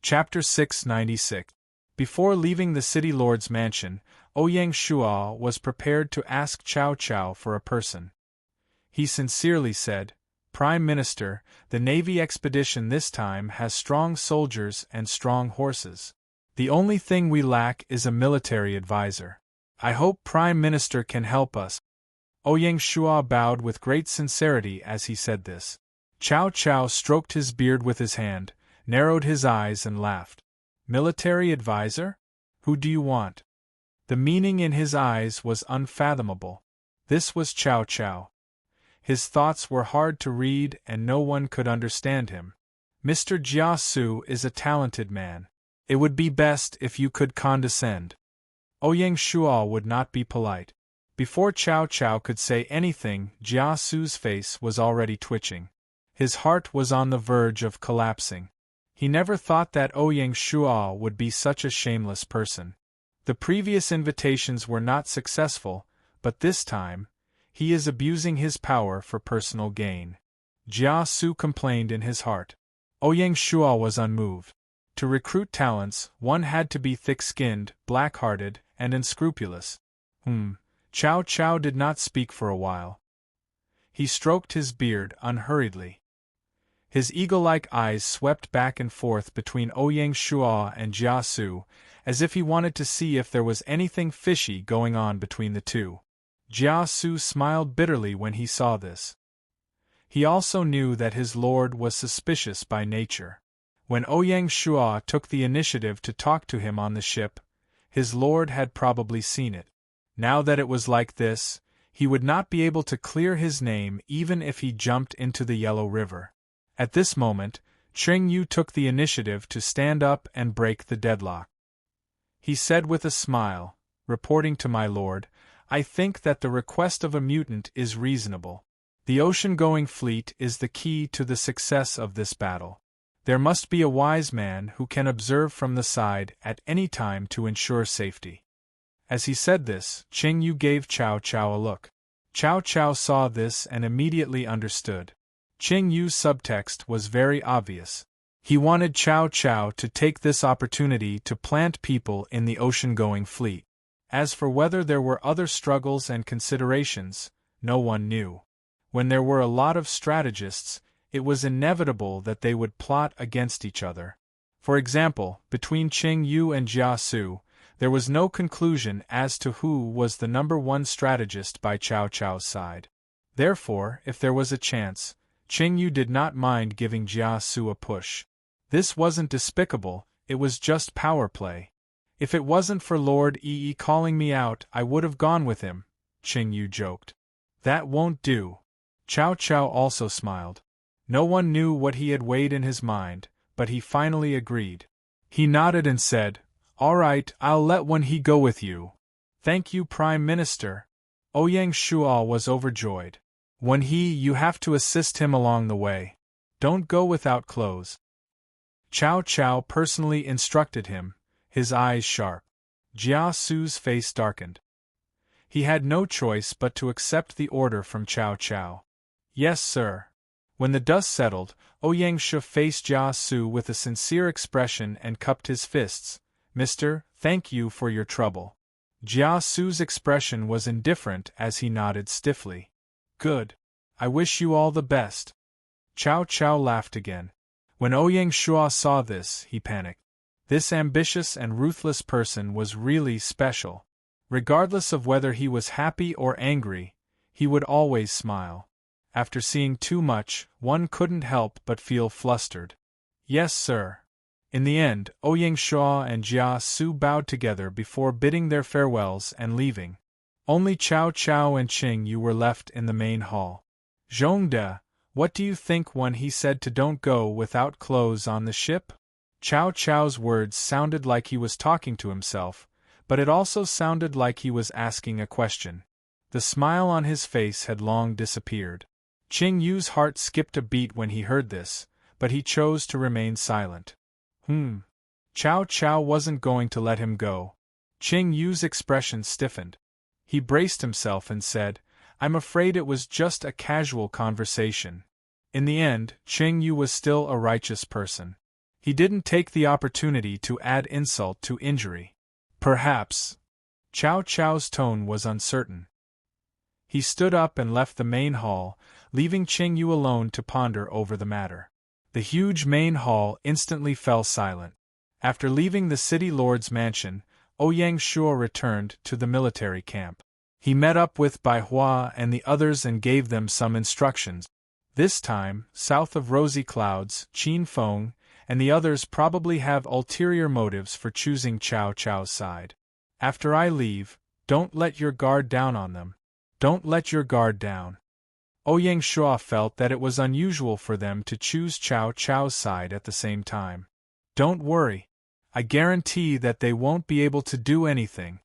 Chapter 696. Before leaving the city lord's mansion, Ouyang Shuo was prepared to ask Cao Cao for a person. He sincerely said, "Prime Minister, the Navy expedition this time has strong soldiers and strong horses. The only thing we lack is a military advisor. I hope Prime Minister can help us." Ouyang Shuo bowed with great sincerity as he said this. Cao Cao stroked his beard with his hand, narrowed his eyes and laughed. "Military advisor? Who do you want?" The meaning in his eyes was unfathomable. This was Cao Cao. His thoughts were hard to read and no one could understand him. "Mr. Jia Su is a talented man. It would be best if you could condescend." Ouyang Shuo would not be polite. Before Cao Cao could say anything, Jia Su's face was already twitching. His heart was on the verge of collapsing. He never thought that Ouyang Shuo would be such a shameless person. The previous invitations were not successful, but this time, he is abusing his power for personal gain. Jia Su complained in his heart. Ouyang Shuo was unmoved. To recruit talents, one had to be thick-skinned, black-hearted, and unscrupulous. Cao Cao did not speak for a while. He stroked his beard unhurriedly. His eagle-like eyes swept back and forth between Ouyang Shuo and Jia Su, as if he wanted to see if there was anything fishy going on between the two. Jia Su smiled bitterly when he saw this. He also knew that his lord was suspicious by nature. When Ouyang Shuo took the initiative to talk to him on the ship, his lord had probably seen it. Now that it was like this, he would not be able to clear his name even if he jumped into the Yellow River. At this moment, Cheng Yu took the initiative to stand up and break the deadlock. He said with a smile, "Reporting to my lord, I think that the request of a mutant is reasonable. The ocean-going fleet is the key to the success of this battle. There must be a wise man who can observe from the side at any time to ensure safety." As he said this, Cheng Yu gave Cao Cao a look. Cao Cao saw this and immediately understood. Cheng Yu's subtext was very obvious. He wanted Cao Cao to take this opportunity to plant people in the ocean-going fleet. As for whether there were other struggles and considerations, no one knew. When there were a lot of strategists, it was inevitable that they would plot against each other. For example, between Cheng Yu and Jia Su, there was no conclusion as to who was the number one strategist by Cao Cao's side. Therefore, if there was a chance, Cheng Yu did not mind giving Jia Su a push. This wasn't despicable, it was just power play. "If it wasn't for Lord Yi calling me out, I would have gone with him," Cheng Yu joked. "That won't do." Cao Cao also smiled. No one knew what he had weighed in his mind, but he finally agreed. He nodded and said, "All right, I'll let Wen He go with you." "Thank you, Prime Minister." Ouyang Shuo was overjoyed. "Wen He, you have to assist him along the way. Don't go without clothes." Cao Cao personally instructed him, his eyes sharp. Jia Su's face darkened. He had no choice but to accept the order from Cao Cao. "Yes, sir." When the dust settled, Ouyang Shu faced Jia Su with a sincere expression and cupped his fists. "Mister, thank you for your trouble." Jia Su's expression was indifferent as he nodded stiffly. "Good. I wish you all the best." Cao Cao laughed again. When Ouyang Shuo saw this, he panicked. This ambitious and ruthless person was really special. Regardless of whether he was happy or angry, he would always smile. After seeing too much, one couldn't help but feel flustered. "Yes, sir." In the end, Ouyang Shuo and Jia Su bowed together before bidding their farewells and leaving. Only Cao Cao and Cheng Yu were left in the main hall. "Zhongde, what do you think when he said to don't go without clothes on the ship?" Cao Cao's words sounded like he was talking to himself, but it also sounded like he was asking a question. The smile on his face had long disappeared. Cheng Yu's heart skipped a beat when he heard this, but he chose to remain silent. Cao Cao wasn't going to let him go. Cheng Yu's expression stiffened. He braced himself and said, "I'm afraid it was just a casual conversation." In the end, Cheng Yu was still a righteous person. He didn't take the opportunity to add insult to injury. Perhaps. Chow Chow's tone was uncertain. He stood up and left the main hall, leaving Qing Yu alone to ponder over the matter. The huge main hall instantly fell silent. After leaving the city lord's mansion, Ouyang Shuo returned to the military camp. He met up with Bai Hua and the others and gave them some instructions. This time, south of Rosy Clouds, Qin Feng and the others probably have ulterior motives for choosing Chow Chow's side. After I leave, don't let your guard down on them. Don't let your guard down. Ouyang Shuo felt that it was unusual for them to choose Chow Chow's side at the same time. Don't worry. I guarantee that they won't be able to do anything.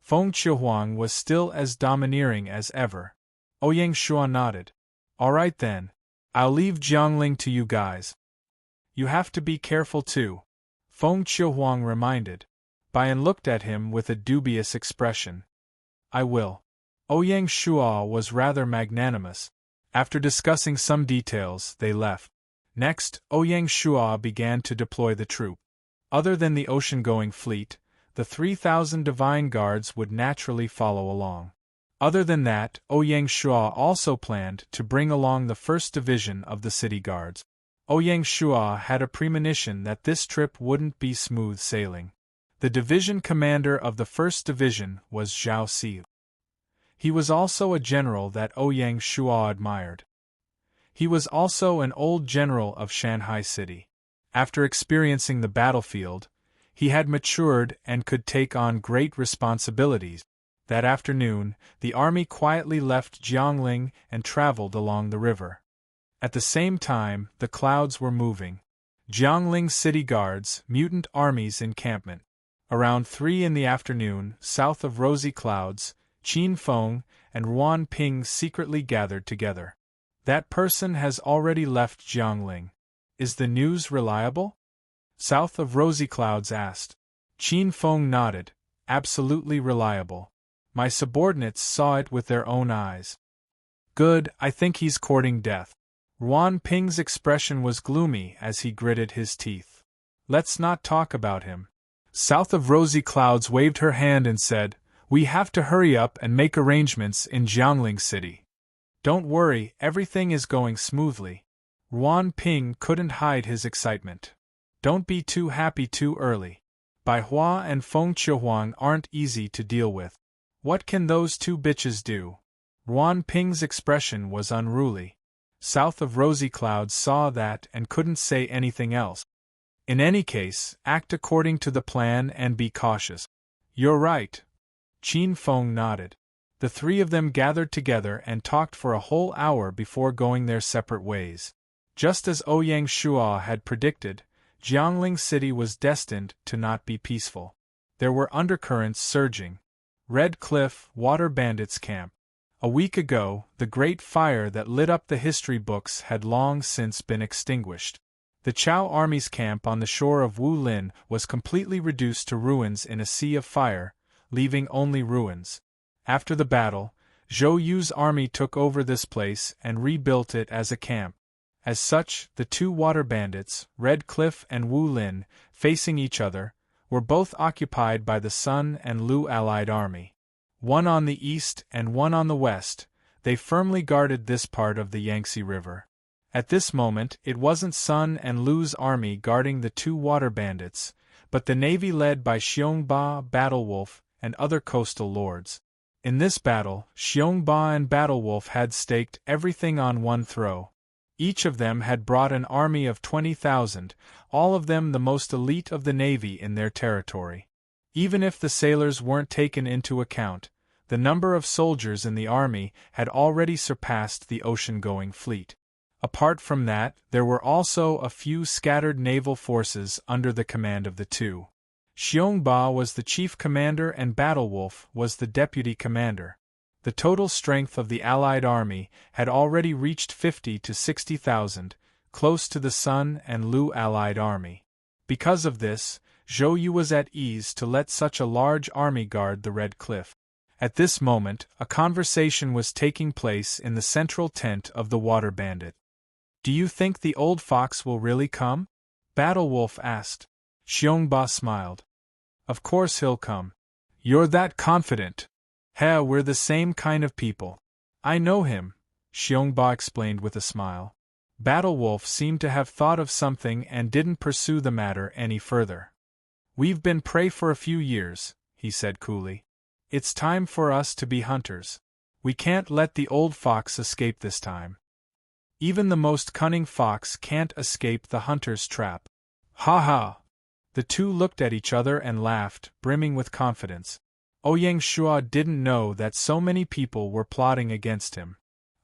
Feng Chihuang was still as domineering as ever. Ouyang Shuo nodded. All right then. I'll leave Jiangling to you guys. You have to be careful too, Feng Chihuang reminded. Bayan looked at him with a dubious expression. I will. Ouyang Shuo was rather magnanimous. After discussing some details, they left. Next, Ouyang Shuo began to deploy the troop. Other than the ocean-going fleet, the 3,000 divine guards would naturally follow along. Other than that, Ouyang Shuo also planned to bring along the 1st Division of the city guards. Ouyang Shuo had a premonition that this trip wouldn't be smooth sailing. The division commander of the 1st Division was Zhao Si. He was also a general that Ouyang Shuo admired. He was also an old general of Shanghai City. After experiencing the battlefield, he had matured and could take on great responsibilities. That afternoon, the army quietly left Jiangling and traveled along the river. At the same time, the clouds were moving. Jiangling city guards, mutant army's encampment. Around 3 in the afternoon, south of Rosy Clouds, Qin Feng and Ruan Ping secretly gathered together. That person has already left Jiangling. Is the news reliable? South of Rosy Clouds asked. Qin Feng nodded. Absolutely reliable. My subordinates saw it with their own eyes. Good, I think he's courting death. Ruan Ping's expression was gloomy as he gritted his teeth. Let's not talk about him. South of Rosy Clouds waved her hand and said, We have to hurry up and make arrangements in Jiangling City. Don't worry, everything is going smoothly. Ruan Ping couldn't hide his excitement. Don't be too happy too early. Bai Hua and Feng Chihuang aren't easy to deal with. What can those two bitches do? Ruan Ping's expression was unruly. South of Rosy Clouds saw that and couldn't say anything else. In any case, act according to the plan and be cautious. You're right. Qin Feng nodded. The 3 of them gathered together and talked for a whole hour before going their separate ways. Just as Ouyang Shuo had predicted, Jiangling City was destined to not be peaceful. There were undercurrents surging. Red Cliff, Water Bandits Camp. A week ago, the great fire that lit up the history books had long since been extinguished. The Chao army's camp on the shore of Wu Lin was completely reduced to ruins in a sea of fire, leaving only ruins. After the battle, Zhou Yu's army took over this place and rebuilt it as a camp. As such, the 2 water bandits, Red Cliff and Wu Lin, facing each other, were both occupied by the Sun and Lu allied army. One on the east and one on the west, they firmly guarded this part of the Yangtze River. At this moment, it wasn't Sun and Lu's army guarding the 2 water bandits, but the navy led by Xiongba, Battlewolf, and other coastal lords. In this battle, Xiongba and Battlewolf had staked everything on one throw. Each of them had brought an army of 20,000, all of them the most elite of the navy in their territory. Even if the sailors weren't taken into account, the number of soldiers in the army had already surpassed the ocean-going fleet. Apart from that, there were also a few scattered naval forces under the command of the 2. Xiongba was the chief commander and Battlewolf was the deputy commander. The total strength of the allied army had already reached 50 to 60,000, close to the Sun and Lu allied army. Because of this, Zhou Yu was at ease to let such a large army guard the Red Cliff. At this moment, a conversation was taking place in the central tent of the Water Bandit. Do you think the old fox will really come? Battle Wolf asked. Xiongba smiled. Of course he'll come. You're that confident. We're the same kind of people. I know him, Xiongba explained with a smile. Battle Wolf seemed to have thought of something and didn't pursue the matter any further. We've been prey for a few years, he said coolly. It's time for us to be hunters. We can't let the old fox escape this time. Even the most cunning fox can't escape the hunter's trap. Ha ha! The two looked at each other and laughed, brimming with confidence. Ouyang Shua didn't know that so many people were plotting against him.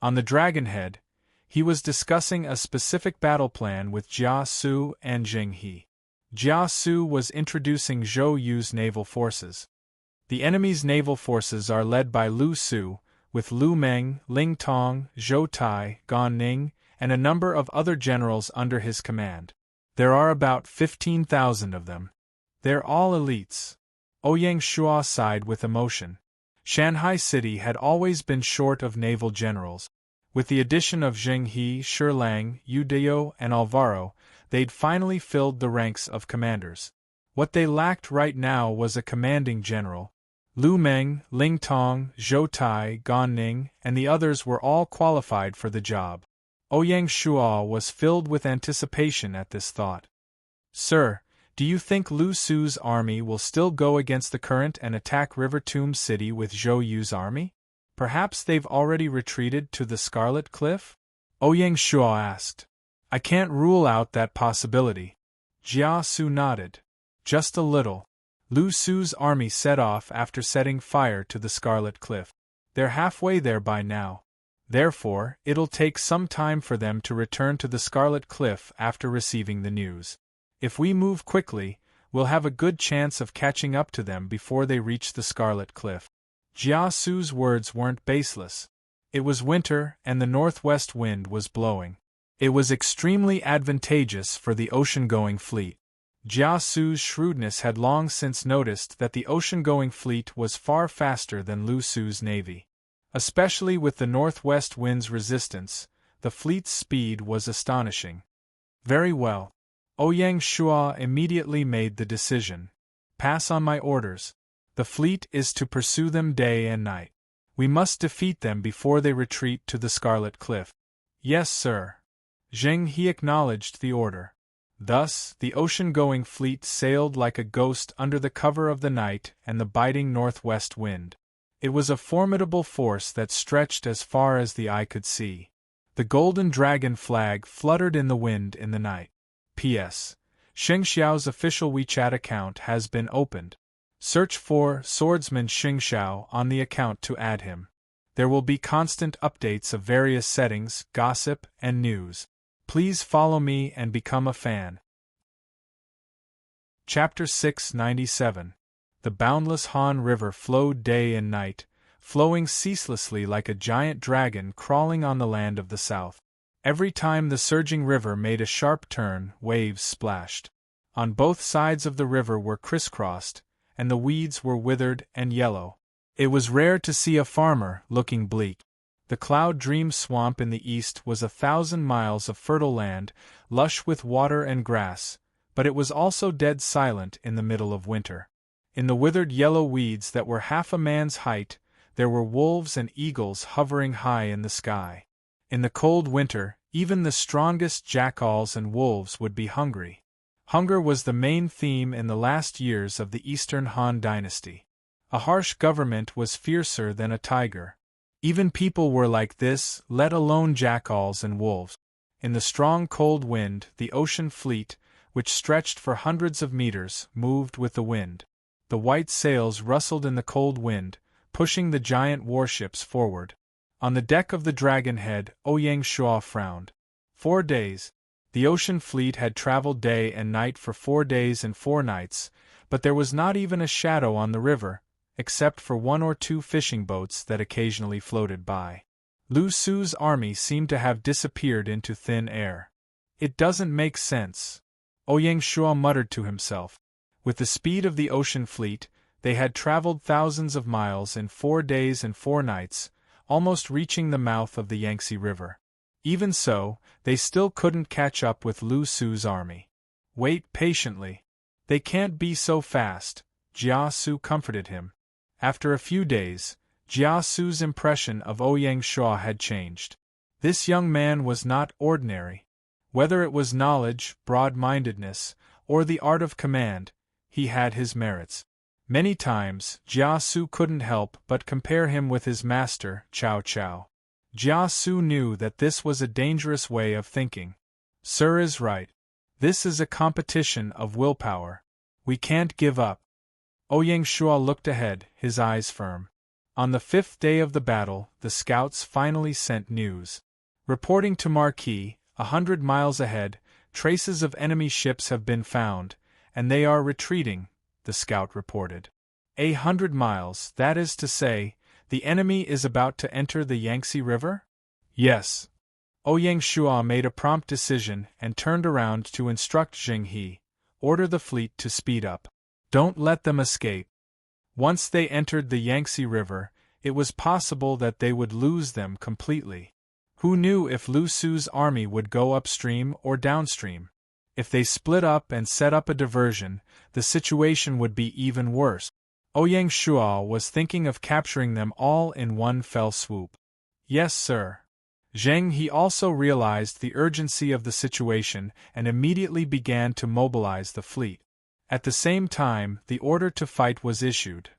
On the Dragonhead, he was discussing a specific battle plan with Jia Su and Jing He. Jia Su was introducing Zhou Yu's naval forces. The enemy's naval forces are led by Lu Su, with Lu Meng, Ling Tong, Zhou Tai, Gan Ning, and a number of other generals under his command. There are about 15,000 of them. They're all elites. Ouyang Shua sighed with emotion. Shanghai City had always been short of naval generals. With the addition of Jing He, Shi Lang, Yu Deo, and Alvaro, they'd finally filled the ranks of commanders. What they lacked right now was a commanding general. Lu Meng, Ling Tong, Zhou Tai, Gan Ning, and the others were all qualified for the job. Ouyang Shua was filled with anticipation at this thought. Sir, do you think Lu Su's army will still go against the current and attack River Tomb City with Zhou Yu's army? Perhaps they've already retreated to the Scarlet Cliff? Ouyang Shua asked. I can't rule out that possibility. Jia Su nodded. Just a little. Lu Su's army set off after setting fire to the Scarlet Cliff. They're halfway there by now. Therefore, it'll take some time for them to return to the Scarlet Cliff after receiving the news. If we move quickly, we'll have a good chance of catching up to them before they reach the Scarlet Cliff. Jia Su's words weren't baseless. It was winter and the northwest wind was blowing. It was extremely advantageous for the ocean-going fleet. Jia Su's shrewdness had long since noticed that the ocean-going fleet was far faster than Lu Su's navy. Especially with the northwest wind's resistance, the fleet's speed was astonishing. Very well. Ouyang Shua immediately made the decision. Pass on my orders. The fleet is to pursue them day and night. We must defeat them before they retreat to the Scarlet Cliff. Yes, sir. Zheng He acknowledged the order. Thus, the ocean-going fleet sailed like a ghost under the cover of the night and the biting northwest wind. It was a formidable force that stretched as far as the eye could see. The golden dragon flag fluttered in the wind in the night. P.S. Sheng Xiao's official WeChat account has been opened. Search for Swordsman Xing Xiao on the account to add him. There will be constant updates of various settings, gossip, and news. Please follow me and become a fan. Chapter 697. The boundless Han River flowed day and night, flowing ceaselessly like a giant dragon crawling on the land of the south. Every time the surging river made a sharp turn, waves splashed. On both sides of the river were crisscrossed, and the weeds were withered and yellow. It was rare to see a farmer looking bleak. The Cloud Dream Swamp in the east was 1,000 miles of fertile land, lush with water and grass, but it was also dead silent in the middle of winter. In the withered yellow weeds that were half a man's height, there were wolves and eagles hovering high in the sky. In the cold winter, even the strongest jackals and wolves would be hungry. Hunger was the main theme in the last years of the Eastern Han dynasty. A harsh government was fiercer than a tiger. Even people were like this, let alone jackals and wolves. In the strong cold wind, the ocean fleet, which stretched for hundreds of meters, moved with the wind. The white sails rustled in the cold wind, pushing the giant warships forward. On the deck of the Dragonhead, Ouyang Shua frowned. 4 days. The ocean fleet had traveled day and night for 4 days and 4 nights, but there was not even a shadow on the river, except for 1 or 2 fishing boats that occasionally floated by. Lu Su's army seemed to have disappeared into thin air. It doesn't make sense. Ouyang Shua muttered to himself. With the speed of the ocean fleet, they had traveled thousands of miles in 4 days and 4 nights, almost reaching the mouth of the Yangtze River. Even so, they still couldn't catch up with Lu Su's army. Wait patiently. They can't be so fast, Jia Su comforted him. After a few days, Jia Su's impression of Ouyang Shuo had changed. This young man was not ordinary. Whether it was knowledge, broad-mindedness, or the art of command, he had his merits. Many times, Jia Su couldn't help but compare him with his master, Cao Cao. Jia Su knew that this was a dangerous way of thinking. Sir is right. This is a competition of willpower. We can't give up. Ouyang Shuo looked ahead, his eyes firm. On the 5th day of the battle, the scouts finally sent news. Reporting to Marquis, 100 miles ahead, traces of enemy ships have been found, and they are retreating, the scout reported. 100 miles, that is to say, the enemy is about to enter the Yangtze River? Yes. Ouyang Shuo made a prompt decision and turned around to instruct Zheng He, order the fleet to speed up. Don't let them escape. Once they entered the Yangtze River, it was possible that they would lose them completely. Who knew if Lu Su's army would go upstream or downstream? If they split up and set up a diversion, the situation would be even worse. Ouyang Shuo was thinking of capturing them all in one fell swoop. Yes, sir. Zheng He also realized the urgency of the situation and immediately began to mobilize the fleet. At the same time, the order to fight was issued.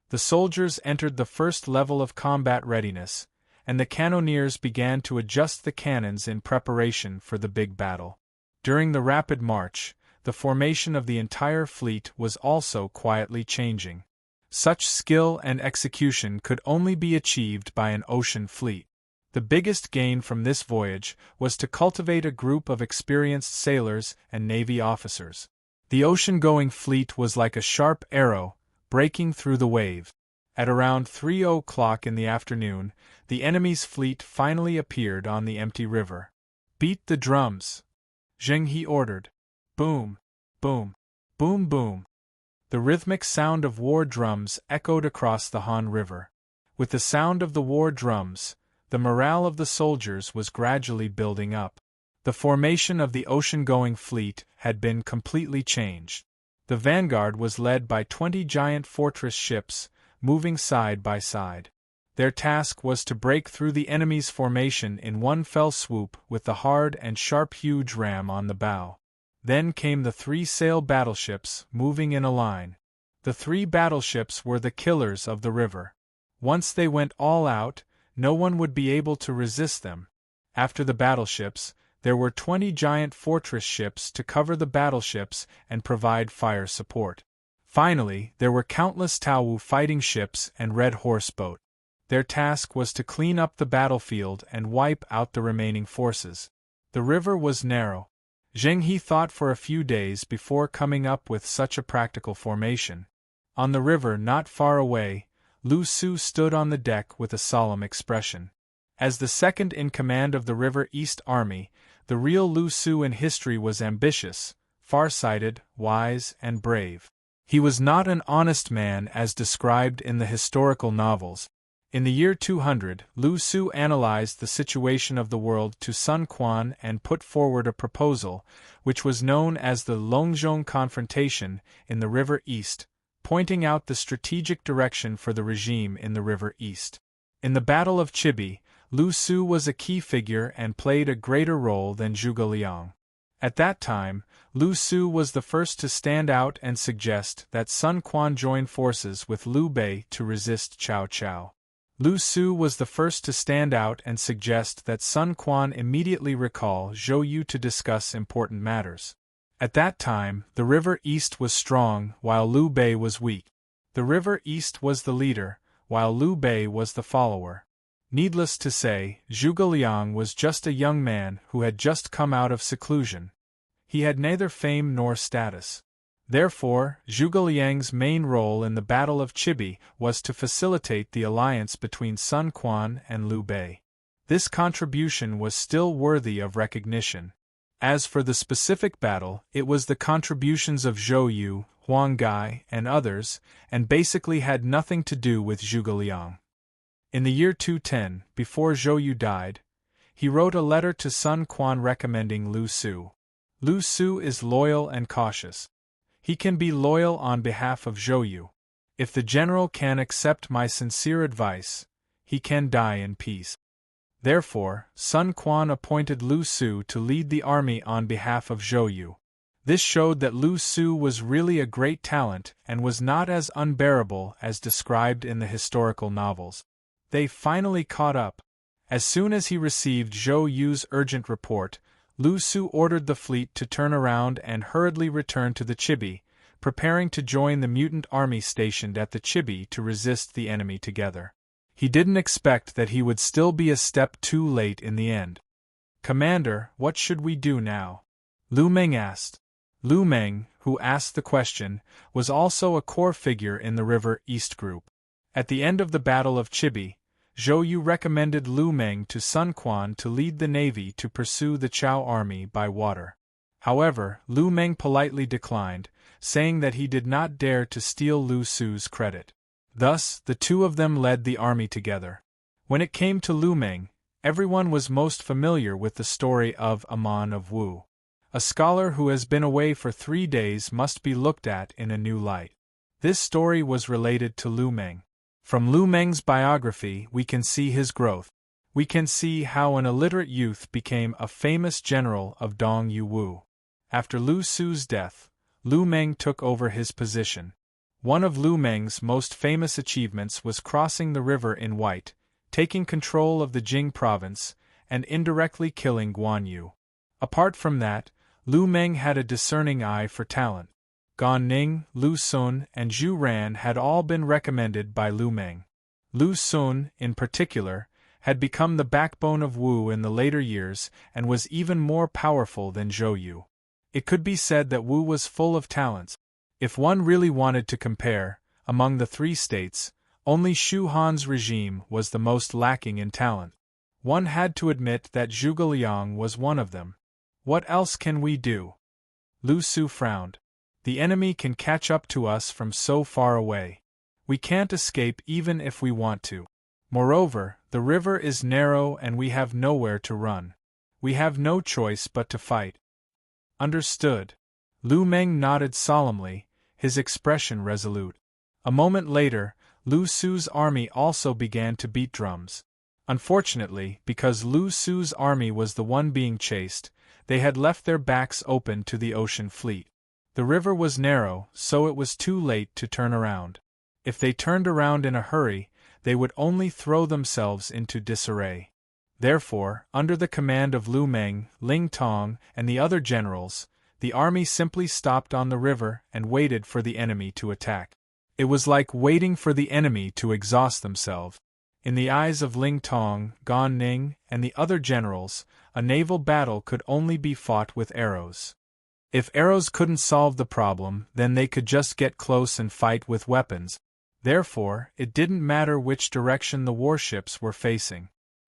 The soldiers entered the first level of combat readiness, and the cannoneers began to adjust the cannons in preparation for the big battle. During the rapid march, the formation of the entire fleet was also quietly changing. Such skill and execution could only be achieved by an ocean fleet. The biggest gain from this voyage was to cultivate a group of experienced sailors and navy officers. The ocean-going fleet was like a sharp arrow, breaking through the wave. At around 3 o'clock in the afternoon, the enemy's fleet finally appeared on the empty river. Beat the drums, Zheng He ordered. Boom, boom, boom, boom. The rhythmic sound of war drums echoed across the Han River. With the sound of the war drums, the morale of the soldiers was gradually building up. The formation of the ocean-going fleet had been completely changed. The vanguard was led by 20 giant fortress ships, moving side by side. Their task was to break through the enemy's formation in one fell swoop with the hard and sharp huge ram on the bow. Then came the 3-sail battleships, moving in a line. The 3 battleships were the killers of the river. Once they went all out, no one would be able to resist them. After the battleships, there were 20 giant fortress ships to cover the battleships and provide fire support. Finally, there were countless Taowu fighting ships and Red Horse boat. Their task was to clean up the battlefield and wipe out the remaining forces. The river was narrow. Zheng He thought for a few days before coming up with such a practical formation. On the river not far away, Lu Su stood on the deck with a solemn expression. As the second in command of the River East Army, the real Lu Su in history was ambitious, far-sighted, wise, and brave. He was not an honest man as described in the historical novels. In the year 200, Lu Su analyzed the situation of the world to Sun Quan and put forward a proposal, which was known as the Longzhong Confrontation in the River East, pointing out the strategic direction for the regime in the River East. In the Battle of Chibi, Lu Su was a key figure and played a greater role than Zhuge Liang. At that time, Lu Su was the first to stand out and suggest that Sun Quan join forces with Liu Bei to resist Cao Cao. Lu Su was the first to stand out and suggest that Sun Quan immediately recall Zhou Yu to discuss important matters. At that time, the River East was strong while Liu Bei was weak. The River East was the leader, while Liu Bei was the follower. Needless to say, Zhuge Liang was just a young man who had just come out of seclusion. He had neither fame nor status. Therefore, Zhuge Liang's main role in the Battle of Chibi was to facilitate the alliance between Sun Quan and Liu Bei. This contribution was still worthy of recognition. As for the specific battle, it was the contributions of Zhou Yu, Huang Gai, and others, and basically had nothing to do with Zhuge Liang. In the year 210, before Zhou Yu died, he wrote a letter to Sun Quan recommending Lu Su. Lu Su is loyal and cautious. He can be loyal on behalf of Zhou Yu. If the general can accept my sincere advice, he can die in peace. Therefore, Sun Quan appointed Lu Su to lead the army on behalf of Zhou Yu. This showed that Lu Su was really a great talent and was not as unbearable as described in the historical novels. They finally caught up. As soon as he received Zhou Yu's urgent report, Lu Su ordered the fleet to turn around and hurriedly return to the Chibi, preparing to join the mutant army stationed at the Chibi to resist the enemy together. He didn't expect that he would still be a step too late in the end. "Commander, what should we do now?" Lu Meng asked. Lu Meng, who asked the question, was also a core figure in the River East group. At the end of the Battle of Chibi, Zhou Yu recommended Lu Meng to Sun Quan to lead the navy to pursue the Chao army by water. However, Lu Meng politely declined, saying that he did not dare to steal Lu Su's credit. Thus, the two of them led the army together. When it came to Lu Meng, everyone was most familiar with the story of Amon of Wu. A scholar who has been away for 3 days must be looked at in a new light. This story was related to Lu Meng. From Lu Meng's biography we can see his growth. We can see how an illiterate youth became a famous general of Dong Yu Wu. After Lu Su's death, Lu Meng took over his position. One of Lu Meng's most famous achievements was crossing the river in white, taking control of the Jing province, and indirectly killing Guan Yu. Apart from that, Lu Meng had a discerning eye for talent. Gan Ning, Lu Sun, and Zhu Ran had all been recommended by Lu Meng. Lu Sun, in particular, had become the backbone of Wu in the later years and was even more powerful than Zhou Yu. It could be said that Wu was full of talents. If one really wanted to compare, among the 3 states, only Shu Han's regime was the most lacking in talent. One had to admit that Zhuge Liang was one of them. What else can we do? Lu Su frowned. The enemy can catch up to us from so far away. We can't escape even if we want to. Moreover, the river is narrow and we have nowhere to run. We have no choice but to fight. Understood. Lu Meng nodded solemnly, his expression resolute. A moment later, Lu Su's army also began to beat drums. Unfortunately, because Lu Su's army was the one being chased, they had left their backs open to the ocean fleet. The river was narrow, so it was too late to turn around. If they turned around in a hurry, they would only throw themselves into disarray. Therefore, under the command of Lu Meng, Ling Tong, and the other generals, the army simply stopped on the river and waited for the enemy to attack. It was like waiting for the enemy to exhaust themselves. In the eyes of Ling Tong, Gan Ning, and the other generals, a naval battle could only be fought with arrows. If arrows couldn't solve the problem, then they could just get close and fight with weapons. Therefore, it didn't matter which direction the warships were facing.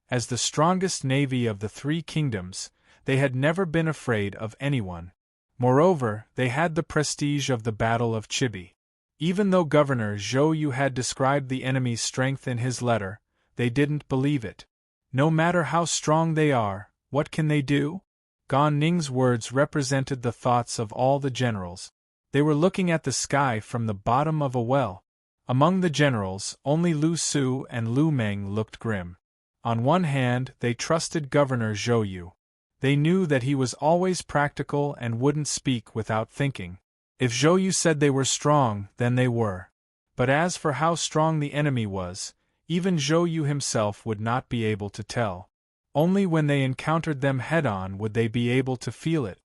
As the strongest navy of the 3 kingdoms, they had never been afraid of anyone. Moreover, they had the prestige of the Battle of Chibi. Even though Governor Zhou Yu had described the enemy's strength in his letter, they didn't believe it. No matter how strong they are, what can they do? Gan Ning's words represented the thoughts of all the generals. They were looking at the sky from the bottom of a well. Among the generals, only Lu Su and Lu Meng looked grim. On one hand, they trusted Governor Zhou Yu. They knew that he was always practical and wouldn't speak without thinking. If Zhou Yu said they were strong, then they were. But as for how strong the enemy was, even Zhou Yu himself would not be able to tell. Only when they encountered them head-on would they be able to feel it.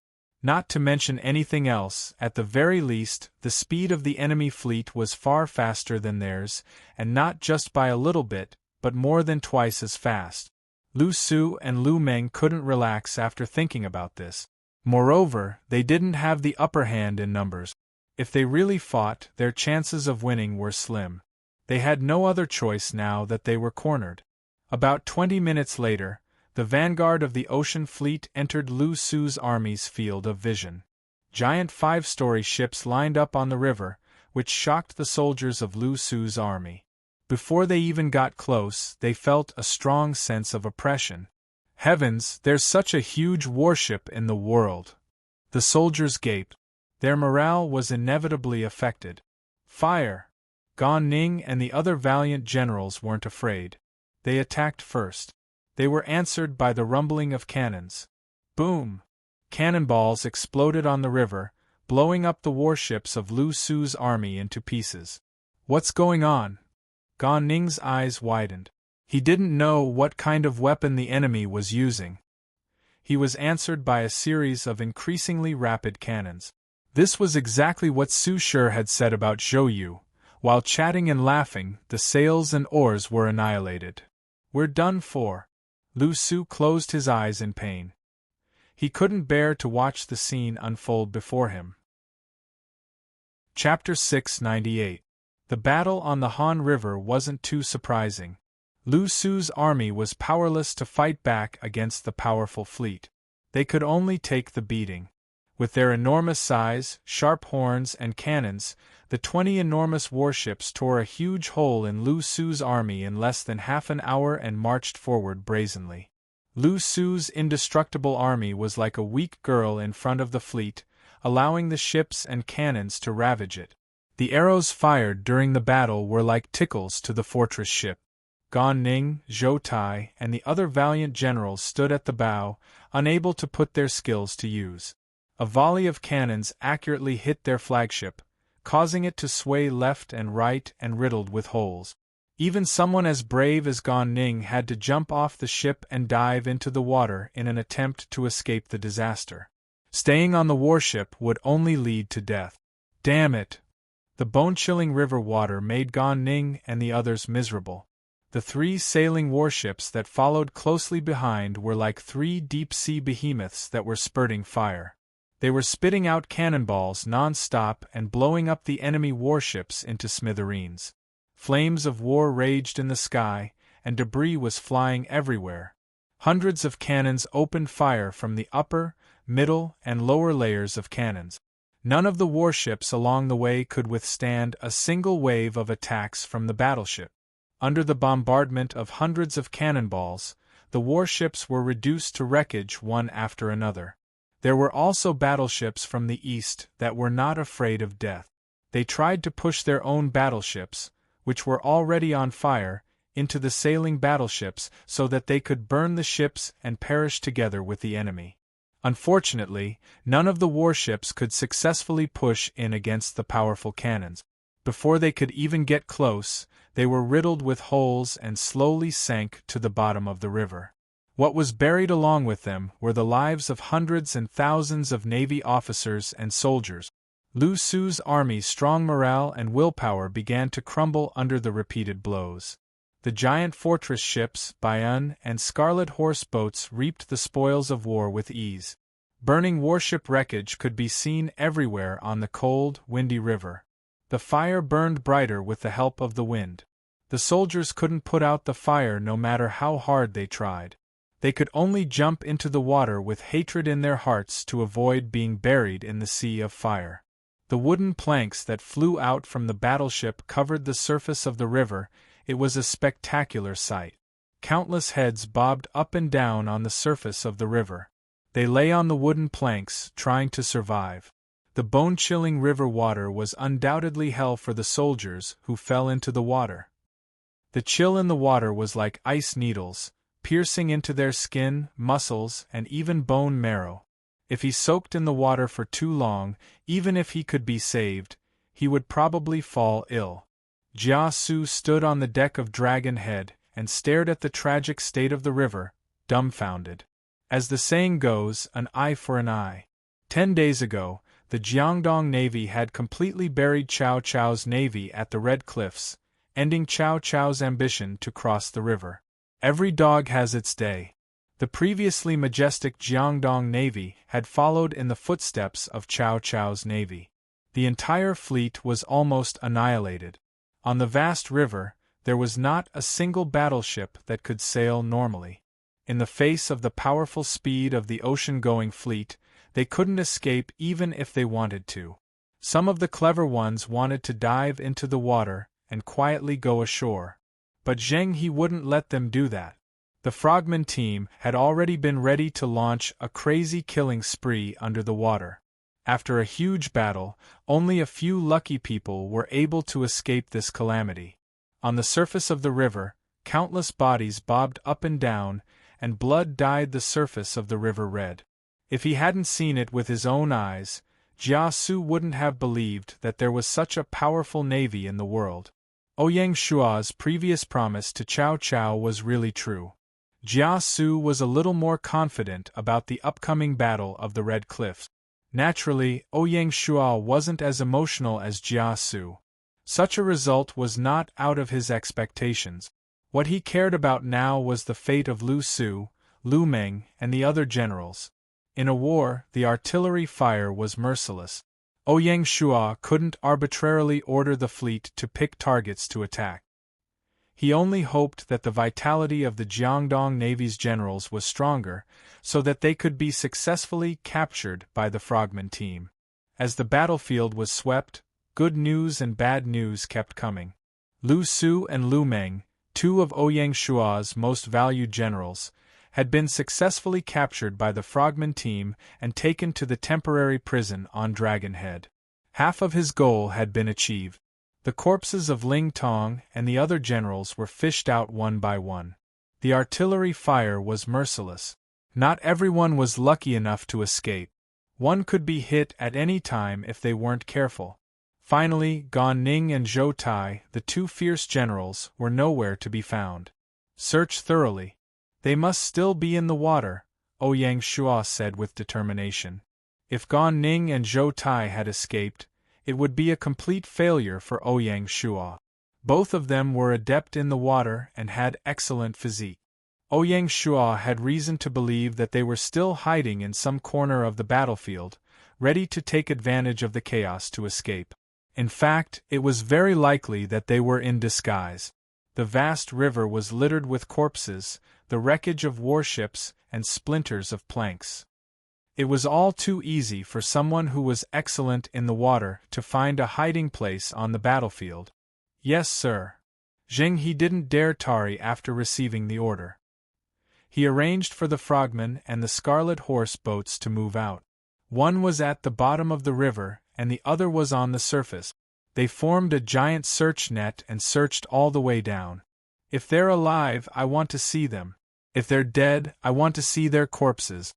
Not to mention anything else, at the very least, the speed of the enemy fleet was far faster than theirs, and not just by a little bit, but more than twice as fast. Lu Su and Lu Meng couldn't relax after thinking about this. Moreover, they didn't have the upper hand in numbers. If they really fought, their chances of winning were slim. They had no other choice now that they were cornered. About 20 minutes later, the vanguard of the ocean fleet entered Lu Su's army's field of vision. Giant 5-story ships lined up on the river, which shocked the soldiers of Lu Su's army. Before they even got close, they felt a strong sense of oppression. Heavens, there's such a huge warship in the world! The soldiers gaped. Their morale was inevitably affected. Fire! Gan Ning and the other valiant generals weren't afraid. They attacked first. They were answered by the rumbling of cannons. Boom! Cannonballs exploded on the river, blowing up the warships of Lu Su's army into pieces. What's going on? Gan Ning's eyes widened. He didn't know what kind of weapon the enemy was using. He was answered by a series of increasingly rapid cannons. This was exactly what Su Shi had said about Zhou Yu. While chatting and laughing, the sails and oars were annihilated. We're done for. Lu Su closed his eyes in pain. He couldn't bear to watch the scene unfold before him. Chapter 698. The battle on the Han River wasn't too surprising. Lu Su's army was powerless to fight back against the powerful fleet. They could only take the beating. With their enormous size, sharp horns, and cannons, the 20 enormous warships tore a huge hole in Lu Su's army in less than half an hour and marched forward brazenly. Lu Su's indestructible army was like a weak girl in front of the fleet, allowing the ships and cannons to ravage it. The arrows fired during the battle were like tickles to the fortress ship. Gan Ning, Zhou Tai, and the other valiant generals stood at the bow, unable to put their skills to use. A volley of cannons accurately hit their flagship, causing it to sway left and right and riddled with holes. Even someone as brave as Gan Ning had to jump off the ship and dive into the water in an attempt to escape the disaster. Staying on the warship would only lead to death. Damn it! The bone-chilling river water made Gan Ning and the others miserable. The 3 sailing warships that followed closely behind were like 3 deep-sea behemoths that were spurting fire. They were spitting out cannonballs non-stop and blowing up the enemy warships into smithereens. Flames of war raged in the sky, and debris was flying everywhere. Hundreds of cannons opened fire from the upper, middle, and lower layers of cannons. None of the warships along the way could withstand a single wave of attacks from the battleship. Under the bombardment of hundreds of cannonballs, the warships were reduced to wreckage one after another. There were also battleships from the east that were not afraid of death. They tried to push their own battleships, which were already on fire, into the sailing battleships so that they could burn the ships and perish together with the enemy. Unfortunately, none of the warships could successfully push in against the powerful cannons. Before they could even get close, they were riddled with holes and slowly sank to the bottom of the river. What was buried along with them were the lives of hundreds and thousands of Navy officers and soldiers. Lu Su's army's strong morale and willpower began to crumble under the repeated blows. The giant fortress ships, Baiyun, and Scarlet Horse boats reaped the spoils of war with ease. Burning warship wreckage could be seen everywhere on the cold, windy river. The fire burned brighter with the help of the wind. The soldiers couldn't put out the fire no matter how hard they tried. They could only jump into the water with hatred in their hearts to avoid being buried in the sea of fire. The wooden planks that flew out from the battleship covered the surface of the river. It was a spectacular sight. Countless heads bobbed up and down on the surface of the river. They lay on the wooden planks, trying to survive. The bone-chilling river water was undoubtedly hell for the soldiers who fell into the water. The chill in the water was like ice needles, piercing into their skin, muscles, and even bone marrow. If he soaked in the water for too long, even if he could be saved, he would probably fall ill. Jia Su stood on the deck of Dragon Head and stared at the tragic state of the river, dumbfounded. As the saying goes, an eye for an eye. 10 days ago, the Jiangdong Navy had completely buried Cao Cao's navy at the Red Cliffs, ending Cao Cao's ambition to cross the river. Every dog has its day. The previously majestic Jiangdong Navy had followed in the footsteps of Cao Cao's navy. The entire fleet was almost annihilated. On the vast river, there was not a single battleship that could sail normally. In the face of the powerful speed of the ocean-going fleet, they couldn't escape even if they wanted to. Some of the clever ones wanted to dive into the water and quietly go ashore. But Zheng He wouldn't let them do that. The frogman team had already been ready to launch a crazy killing spree under the water. After a huge battle, only a few lucky people were able to escape this calamity. On the surface of the river, countless bodies bobbed up and down, and blood dyed the surface of the river red. If he hadn't seen it with his own eyes, Jia Su wouldn't have believed that there was such a powerful navy in the world. Ouyang Shua's previous promise to Cao Cao was really true. Jia Su was a little more confident about the upcoming battle of the Red Cliffs. Naturally, Ouyang Shua wasn't as emotional as Jia Su. Such a result was not out of his expectations. What he cared about now was the fate of Lu Su, Lu Meng, and the other generals. In a war, the artillery fire was merciless. Ouyang Shua couldn't arbitrarily order the fleet to pick targets to attack. He only hoped that the vitality of the Jiangdong Navy's generals was stronger, so that they could be successfully captured by the frogman team. As the battlefield was swept, good news and bad news kept coming. Lu Su and Lu Meng, two of Ouyang Shua's most valued generals, had been successfully captured by the frogman team and taken to the temporary prison on Dragon Head. Half of his goal had been achieved. The corpses of Ling Tong and the other generals were fished out one by one. The artillery fire was merciless. Not everyone was lucky enough to escape. One could be hit at any time if they weren't careful. Finally, Gan Ning and Zhou Tai, the two fierce generals, were nowhere to be found. Search thoroughly. They must still be in the water, Ouyang Shua said with determination. If Gan Ning and Zhou Tai had escaped, it would be a complete failure for Ouyang Shua. Both of them were adept in the water and had excellent physique. Ouyang Shua had reason to believe that they were still hiding in some corner of the battlefield, ready to take advantage of the chaos to escape. In fact, it was very likely that they were in disguise. The vast river was littered with corpses, the wreckage of warships, and splinters of planks. It was all too easy for someone who was excellent in the water to find a hiding place on the battlefield. Yes, sir. Zheng He didn't dare tarry after receiving the order. He arranged for the frogmen and the Scarlet Horse boats to move out. One was at the bottom of the river, and the other was on the surface. They formed a giant search net and searched all the way down. If they're alive, I want to see them. If they're dead, I want to see their corpses.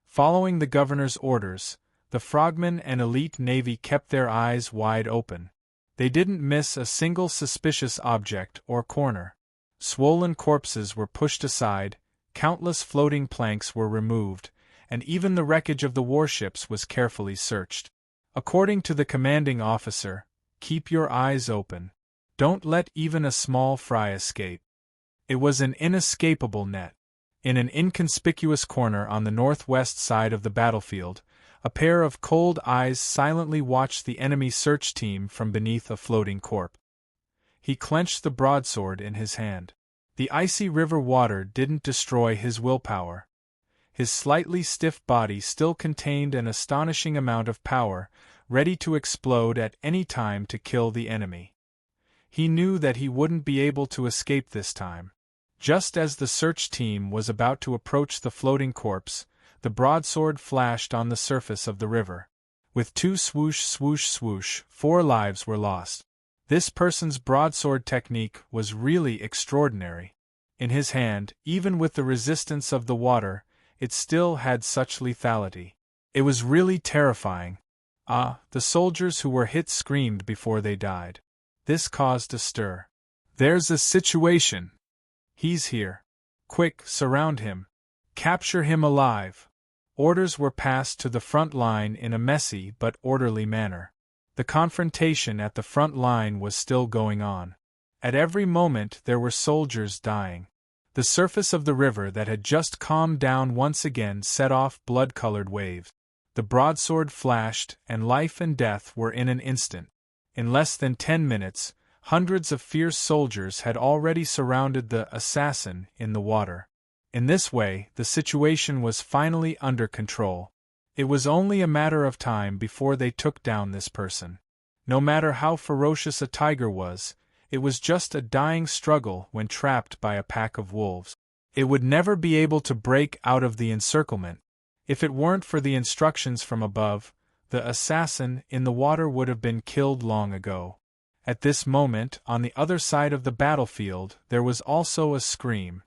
Following the governor's orders, the frogmen and elite navy kept their eyes wide open. They didn't miss a single suspicious object or corner. Swollen corpses were pushed aside, countless floating planks were removed, and even the wreckage of the warships was carefully searched. According to the commanding officer, keep your eyes open. Don't let even a small fry escape. It was an inescapable net. In an inconspicuous corner on the northwest side of the battlefield, a pair of cold eyes silently watched the enemy search team from beneath a floating corpse. He clenched the broadsword in his hand. The icy river water didn't destroy his willpower. His slightly stiff body still contained an astonishing amount of power, ready to explode at any time to kill the enemy. He knew that he wouldn't be able to escape this time. Just as the search team was about to approach the floating corpse, the broadsword flashed on the surface of the river. With two swoosh swoosh swoosh, 4 lives were lost. This person's broadsword technique was really extraordinary. In his hand, even with the resistance of the water, it still had such lethality. It was really terrifying. The soldiers who were hit screamed before they died. This caused a stir. There's a situation. He's here. Quick, surround him. Capture him alive. Orders were passed to the front line in a messy but orderly manner. The confrontation at the front line was still going on. At every moment there were soldiers dying. The surface of the river that had just calmed down once again set off blood-colored waves. The broadsword flashed, and life and death were in an instant. In less than 10 minutes, hundreds of fierce soldiers had already surrounded the assassin in the water. In this way, the situation was finally under control. It was only a matter of time before they took down this person. No matter how ferocious a tiger was, it was just a dying struggle when trapped by a pack of wolves. It would never be able to break out of the encirclement. If it weren't for the instructions from above, the assassin in the water would have been killed long ago. At this moment, on the other side of the battlefield, there was also a scream.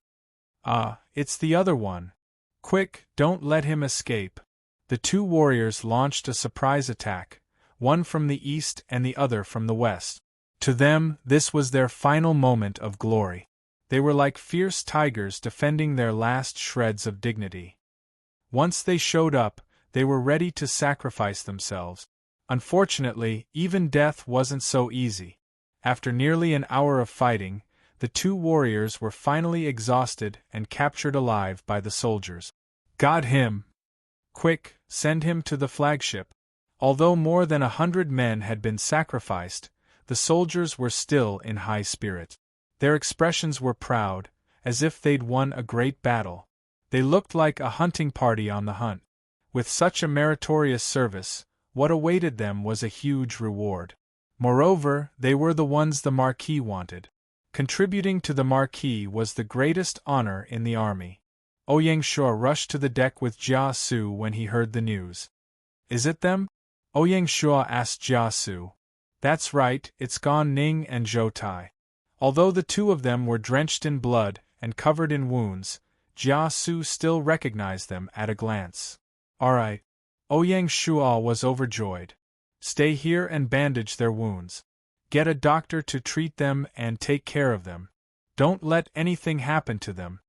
Ah, it's the other one. Quick, don't let him escape. The two warriors launched a surprise attack, one from the east and the other from the west. To them, this was their final moment of glory. They were like fierce tigers defending their last shreds of dignity. Once they showed up, they were ready to sacrifice themselves. Unfortunately, even death wasn't so easy. After nearly an hour of fighting, the two warriors were finally exhausted and captured alive by the soldiers. Got him! Quick, send him to the flagship. Although more than 100 men had been sacrificed, the soldiers were still in high spirits. Their expressions were proud, as if they'd won a great battle. They looked like a hunting party on the hunt. With such a meritorious service, what awaited them was a huge reward. Moreover, they were the ones the Marquis wanted. Contributing to the Marquis was the greatest honor in the army. Ouyang Shuo rushed to the deck with Jia Su when he heard the news. Is it them? Ouyang Shuo asked Jia Su. That's right, it's Gan Ning and Zhou Tai. Although the two of them were drenched in blood and covered in wounds, Jia Su still recognized them at a glance. All right. Ouyang Shuo was overjoyed. Stay here and bandage their wounds. Get a doctor to treat them and take care of them. Don't let anything happen to them.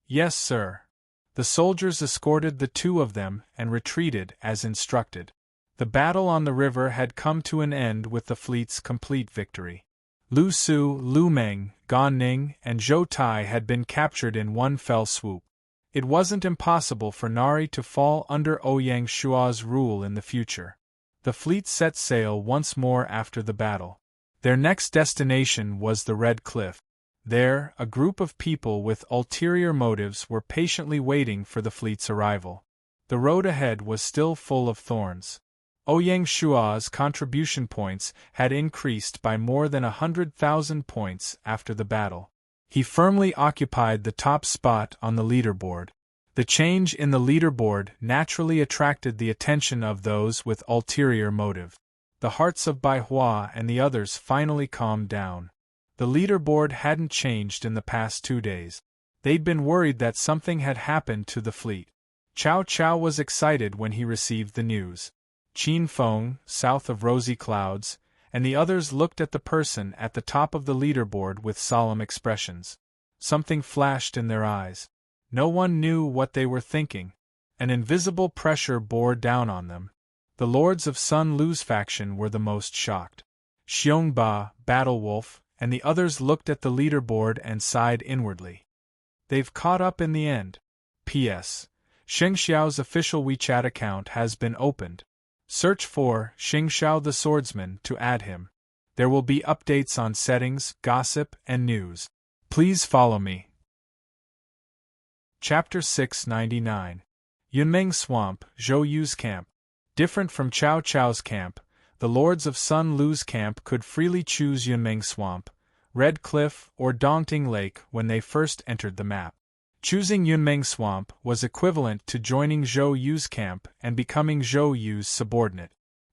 Yes, sir. The soldiers escorted the two of them and retreated as instructed. The battle on the river had come to an end with the fleet's complete victory. Lu Su, Lu Meng, Gan Ning, and Zhou Tai had been captured in one fell swoop. It wasn't impossible for Nari to fall under Ouyang Shuo's rule in the future. The fleet set sail once more after the battle. Their next destination was the Red Cliff. There, a group of people with ulterior motives were patiently waiting for the fleet's arrival. The road ahead was still full of thorns. Ouyang Shuo's contribution points had increased by more than 100,000 points after the battle. He firmly occupied the top spot on the leaderboard. The change in the leaderboard naturally attracted the attention of those with ulterior motive. The hearts of Bai Hua and the others finally calmed down. The leaderboard hadn't changed in the past 2 days. They'd been worried that something had happened to the fleet. Cao Cao was excited when he received the news. Qin Feng, south of Rosy Clouds, and the others looked at the person at the top of the leaderboard with solemn expressions. Something flashed in their eyes. No one knew what they were thinking. An invisible pressure bore down on them. The lords of Sun Lu's faction were the most shocked. Xiongba, Battlewolf, and the others looked at the leaderboard and sighed inwardly. They've caught up in the end. P.S. Sheng Xiao's official WeChat account has been opened. Search for Xing Xiao the Swordsman to add him. There will be updates on settings, gossip, and news. Please follow me. Chapter 699. Yunmeng Swamp, Zhou Yu's camp. Different from Cao Cao's camp, the lords of Sun Lu's camp could freely choose Yunmeng Swamp, Red Cliff, or Dongting Lake when they first entered the map. Choosing Yunmeng Swamp was equivalent to joining Zhou Yu's camp and becoming Zhou Yu's subordinate.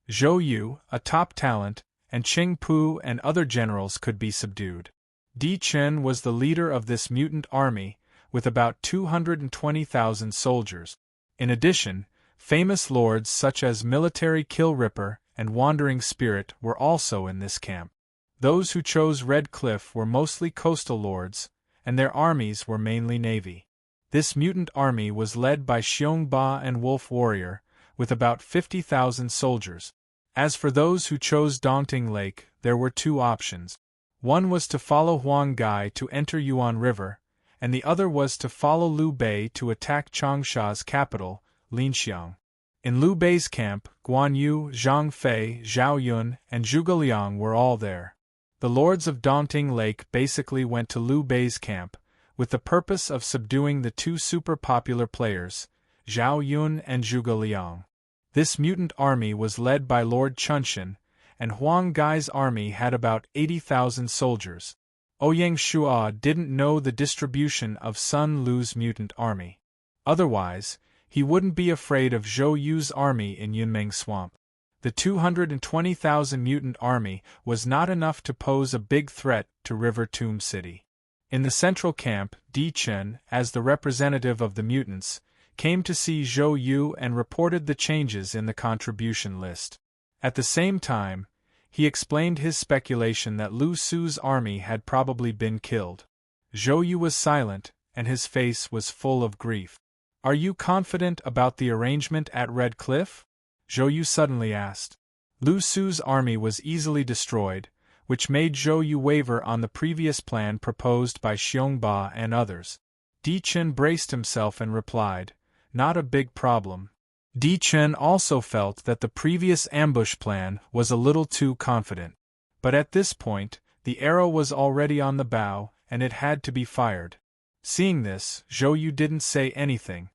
Zhou Yu, a top talent, and Qing Pu and other generals could be subdued. Di Chen was the leader of this mutant army, with about 220,000 soldiers. In addition, famous lords such as Military Kill Ripper and Wandering Spirit were also in this camp. Those who chose Red Cliff were mostly coastal lords, and their armies were mainly navy. This mutant army was led by Xiongba and Wolf Warrior, with about 50,000 soldiers. As for those who chose Dongting Lake, there were two options. One was to follow Huang Gai to enter Yuan River, and the other was to follow Liu Bei to attack Changsha's capital, Linxiang. In Liu Bei's camp, Guan Yu, Zhang Fei, Zhao Yun, and Zhuge Liang were all there. The lords of Dongting Lake basically went to Liu Bei's camp, with the purpose of subduing the two super-popular players, Zhao Yun and Zhuge Liang. This mutant army was led by Lord Chunshin, and Huang Gai's army had about 80,000 soldiers. Ouyang Shua didn't know the distribution of Sun Lu's mutant army. Otherwise, he wouldn't be afraid of Zhou Yu's army in Yunmeng Swamp. The 220,000 mutant army was not enough to pose a big threat to River Tomb City. In the central camp, Di Chen, as the representative of the mutants, came to see Zhou Yu and reported the changes in the contribution list. At the same time, he explained his speculation that Lu Su's army had probably been killed. Zhou Yu was silent, and his face was full of grief. "Are you confident about the arrangement at Red Cliff?" Zhou Yu suddenly asked. Lu Su's army was easily destroyed, which made Zhou Yu waver on the previous plan proposed by Xiongba and others. Di Chen braced himself and replied, "Not a big problem." Di Chen also felt that the previous ambush plan was a little too confident. But at this point, the arrow was already on the bow, and it had to be fired. Seeing this, Zhou Yu didn't say anything.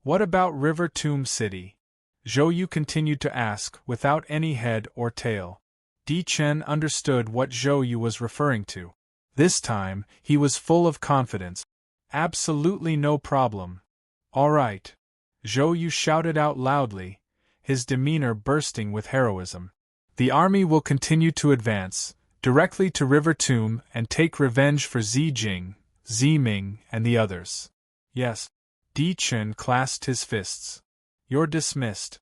"What about River Tomb City?" Zhou Yu continued to ask, without any head or tail. Di Chen understood what Zhou Yu was referring to. This time, he was full of confidence. "Absolutely no problem." "All right." Zhou Yu shouted out loudly, his demeanor bursting with heroism. "The army will continue to advance, directly to River Tomb and take revenge for Zi Jing, Zi Ming, and the others." "Yes." Di Chen clasped his fists. "You're dismissed."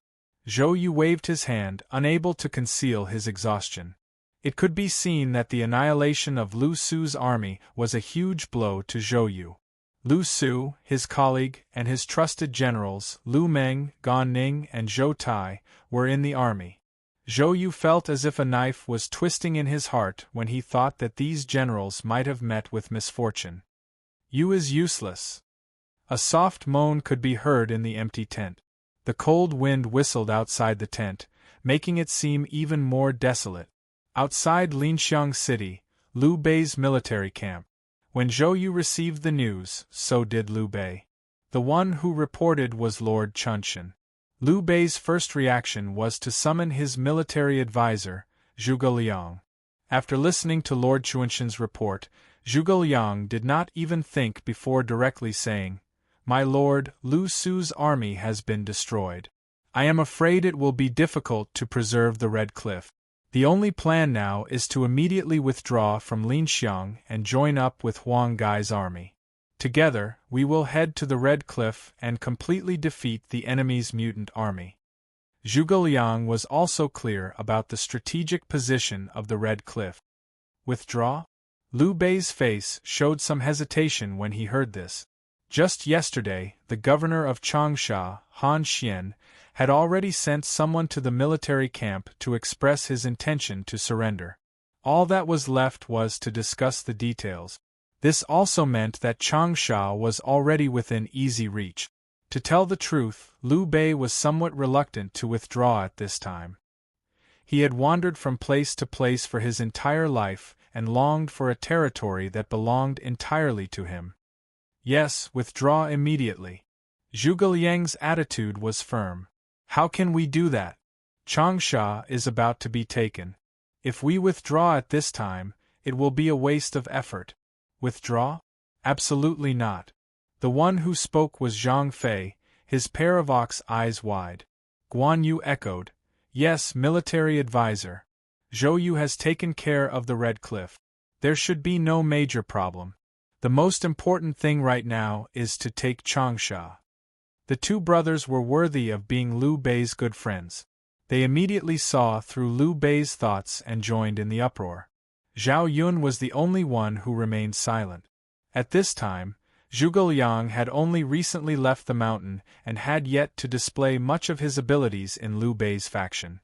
Zhou Yu waved his hand, unable to conceal his exhaustion. It could be seen that the annihilation of Lu Su's army was a huge blow to Zhou Yu. Lu Su, his colleague, and his trusted generals, Lu Meng, Gan Ning, and Zhou Tai, were in the army. Zhou Yu felt as if a knife was twisting in his heart when he thought that these generals might have met with misfortune. "Yu is useless." A soft moan could be heard in the empty tent. The cold wind whistled outside the tent, making it seem even more desolate. Outside Linxiang City, Liu Bei's military camp. When Zhou Yu received the news, so did Liu Bei. The one who reported was Lord Chunshan. Liu Bei's first reaction was to summon his military advisor, Zhuge Liang. After listening to Lord Chunshan's report, Zhuge Liang did not even think before directly saying, "My lord, Lu Su's army has been destroyed. I am afraid it will be difficult to preserve the Red Cliff. The only plan now is to immediately withdraw from Linxiang and join up with Huang Gai's army. Together, we will head to the Red Cliff and completely defeat the enemy's mutant army." Zhuge Liang was also clear about the strategic position of the Red Cliff. Withdraw? Liu Bei's face showed some hesitation when he heard this. Just yesterday, the governor of Changsha, Han Xian, had already sent someone to the military camp to express his intention to surrender. All that was left was to discuss the details. This also meant that Changsha was already within easy reach. To tell the truth, Liu Bei was somewhat reluctant to withdraw at this time. He had wandered from place to place for his entire life and longed for a territory that belonged entirely to him. "Yes, withdraw immediately." Zhuge Liang's attitude was firm. "How can we do that? Changsha is about to be taken. If we withdraw at this time, it will be a waste of effort." "Withdraw? Absolutely not." The one who spoke was Zhang Fei, his pair of ox eyes wide. Guan Yu echoed, "Yes, military advisor. Zhou Yu has taken care of the Red Cliff. There should be no major problem. The most important thing right now is to take Changsha." The two brothers were worthy of being Liu Bei's good friends. They immediately saw through Liu Bei's thoughts and joined in the uproar. Zhao Yun was the only one who remained silent. At this time, Zhuge Liang had only recently left the mountain and had yet to display much of his abilities in Liu Bei's faction.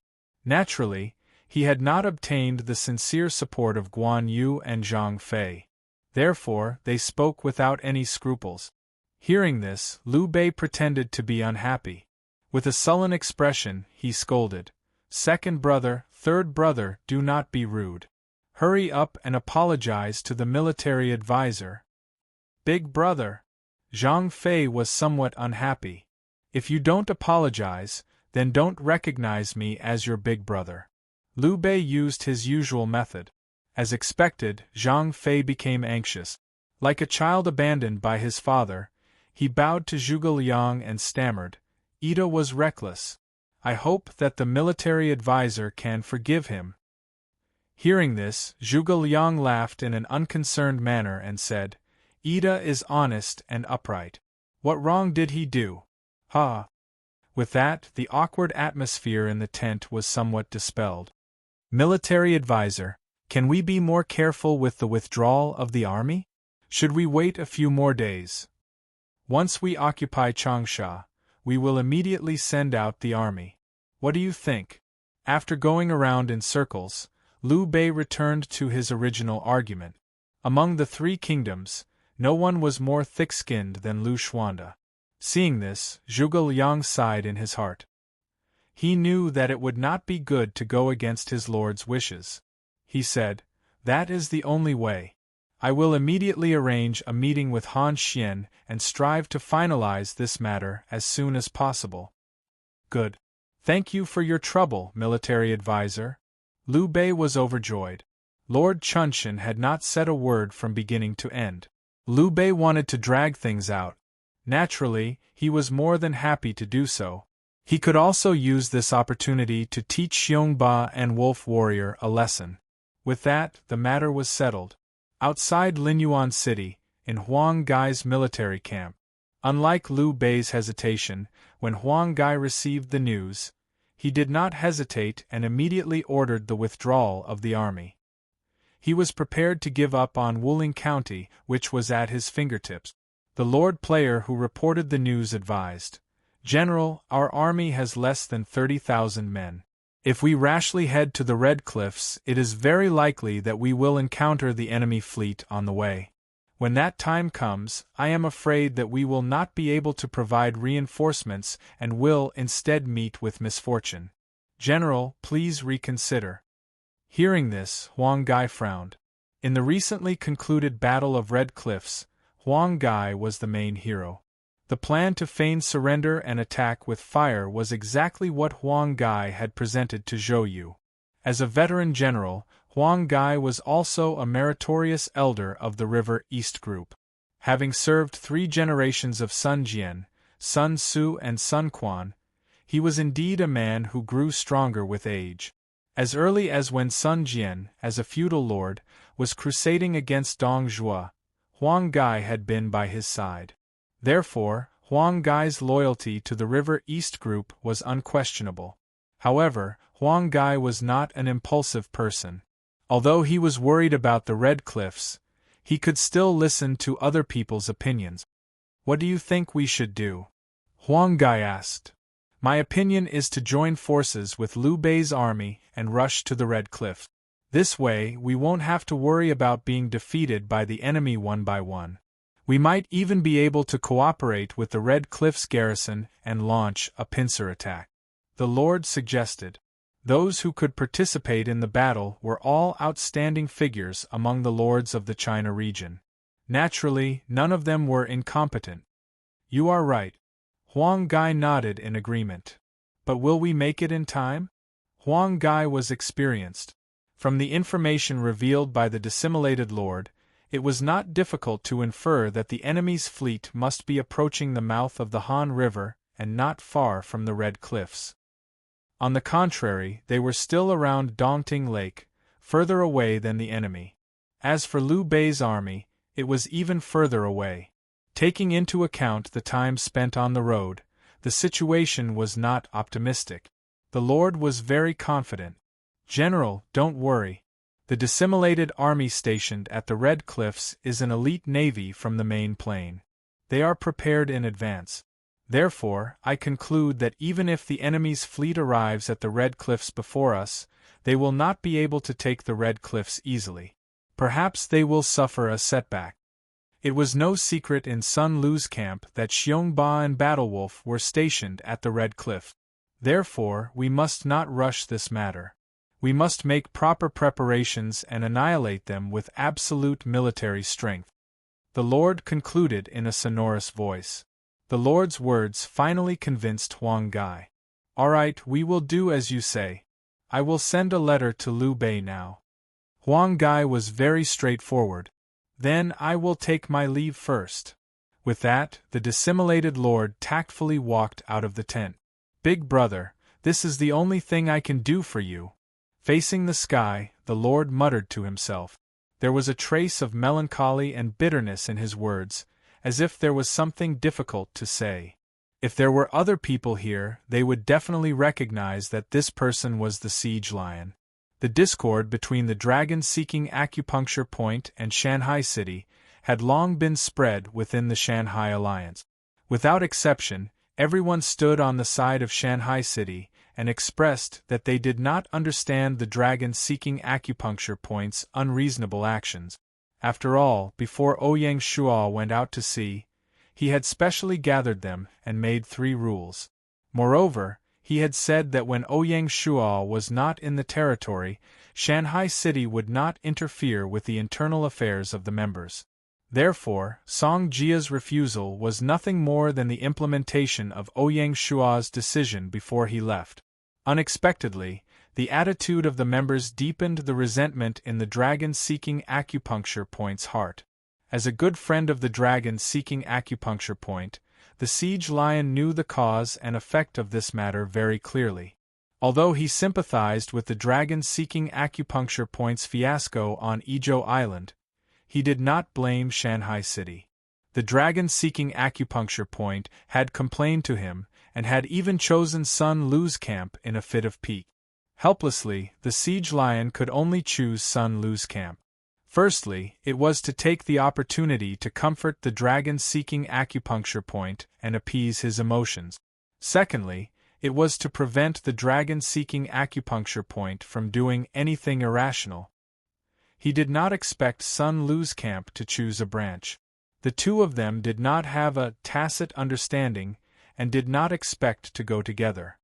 Naturally, he had not obtained the sincere support of Guan Yu and Zhang Fei. Therefore, they spoke without any scruples. Hearing this, Liu Bei pretended to be unhappy. With a sullen expression, he scolded, "Second brother, third brother, do not be rude. Hurry up and apologize to the military advisor." "Big brother." Zhang Fei was somewhat unhappy. "If you don't apologize, then don't recognize me as your big brother." Liu Bei used his usual method. As expected, Zhang Fei became anxious. Like a child abandoned by his father, he bowed to Zhuge Liang and stammered, "Ida was reckless. I hope that the military advisor can forgive him." Hearing this, Zhuge Liang laughed in an unconcerned manner and said, "Ida is honest and upright. What wrong did he do? Ha!" With that, the awkward atmosphere in the tent was somewhat dispelled. Military advisor, can we be more careful with the withdrawal of the army? Should we wait a few more days? Once we occupy Changsha, we will immediately send out the army. What do you think? After going around in circles, Liu Bei returned to his original argument. Among the three kingdoms, no one was more thick-skinned than Liu Xuanda. Seeing this, Zhuge Liang sighed in his heart. He knew that it would not be good to go against his lord's wishes. He said, "That is the only way. I will immediately arrange a meeting with Han Xian and strive to finalize this matter as soon as possible." "Good. Thank you for your trouble, military advisor." Liu Bei was overjoyed. Lord Chunshan had not said a word from beginning to end. Liu Bei wanted to drag things out. Naturally, he was more than happy to do so. He could also use this opportunity to teach Xiongba and Wolf Warrior a lesson. With that, the matter was settled. Outside Linyuan City, in Huang Gai's military camp. Unlike Liu Bei's hesitation, when Huang Gai received the news, he did not hesitate and immediately ordered the withdrawal of the army. He was prepared to give up on Wuling County, which was at his fingertips. The Lord Player who reported the news advised, "General, our army has less than 30,000 men. If we rashly head to the Red Cliffs, it is very likely that we will encounter the enemy fleet on the way. When that time comes, I am afraid that we will not be able to provide reinforcements and will instead meet with misfortune. General, please reconsider." Hearing this, Huang Gai frowned. In the recently concluded Battle of Red Cliffs, Huang Gai was the main hero. The plan to feign surrender and attack with fire was exactly what Huang Gai had presented to Zhou Yu. As a veteran general, Huang Gai was also a meritorious elder of the River East Group. Having served 3 generations of Sun Jian, Sun Su and Sun Quan, he was indeed a man who grew stronger with age. As early as when Sun Jian, as a feudal lord, was crusading against Dong Zhuo, Huang Gai had been by his side. Therefore, Huang Gai's loyalty to the River East Group was unquestionable. However, Huang Gai was not an impulsive person. Although he was worried about the Red Cliffs, he could still listen to other people's opinions. "What do you think we should do?" Huang Gai asked. "My opinion is to join forces with Liu Bei's army and rush to the Red Cliff. This way, we won't have to worry about being defeated by the enemy one by one. We might even be able to cooperate with the Red Cliffs garrison and launch a pincer attack," the Lord suggested. Those who could participate in the battle were all outstanding figures among the lords of the China region. Naturally, none of them were incompetent. "You are right." Huang Gai nodded in agreement. "But will we make it in time?" Huang Gai was experienced. From the information revealed by the dissimulated lord, it was not difficult to infer that the enemy's fleet must be approaching the mouth of the Han River and not far from the Red Cliffs. On the contrary, they were still around Dongting Lake, further away than the enemy. As for Liu Bei's army, it was even further away. Taking into account the time spent on the road, the situation was not optimistic. The Lord was very confident. "General, don't worry. The dissimulated army stationed at the Red Cliffs is an elite navy from the main plain. They are prepared in advance. Therefore, I conclude that even if the enemy's fleet arrives at the Red Cliffs before us, they will not be able to take the Red Cliffs easily. Perhaps they will suffer a setback." It was no secret in Sun Lu's camp that Xiongba and Battlewolf were stationed at the Red Cliff. Therefore, we must not rush this matter. We must make proper preparations and annihilate them with absolute military strength. The Lord concluded in a sonorous voice. The Lord's words finally convinced Huang Gai. "All right, we will do as you say. I will send a letter to Liu Bei now." Huang Gai was very straightforward. Then I will take my leave first. With that, the dissimulated lord tactfully walked out of the tent. Big brother, this is the only thing I can do for you. Facing the sky, the lord muttered to himself. There was a trace of melancholy and bitterness in his words, as if there was something difficult to say. If there were other people here, they would definitely recognize that this person was the siege lion. The discord between the dragon-seeking acupuncture point and Shanghai City had long been spread within the Shanghai Alliance. Without exception, everyone stood on the side of Shanghai City and expressed that they did not understand the dragon-seeking acupuncture point's unreasonable actions. After all, before Ouyang Shuo went out to sea, he had specially gathered them and made 3 rules. Moreover, he had said that when Ouyang Shuo was not in the territory, Shanghai City would not interfere with the internal affairs of the members. Therefore, Song Jia's refusal was nothing more than the implementation of Ouyang Shuo's decision before he left. Unexpectedly, the attitude of the members deepened the resentment in the dragon-seeking acupuncture point's heart. As a good friend of the dragon-seeking acupuncture point, the siege lion knew the cause and effect of this matter very clearly. Although he sympathized with the dragon-seeking acupuncture point's fiasco on Izhou Island, he did not blame Shanghai City. The dragon-seeking acupuncture point had complained to him, and had even chosen Sun Lu's camp in a fit of pique. Helplessly, the siege lion could only choose Sun Lu's camp. Firstly, it was to take the opportunity to comfort the dragon-seeking acupuncture point and appease his emotions. Secondly, it was to prevent the dragon-seeking acupuncture point from doing anything irrational. He did not expect Sun Lu's camp to choose a branch. The two of them did not have a tacit understanding, and did not expect to go together.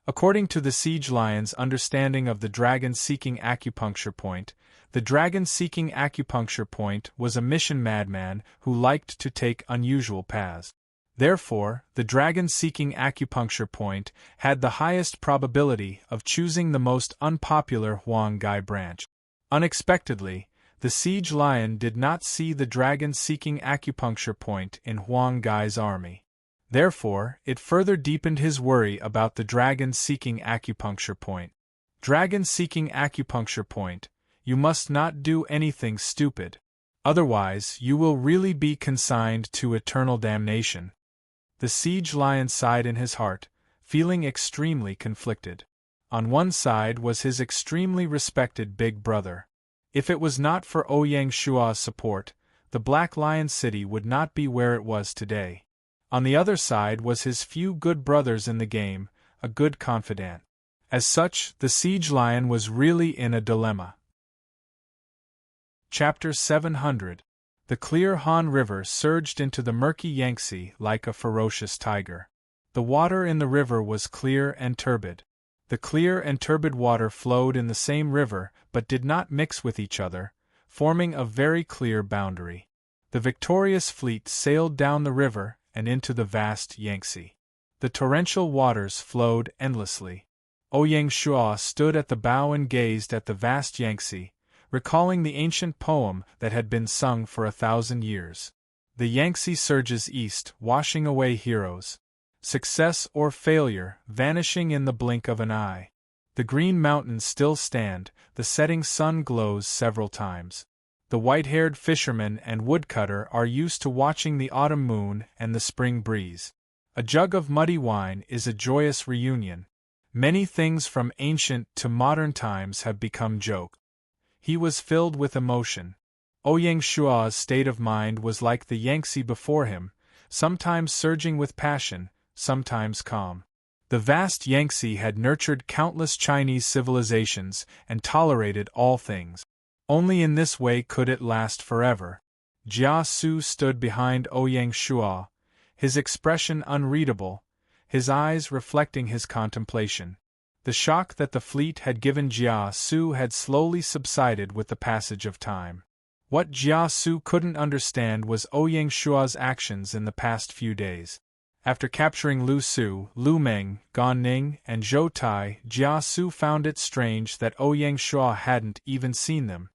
According to the siege lion's understanding of the dragon-seeking acupuncture point, the dragon-seeking acupuncture point was a mission madman who liked to take unusual paths. Therefore, the dragon-seeking acupuncture point had the highest probability of choosing the most unpopular Huang Gai branch. Unexpectedly, the siege lion did not see the dragon-seeking acupuncture point in Huang Gai's army. Therefore, it further deepened his worry about the dragon-seeking acupuncture point. Dragon-seeking acupuncture point, you must not do anything stupid. Otherwise, you will really be consigned to eternal damnation. The siege lion sighed in his heart, feeling extremely conflicted. On one side was his extremely respected big brother. If it was not for Ouyang Shuo's support, the Black Lion City would not be where it was today. On the other side was his few good brothers in the game, a good confidant. As such, the siege lion was really in a dilemma. Chapter 700. The clear Han River surged into the murky Yangtze like a ferocious tiger. The water in the river was clear and turbid. The clear and turbid water flowed in the same river but did not mix with each other, forming a very clear boundary. The victorious fleet sailed down the river and into the vast Yangtze. The torrential waters flowed endlessly. Ouyang Shuo stood at the bow and gazed at the vast Yangtze, recalling the ancient poem that had been sung for 1,000 years. The Yangtze surges east, washing away heroes. Success or failure, vanishing in the blink of an eye. The green mountains still stand, the setting sun glows several times. The white-haired fisherman and woodcutter are used to watching the autumn moon and the spring breeze. A jug of muddy wine is a joyous reunion. Many things from ancient to modern times have become joke. He was filled with emotion. Ouyang Shuo's state of mind was like the Yangtze before him, sometimes surging with passion, sometimes calm. The vast Yangtze had nurtured countless Chinese civilizations and tolerated all things. Only in this way could it last forever. Jia Su stood behind Ouyang Shuo, his expression unreadable, his eyes reflecting his contemplation. The shock that the fleet had given Jia Su had slowly subsided with the passage of time. What Jia Su couldn't understand was Ouyang Shuo's actions in the past few days. After capturing Lu Su, Lu Meng, Gan Ning, and Zhou Tai, Jia Su found it strange that Ouyang Shua hadn't even seen them.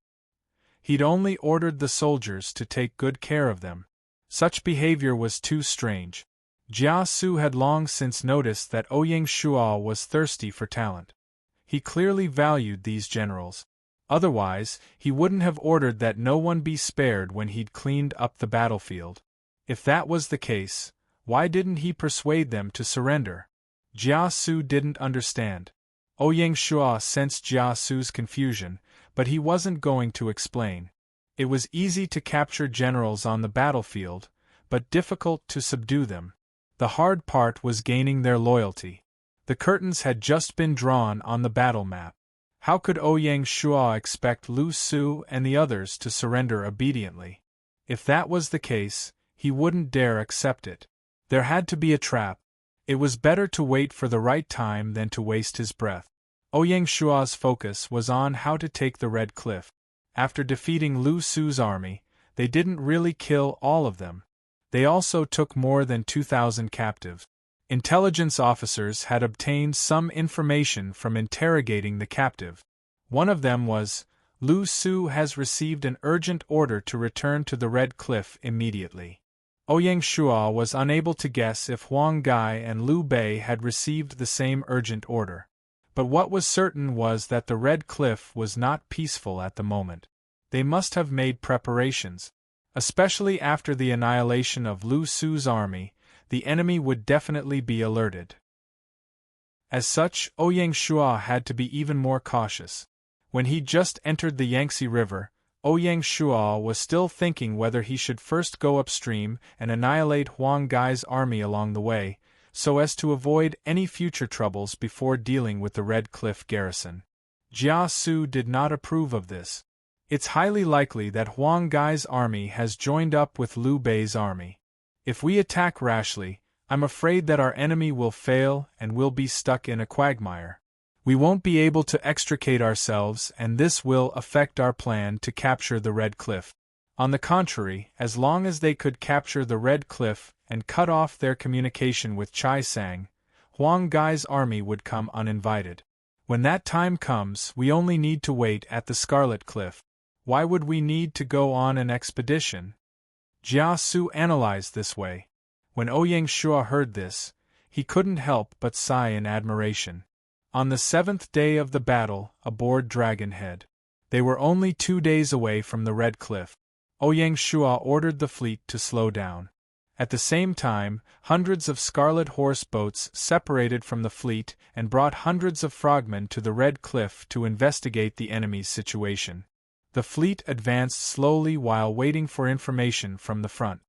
He'd only ordered the soldiers to take good care of them. Such behavior was too strange. Jia Su had long since noticed that Ouyang Shua was thirsty for talent. He clearly valued these generals. Otherwise, he wouldn't have ordered that no one be spared when he'd cleaned up the battlefield. If that was the case, why didn't he persuade them to surrender? Jia Su didn't understand. Ouyang Shua sensed Jia Su's confusion, but he wasn't going to explain. It was easy to capture generals on the battlefield, but difficult to subdue them. The hard part was gaining their loyalty. The curtains had just been drawn on the battle map. How could Ouyang Shua expect Lu Su and the others to surrender obediently? If that was the case, he wouldn't dare accept it. There had to be a trap. It was better to wait for the right time than to waste his breath. Ouyang Shua's focus was on how to take the Red Cliff. After defeating Lu Su's army, they didn't really kill all of them. They also took more than 2,000 captives. Intelligence officers had obtained some information from interrogating the captive. One of them was, Lu Su has received an urgent order to return to the Red Cliff immediately. Ouyang Shua was unable to guess if Huang Gai and Liu Bei had received the same urgent order. But what was certain was that the Red Cliff was not peaceful at the moment. They must have made preparations. Especially after the annihilation of Lu Su's army, the enemy would definitely be alerted. As such, Ouyang Shua had to be even more cautious. When he just entered the Yangtze River, Ouyang Shua was still thinking whether he should first go upstream and annihilate Huang Gai's army along the way, so as to avoid any future troubles before dealing with the Red Cliff garrison. Jia Su did not approve of this. It's highly likely that Huang Gai's army has joined up with Liu Bei's army. If we attack rashly, I'm afraid that our enemy will fail and we'll be stuck in a quagmire. We won't be able to extricate ourselves, and this will affect our plan to capture the Red Cliff. On the contrary, as long as they could capture the Red Cliff and cut off their communication with Chai Sang, Huang Gai's army would come uninvited. When that time comes, we only need to wait at the Scarlet Cliff. Why would we need to go on an expedition? Jia Su analyzed this way. When Ouyang Shua heard this, he couldn't help but sigh in admiration. On the 7th day of the battle, aboard Dragonhead. They were only 2 days away from the Red Cliff. Ouyang Shua ordered the fleet to slow down. At the same time, hundreds of Scarlet Horse boats separated from the fleet and brought hundreds of frogmen to the Red Cliff to investigate the enemy's situation. The fleet advanced slowly while waiting for information from the front.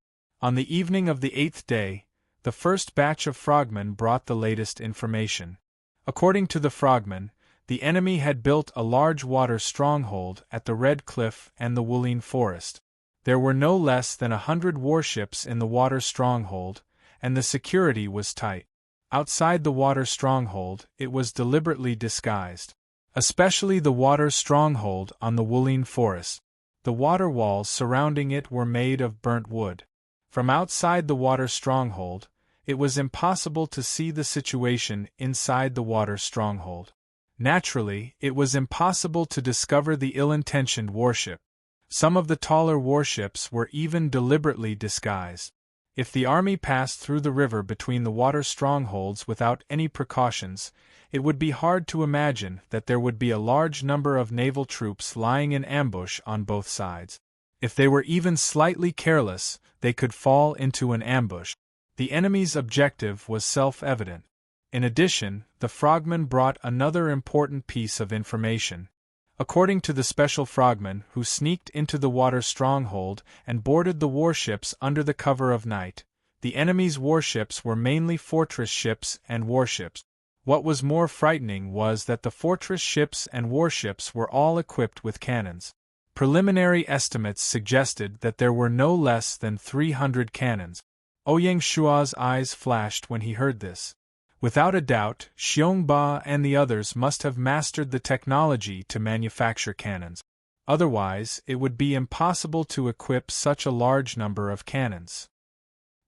On the evening of the 8th day, the first batch of frogmen brought the latest information. According to the frogmen, the enemy had built a large water stronghold at the Red Cliff and the Wuling Forest. There were no less than 100 warships in the water stronghold, and the security was tight. Outside the water stronghold, it was deliberately disguised. Especially the water stronghold on the Wuling Forest. The water walls surrounding it were made of burnt wood. From outside the water stronghold, it was impossible to see the situation inside the water stronghold. Naturally, it was impossible to discover the ill-intentioned warship. Some of the taller warships were even deliberately disguised. If the army passed through the river between the water strongholds without any precautions, it would be hard to imagine that there would be a large number of naval troops lying in ambush on both sides. If they were even slightly careless, they could fall into an ambush. The enemy's objective was self-evident. In addition, the frogmen brought another important piece of information. According to the special frogmen who sneaked into the water stronghold and boarded the warships under the cover of night, the enemy's warships were mainly fortress ships and warships. What was more frightening was that the fortress ships and warships were all equipped with cannons. Preliminary estimates suggested that there were no less than 300 cannons. Ouyang Shua's eyes flashed when he heard this. Without a doubt, Xiongba and the others must have mastered the technology to manufacture cannons. Otherwise, it would be impossible to equip such a large number of cannons.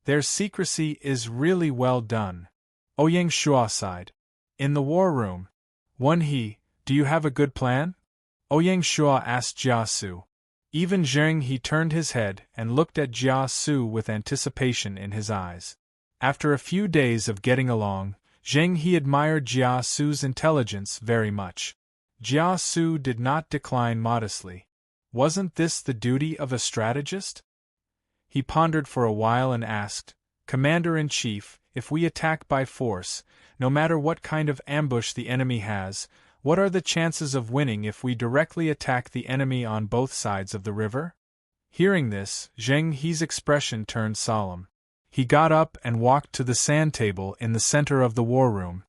Their secrecy is really well done. Ouyang Shua sighed. In the war room. Do you have a good plan? Ouyang Shua asked Jia Su. Even Zheng He turned his head and looked at Jia Su with anticipation in his eyes. After a few days of getting along, Zheng He admired Jia Su's intelligence very much. Jia Su did not decline modestly. Wasn't this the duty of a strategist? He pondered for a while and asked, Commander-in-Chief, if we attack by force, no matter what kind of ambush the enemy has, what are the chances of winning if we directly attack the enemy on both sides of the river? Hearing this, Zheng He's expression turned solemn. He got up and walked to the sand table in the center of the war room.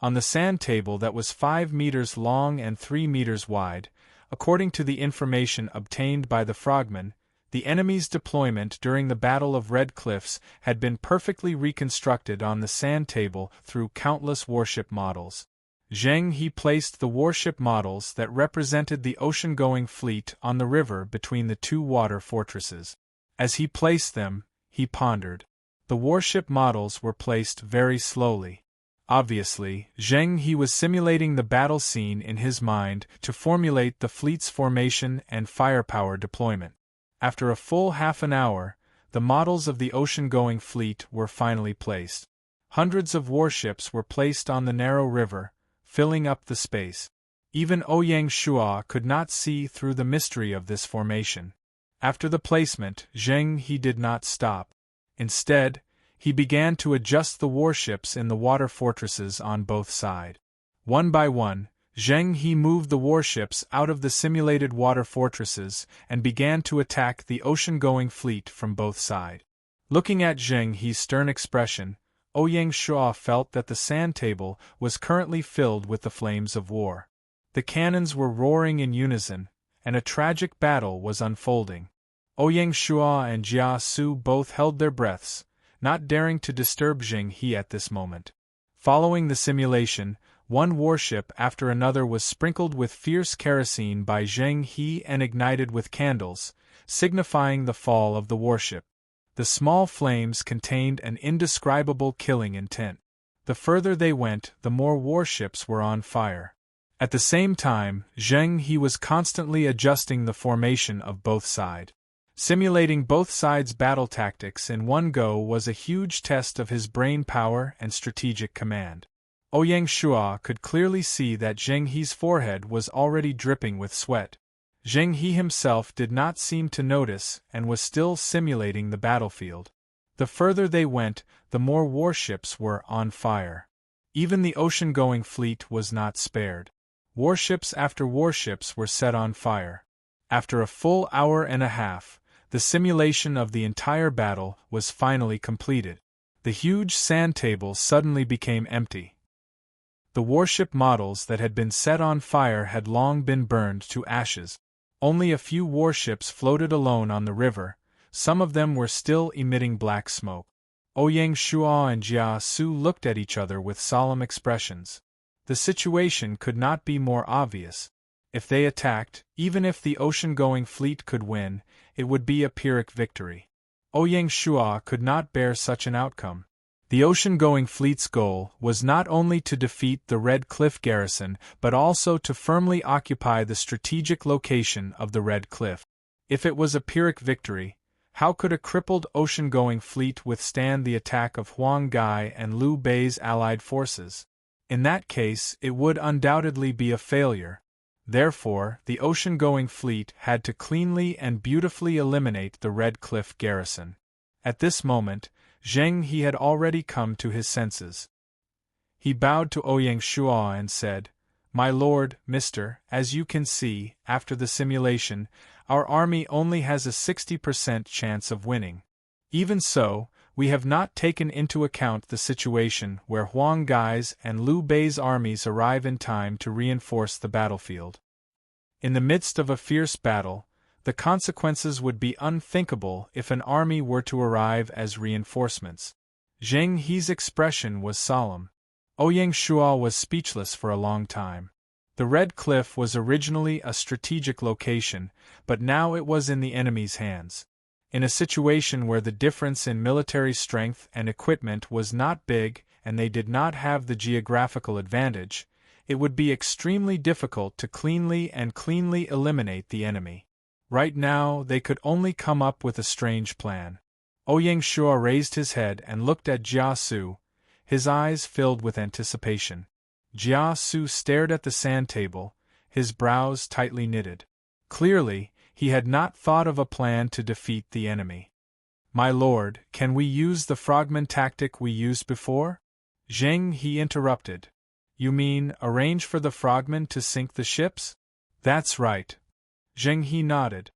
On the sand table that was 5 meters long and 3 meters wide, according to the information obtained by the frogman, the enemy's deployment during the Battle of Red Cliffs had been perfectly reconstructed on the sand table through countless warship models. Zheng He placed the warship models that represented the ocean-going fleet on the river between the two water fortresses. As he placed them, he pondered. The warship models were placed very slowly. Obviously, Zheng He was simulating the battle scene in his mind to formulate the fleet's formation and firepower deployment. After a full half an hour, the models of the ocean-going fleet were finally placed. Hundreds of warships were placed on the narrow river, filling up the space. Even Ouyang Shua could not see through the mystery of this formation. After the placement, Zheng He did not stop. Instead, he began to adjust the warships in the water fortresses on both sides. One by one, Zheng He moved the warships out of the simulated water fortresses and began to attack the ocean-going fleet from both sides. Looking at Zheng He's stern expression, Ouyang Shua felt that the sand table was currently filled with the flames of war. The cannons were roaring in unison, and a tragic battle was unfolding. Ouyang Shua and Jia Su both held their breaths, not daring to disturb Zheng He at this moment. Following the simulation, one warship after another was sprinkled with fierce kerosene by Zheng He and ignited with candles, signifying the fall of the warship. The small flames contained an indescribable killing intent. The further they went, the more warships were on fire. At the same time, Zheng He was constantly adjusting the formation of both sides. Simulating both sides' battle tactics in one go was a huge test of his brain power and strategic command. Ouyang Shua could clearly see that Zheng He's forehead was already dripping with sweat. Zheng He himself did not seem to notice and was still simulating the battlefield. The further they went, the more warships were on fire. Even the ocean-going fleet was not spared. Warships after warships were set on fire. After a full hour and a half, the simulation of the entire battle was finally completed. The huge sand table suddenly became empty. The warship models that had been set on fire had long been burned to ashes. Only a few warships floated alone on the river, some of them were still emitting black smoke. Ouyang Shua and Jia Su looked at each other with solemn expressions. The situation could not be more obvious. If they attacked, even if the ocean-going fleet could win, it would be a Pyrrhic victory. Ouyang Shua could not bear such an outcome. The ocean-going fleet's goal was not only to defeat the Red Cliff garrison but also to firmly occupy the strategic location of the Red Cliff. If it was a Pyrrhic victory, how could a crippled ocean-going fleet withstand the attack of Huang Gai and Liu Bei's allied forces? In that case, it would undoubtedly be a failure. Therefore, the ocean-going fleet had to cleanly and beautifully eliminate the Red Cliff garrison. At this moment, Zheng He had already come to his senses. He bowed to Ouyang Shua and said, "My lord, Mr., as you can see, after the simulation, our army only has a 60% chance of winning. Even so, we have not taken into account the situation where Huang Gai's and Liu Bei's armies arrive in time to reinforce the battlefield. In the midst of a fierce battle, the consequences would be unthinkable if an army were to arrive as reinforcements." Zheng He's expression was solemn. Ouyang Shua was speechless for a long time. The Red Cliff was originally a strategic location, but now it was in the enemy's hands. In a situation where the difference in military strength and equipment was not big and they did not have the geographical advantage, it would be extremely difficult to cleanly eliminate the enemy. Right now, they could only come up with a strange plan. Ouyang Shua raised his head and looked at Jia Su, his eyes filled with anticipation. Jia Su stared at the sand table, his brows tightly knitted. Clearly, he had not thought of a plan to defeat the enemy. My lord, can we use the frogman tactic we used before? Zheng He interrupted. You mean, arrange for the frogmen to sink the ships? That's right. Zheng He nodded.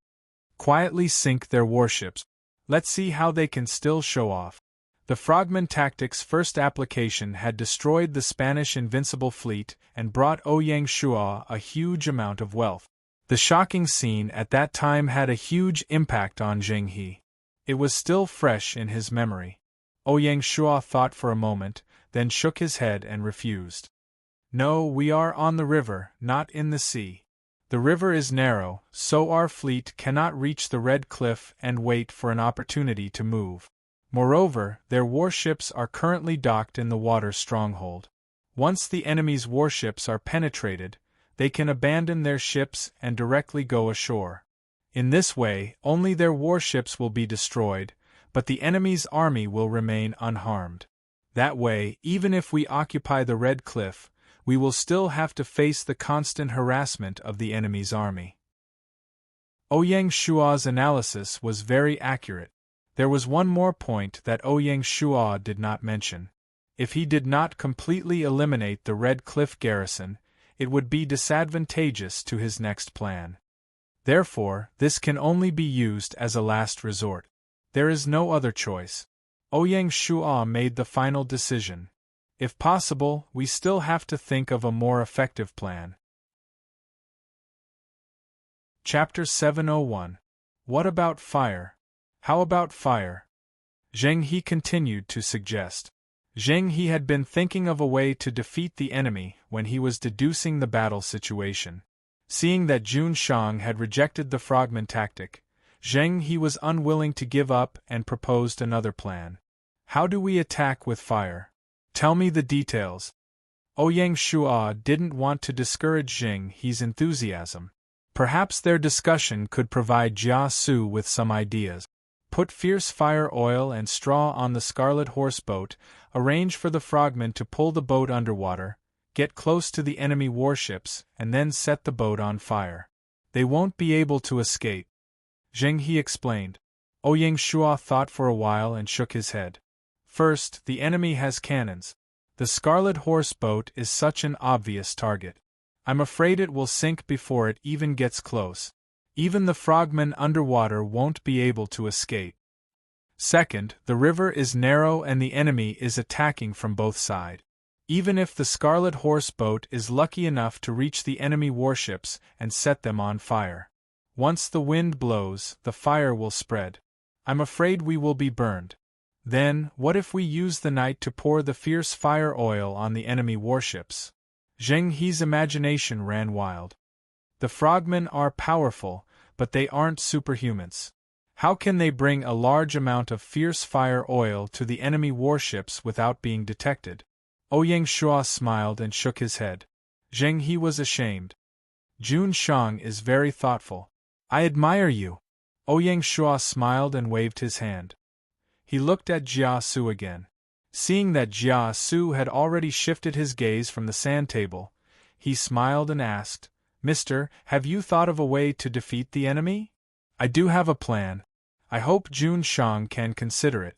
Quietly sink their warships. Let's see how they can still show off. The frogman tactic's first application had destroyed the Spanish invincible fleet and brought Ouyang Shua a huge amount of wealth. The shocking scene at that time had a huge impact on Zheng He. It was still fresh in his memory. Ouyang Shua thought for a moment, then shook his head and refused. No, we are on the river, not in the sea. The river is narrow, so our fleet cannot reach the Red Cliff and wait for an opportunity to move. Moreover, their warships are currently docked in the water stronghold. Once the enemy's warships are penetrated, they can abandon their ships and directly go ashore. In this way, only their warships will be destroyed, but the enemy's army will remain unharmed. That way, even if we occupy the Red Cliff, we will still have to face the constant harassment of the enemy's army. Ouyang Shua's analysis was very accurate. There was one more point that Ouyang Shua did not mention. If he did not completely eliminate the Red Cliff garrison, it would be disadvantageous to his next plan. Therefore, this can only be used as a last resort. There is no other choice. Ouyang Shua made the final decision. If possible, we still have to think of a more effective plan. Chapter 701. What about fire? How about fire? Zheng He continued to suggest. Zheng He had been thinking of a way to defeat the enemy when he was deducing the battle situation. Seeing that Jun Shang had rejected the frogman tactic, Zheng He was unwilling to give up and proposed another plan. How do we attack with fire? Tell me the details. Ouyang Shua didn't want to discourage Zheng He's enthusiasm. Perhaps their discussion could provide Jia Su with some ideas. Put fierce fire oil and straw on the Scarlet Horse boat, arrange for the frogmen to pull the boat underwater, get close to the enemy warships, and then set the boat on fire. They won't be able to escape. Zheng He explained. Ouyang Shua thought for a while and shook his head. First, the enemy has cannons. The Scarlet Horse boat is such an obvious target. I'm afraid it will sink before it even gets close. Even the frogmen underwater won't be able to escape. Second, the river is narrow and the enemy is attacking from both sides. Even if the Scarlet Horse boat is lucky enough to reach the enemy warships and set them on fire, once the wind blows, the fire will spread. I'm afraid we will be burned. Then, what if we use the night to pour the fierce fire oil on the enemy warships? Zheng He's imagination ran wild. The frogmen are powerful, but they aren't superhumans. How can they bring a large amount of fierce fire oil to the enemy warships without being detected? Ouyang Shua smiled and shook his head. Zheng He was ashamed. Jun Shang is very thoughtful. I admire you. Ouyang Shua smiled and waved his hand. He looked at Jia Su again. Seeing that Jia Su had already shifted his gaze from the sand table, he smiled and asked, Mister, have you thought of a way to defeat the enemy? I do have a plan. I hope Jun Shang can consider it.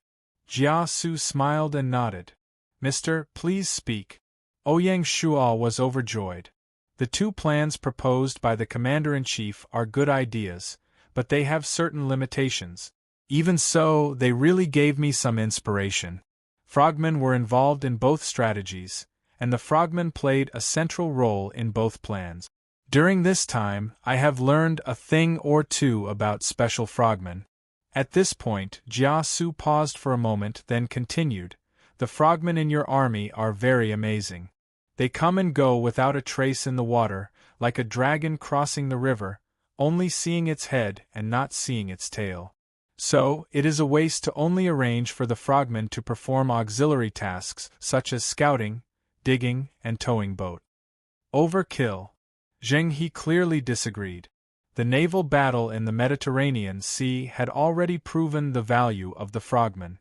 Jia Su smiled and nodded. Mister, please speak. Ouyang Shua was overjoyed. The two plans proposed by the Commander-in-Chief are good ideas, but they have certain limitations. Even so, they really gave me some inspiration. Frogmen were involved in both strategies, and the frogmen played a central role in both plans. During this time, I have learned a thing or two about special frogmen. At this point, Jia Su paused for a moment, then continued. The frogmen in your army are very amazing. They come and go without a trace in the water, like a dragon crossing the river, only seeing its head and not seeing its tail. So, it is a waste to only arrange for the frogmen to perform auxiliary tasks such as scouting, digging, and towing boat. Overkill. Zheng He clearly disagreed. The naval battle in the Mediterranean Sea had already proven the value of the frogmen.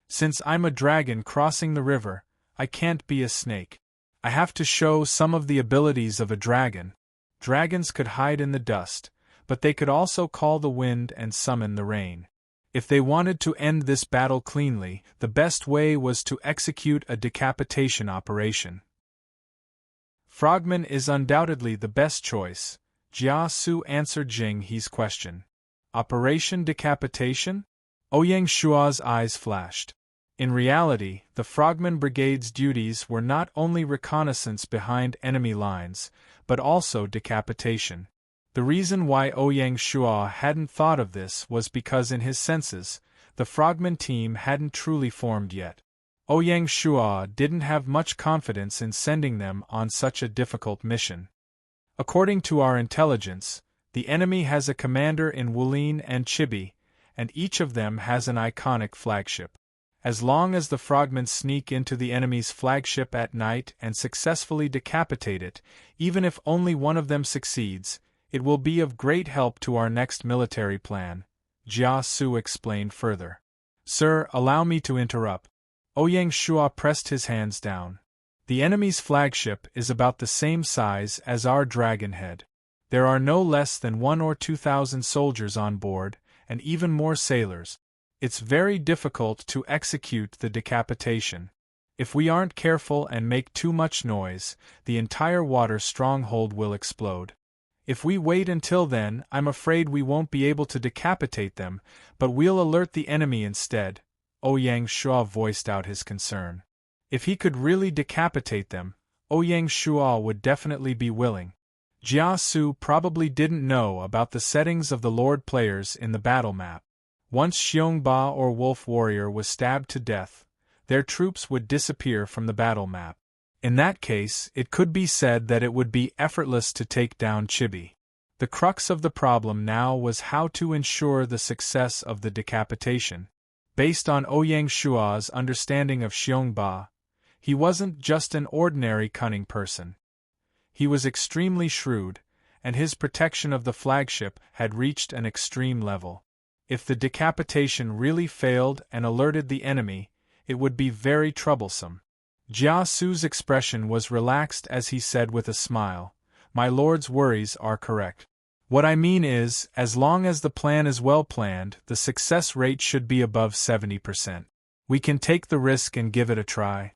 Since I'm a dragon crossing the river, I can't be a snake. I have to show some of the abilities of a dragon. Dragons could hide in the dust, but they could also call the wind and summon the rain. If they wanted to end this battle cleanly, the best way was to execute a decapitation operation. Frogman is undoubtedly the best choice, Jia Su answered Jing He's question. Operation Decapitation? Ouyang Shua's eyes flashed. In reality, the Frogman Brigade's duties were not only reconnaissance behind enemy lines, but also decapitation. The reason why Ouyang Shua hadn't thought of this was because in his senses, the Frogman team hadn't truly formed yet. Ouyang Shua didn't have much confidence in sending them on such a difficult mission. According to our intelligence, the enemy has a commander in Wulin and Chibi, and each of them has an iconic flagship. As long as the frogmen sneak into the enemy's flagship at night and successfully decapitate it, even if only one of them succeeds, it will be of great help to our next military plan, Jia Su explained further. Sir, allow me to interrupt. Ouyang Shua pressed his hands down. The enemy's flagship is about the same size as our dragonhead. There are no less than 1,000 or 2,000 soldiers on board, and even more sailors. It's very difficult to execute the decapitation. If we aren't careful and make too much noise, the entire water stronghold will explode. If we wait until then, I'm afraid we won't be able to decapitate them, but we'll alert the enemy instead, Ouyang Shua voiced out his concern. If he could really decapitate them, Ouyang Shua would definitely be willing. Jia Su probably didn't know about the settings of the Lord players in the battle map. Once Xiongba or Wolf Warrior was stabbed to death, their troops would disappear from the battle map. In that case, it could be said that it would be effortless to take down Chibi. The crux of the problem now was how to ensure the success of the decapitation. Based on Ouyang Shua's understanding of Xiongba, he wasn't just an ordinary cunning person. He was extremely shrewd, and his protection of the flagship had reached an extreme level. If the decapitation really failed and alerted the enemy, it would be very troublesome. Jia Su's expression was relaxed as he said with a smile, "My lord's worries are correct. What I mean is, as long as the plan is well planned, the success rate should be above 70%. We can take the risk and give it a try."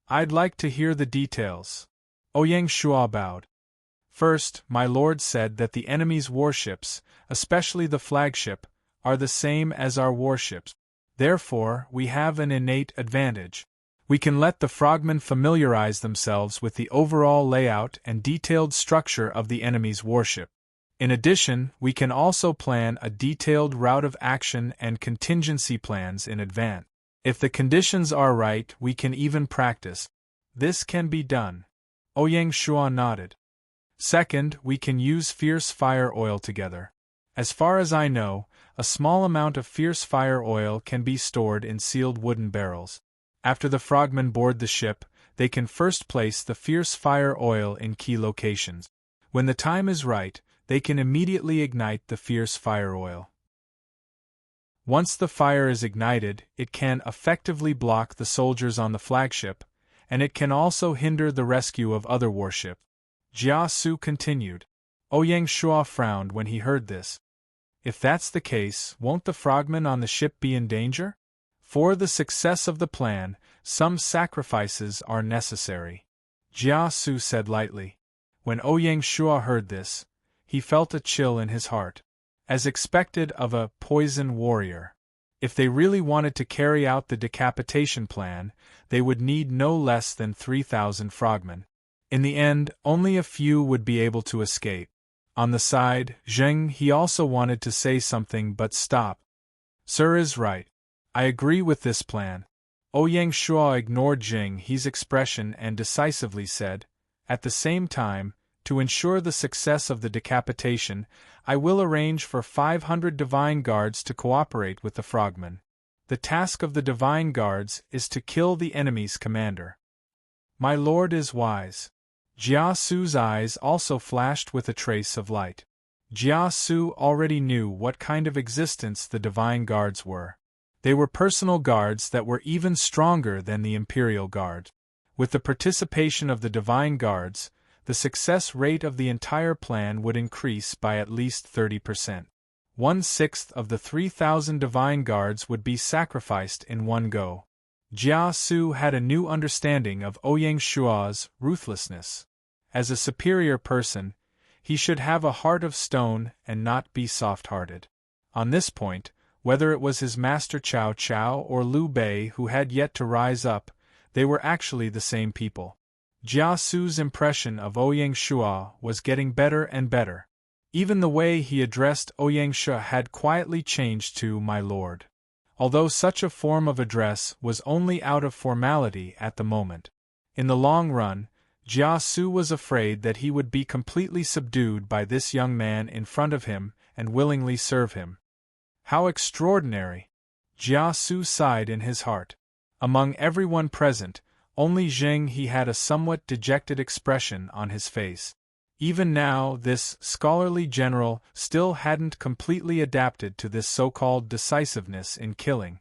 "I'd like to hear the details." Ouyang Shua bowed. "First, my lord said that the enemy's warships, especially the flagship, are the same as our warships. Therefore, we have an innate advantage. We can let the frogmen familiarize themselves with the overall layout and detailed structure of the enemy's warship. In addition, we can also plan a detailed route of action and contingency plans in advance. If the conditions are right, we can even practice. This can be done." Ouyang Shua nodded. "Second, we can use fierce fire oil together. As far as I know, a small amount of fierce fire oil can be stored in sealed wooden barrels. After the frogmen board the ship, they can first place the fierce fire oil in key locations. When the time is right, they can immediately ignite the fierce fire oil. Once the fire is ignited, it can effectively block the soldiers on the flagship, and it can also hinder the rescue of other warships." Jia Su continued. Ouyang Shua frowned when he heard this. "If that's the case, won't the frogmen on the ship be in danger? For the success of the plan, some sacrifices are necessary," Jia Su said lightly. When Ouyang Shua heard this, he felt a chill in his heart. As expected of a poison warrior. If they really wanted to carry out the decapitation plan, they would need no less than 3,000 frogmen. In the end, only a few would be able to escape. On the side, Zheng He also wanted to say something but stopped. "Sir is right. I agree with this plan." Ouyang Shua ignored Zheng He's expression and decisively said, "At the same time, To ensure the success of the decapitation, I will arrange for 500 divine guards to cooperate with the frogmen. The task of the divine guards is to kill the enemy's commander. My lord is wise. Jia Su's eyes also flashed with a trace of light. Jia Su already knew what kind of existence the divine guards were. They were personal guards that were even stronger than the imperial guard. With the participation of the divine guards, the success rate of the entire plan would increase by at least 30%. 1/6 of the 3,000 divine guards would be sacrificed in one go. Jia Su had a new understanding of Ouyang Shua's ruthlessness. As a superior person, he should have a heart of stone and not be soft-hearted. On this point, whether it was his master Cao Cao or Liu Bei who had yet to rise up, they were actually the same people. Jia Su's impression of Ouyang Shua was getting better and better. Even the way he addressed Ouyang Shua had quietly changed to "my lord." Although such a form of address was only out of formality at the moment. In the long run, Jia Su was afraid that he would be completely subdued by this young man in front of him and willingly serve him. How extraordinary! Jia Su sighed in his heart. Among everyone present, only Zheng He had a somewhat dejected expression on his face. Even now, this scholarly general still hadn't completely adapted to this so-called decisiveness in killing.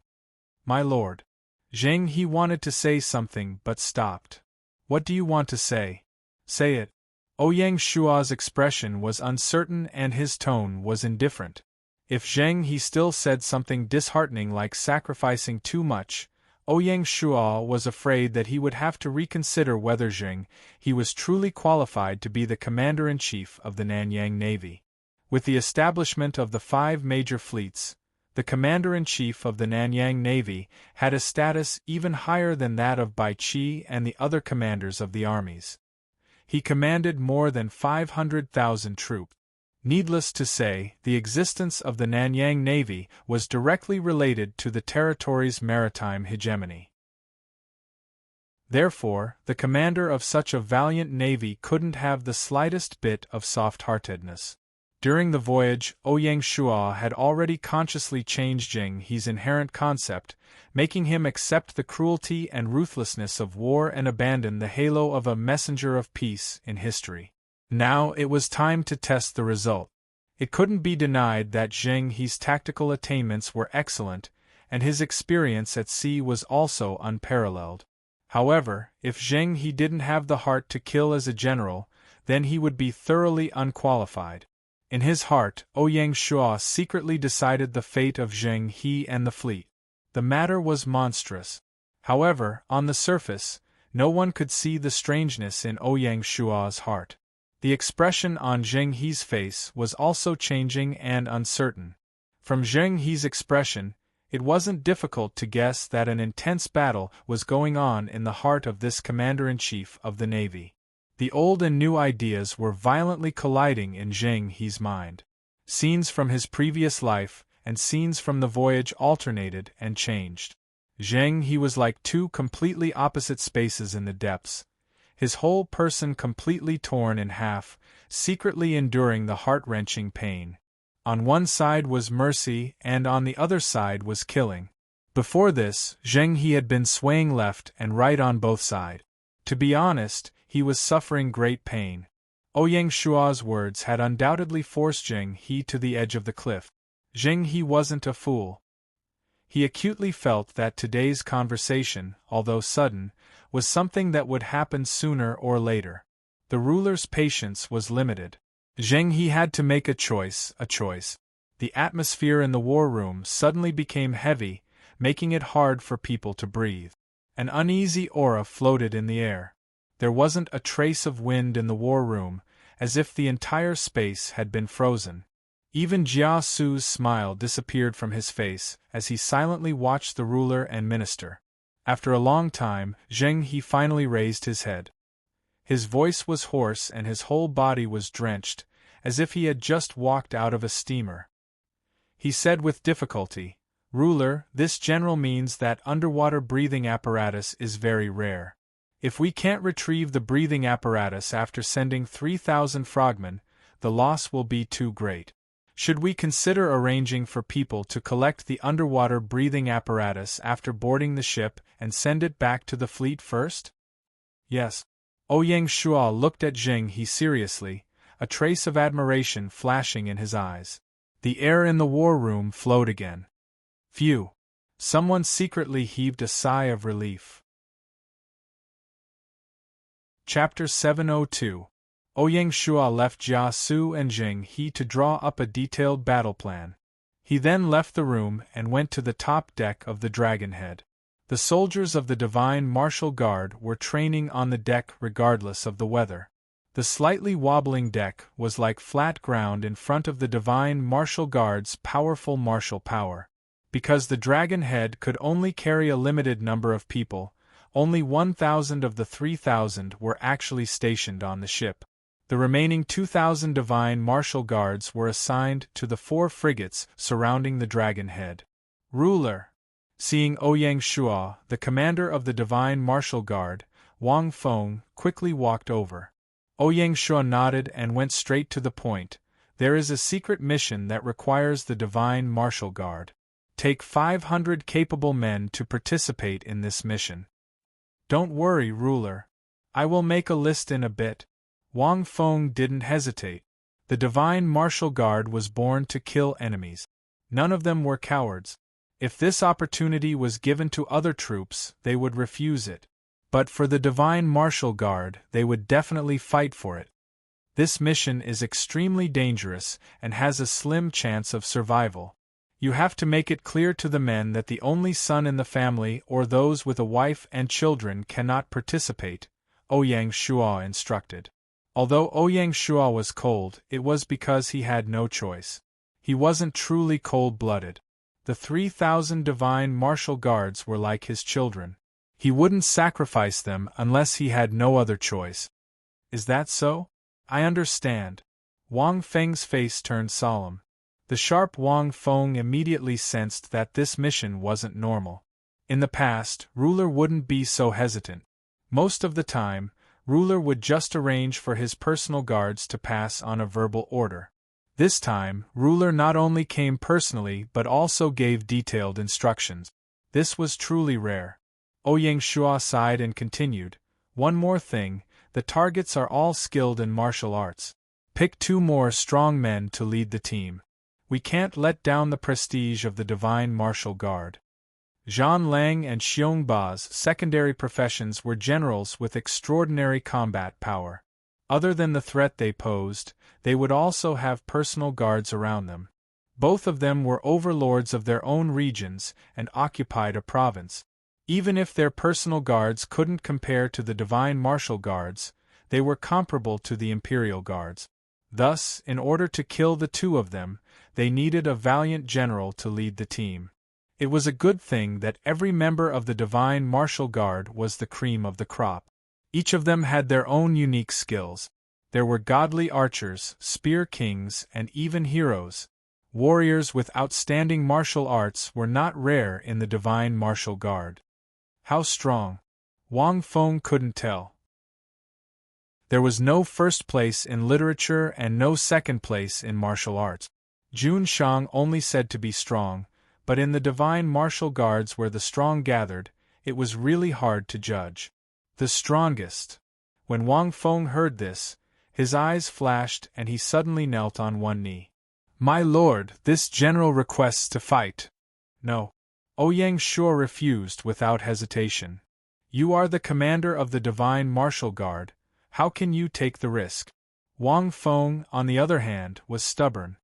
My lord. Zheng He wanted to say something but stopped. What do you want to say? Say it. Ouyang Shua's expression was uncertain and his tone was indifferent. If Zheng He still said something disheartening like sacrificing too much, Ouyang Shua was afraid that he would have to reconsider whether Zheng He was truly qualified to be the commander-in-chief of the Nanyang Navy. With the establishment of the 5 major fleets, the commander-in-chief of the Nanyang Navy had a status even higher than that of Bai Qi and the other commanders of the armies. He commanded more than 500,000 troops. Needless to say, the existence of the Nanyang Navy was directly related to the territory's maritime hegemony. Therefore, the commander of such a valiant navy couldn't have the slightest bit of soft-heartedness. During the voyage, Ouyang Shua had already consciously changed Zheng He's inherent concept, making him accept the cruelty and ruthlessness of war and abandon the halo of a messenger of peace in history. Now it was time to test the result. It couldn't be denied that Zheng He's tactical attainments were excellent, and his experience at sea was also unparalleled. However, if Zheng He didn't have the heart to kill as a general, then he would be thoroughly unqualified. In his heart, Ouyang Shua secretly decided the fate of Zheng He and the fleet. The matter was monstrous. However, on the surface, no one could see the strangeness in Ouyang Shua's heart. The expression on Zheng He's face was also changing and uncertain. From Zheng He's expression, it wasn't difficult to guess that an intense battle was going on in the heart of this commander-in-chief of the Navy. The old and new ideas were violently colliding in Zheng He's mind. Scenes from his previous life and scenes from the voyage alternated and changed. Zheng He was like two completely opposite spaces in the depths, his whole person completely torn in half, secretly enduring the heart-wrenching pain. On one side was mercy and on the other side was killing. Before this, Zheng He had been swaying left and right on both sides. To be honest, he was suffering great pain. Ouyang Shua's words had undoubtedly forced Zheng He to the edge of the cliff. Zheng He wasn't a fool. He acutely felt that today's conversation, although sudden, was something that would happen sooner or later. The ruler's patience was limited. Zheng He had to make a choice. The atmosphere in the war room suddenly became heavy, making it hard for people to breathe. An uneasy aura floated in the air. There wasn't a trace of wind in the war room, as if the entire space had been frozen. Even Jia Su's smile disappeared from his face as he silently watched the ruler and minister. After a long time, Zheng He finally raised his head. His voice was hoarse and his whole body was drenched, as if he had just walked out of a steamer. He said with difficulty, "Ruler, this general means that underwater breathing apparatus is very rare. If we can't retrieve the breathing apparatus after sending 3,000 frogmen, the loss will be too great. Should we consider arranging for people to collect the underwater breathing apparatus after boarding the ship and send it back to the fleet first? Yes. Ouyang Shuo looked at Jing He seriously, a trace of admiration flashing in his eyes. The air in the war room flowed again. Phew! Someone secretly heaved a sigh of relief. Chapter 702. Ouyang Shuo left Jia Su and Jing He to draw up a detailed battle plan. He then left the room and went to the top deck of the Dragonhead. The soldiers of the Divine Martial Guard were training on the deck regardless of the weather. The slightly wobbling deck was like flat ground in front of the Divine Martial Guard's powerful martial power. Because the Dragonhead could only carry a limited number of people, only 1,000 of the 3,000 were actually stationed on the ship. The remaining 2,000 Divine Martial Guards were assigned to the 4 frigates surrounding the Dragonhead. Ruler. Seeing Ouyang Shuo, the commander of the Divine Martial Guard, Wang Feng quickly walked over. Ouyang Shuo nodded and went straight to the point. There is a secret mission that requires the Divine Martial Guard. Take 500 capable men to participate in this mission. Don't worry, ruler. I will make a list in a bit. Wang Feng didn't hesitate. The Divine Martial Guard was born to kill enemies. None of them were cowards. If this opportunity was given to other troops, they would refuse it. But for the Divine Martial Guard, they would definitely fight for it. This mission is extremely dangerous and has a slim chance of survival. You have to make it clear to the men that the only son in the family or those with a wife and children cannot participate, Ouyang Shuo instructed. Although Ouyang Shuo was cold, it was because he had no choice. He wasn't truly cold-blooded. The 3,000 Divine Martial Guards were like his children. He wouldn't sacrifice them unless he had no other choice. Is that so? I understand. Wang Feng's face turned solemn. The sharp Wang Feng immediately sensed that this mission wasn't normal. In the past, ruler wouldn't be so hesitant. Most of the time, ruler would just arrange for his personal guards to pass on a verbal order. This time, ruler not only came personally but also gave detailed instructions. This was truly rare. Ouyang Shuo sighed and continued, "One more thing, the targets are all skilled in martial arts. Pick 2 more strong men to lead the team. We can't let down the prestige of the Divine Martial Guard." Zhan Lang and Xiong Ba's secondary professions were generals with extraordinary combat power. Other than the threat they posed, they would also have personal guards around them. Both of them were overlords of their own regions and occupied a province. Even if their personal guards couldn't compare to the Divine Martial Guards, they were comparable to the Imperial Guards. Thus, in order to kill the 2 of them, they needed a valiant general to lead the team. It was a good thing that every member of the Divine Martial Guard was the cream of the crop. Each of them had their own unique skills. There were godly archers, spear kings, and even heroes. Warriors with outstanding martial arts were not rare in the Divine Martial Guard. How strong? Wang Feng couldn't tell. There was no first place in literature and no second place in martial arts. Jun Shang only said to be strong, but in the Divine Martial Guards where the strong gathered, it was really hard to judge. The strongest. When Wang Feng heard this, his eyes flashed and he suddenly knelt on one knee. "My lord, this general requests to fight." "No." Ouyang Shuo refused without hesitation. "You are the commander of the Divine Martial Guard. How can you take the risk?" Wang Feng, on the other hand, was stubborn.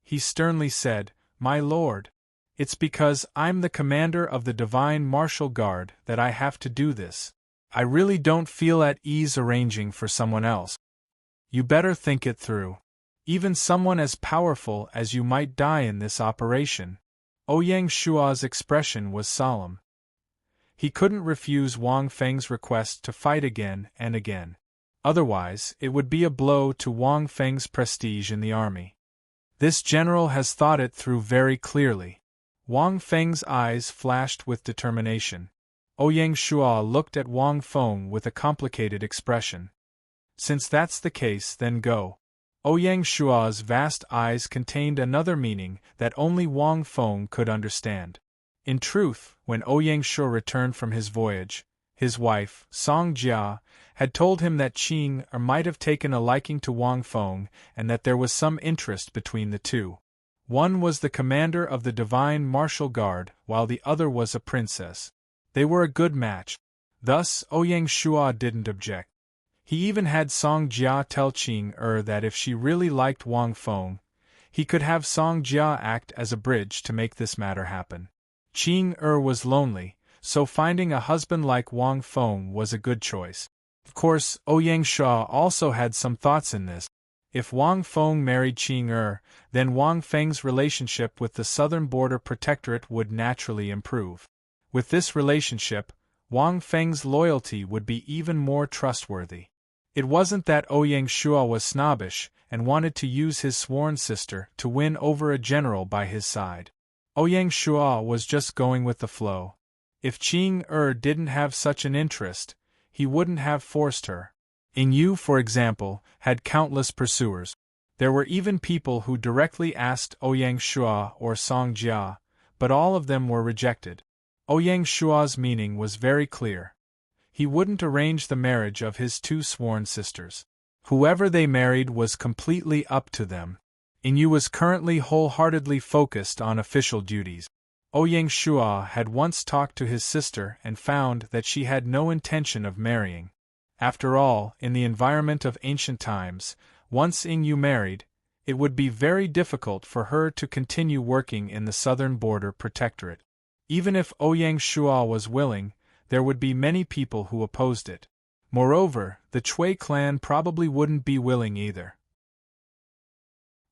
He sternly said, "My lord, it's because I'm the commander of the Divine Martial Guard that I have to do this. I really don't feel at ease arranging for someone else. You better think it through. Even someone as powerful as you might die in this operation." Ouyang Shuo's expression was solemn. He couldn't refuse Wang Feng's request to fight again and again. Otherwise, it would be a blow to Wang Feng's prestige in the army. This general has thought it through very clearly. Wang Feng's eyes flashed with determination. Ouyang Shuo looked at Wang Feng with a complicated expression. Since that's the case, then go. Ouyang Shuo's vast eyes contained another meaning that only Wang Feng could understand. In truth, when Ouyang Shuo returned from his voyage, his wife, Song Jia, had told him that Qing might have taken a liking to Wang Feng and that there was some interest between the two. One was the commander of the Divine Martial Guard, while the other was a princess. They were a good match. Thus, Ouyang Shuo didn't object. He even had Song Jia tell Qing that if she really liked Wang Feng, he could have Song Jia act as a bridge to make this matter happen. Qing was lonely, so finding a husband like Wang Feng was a good choice. Of course, Ouyang Shuo also had some thoughts in this. If Wang Feng married Qing then Wang Feng's relationship with the Southern Border Protectorate would naturally improve. With this relationship, Wang Feng's loyalty would be even more trustworthy. It wasn't that Ouyang Shuo was snobbish and wanted to use his sworn sister to win over a general by his side. Ouyang Shuo was just going with the flow. If Qing didn't have such an interest, he wouldn't have forced her. Ing Yu, for example, had countless pursuers. There were even people who directly asked Ouyang Shuo or Song Jia, but all of them were rejected. Ouyang Shuo's meaning was very clear. He wouldn't arrange the marriage of his two sworn sisters. Whoever they married was completely up to them. Ing Yu was currently wholeheartedly focused on official duties. Ouyang Shuo had once talked to his sister and found that she had no intention of marrying. After all, in the environment of ancient times, once Ing Yu married, it would be very difficult for her to continue working in the Southern Border Protectorate. Even if Ouyang Shuo was willing, there would be many people who opposed it. Moreover, the Chui clan probably wouldn't be willing either.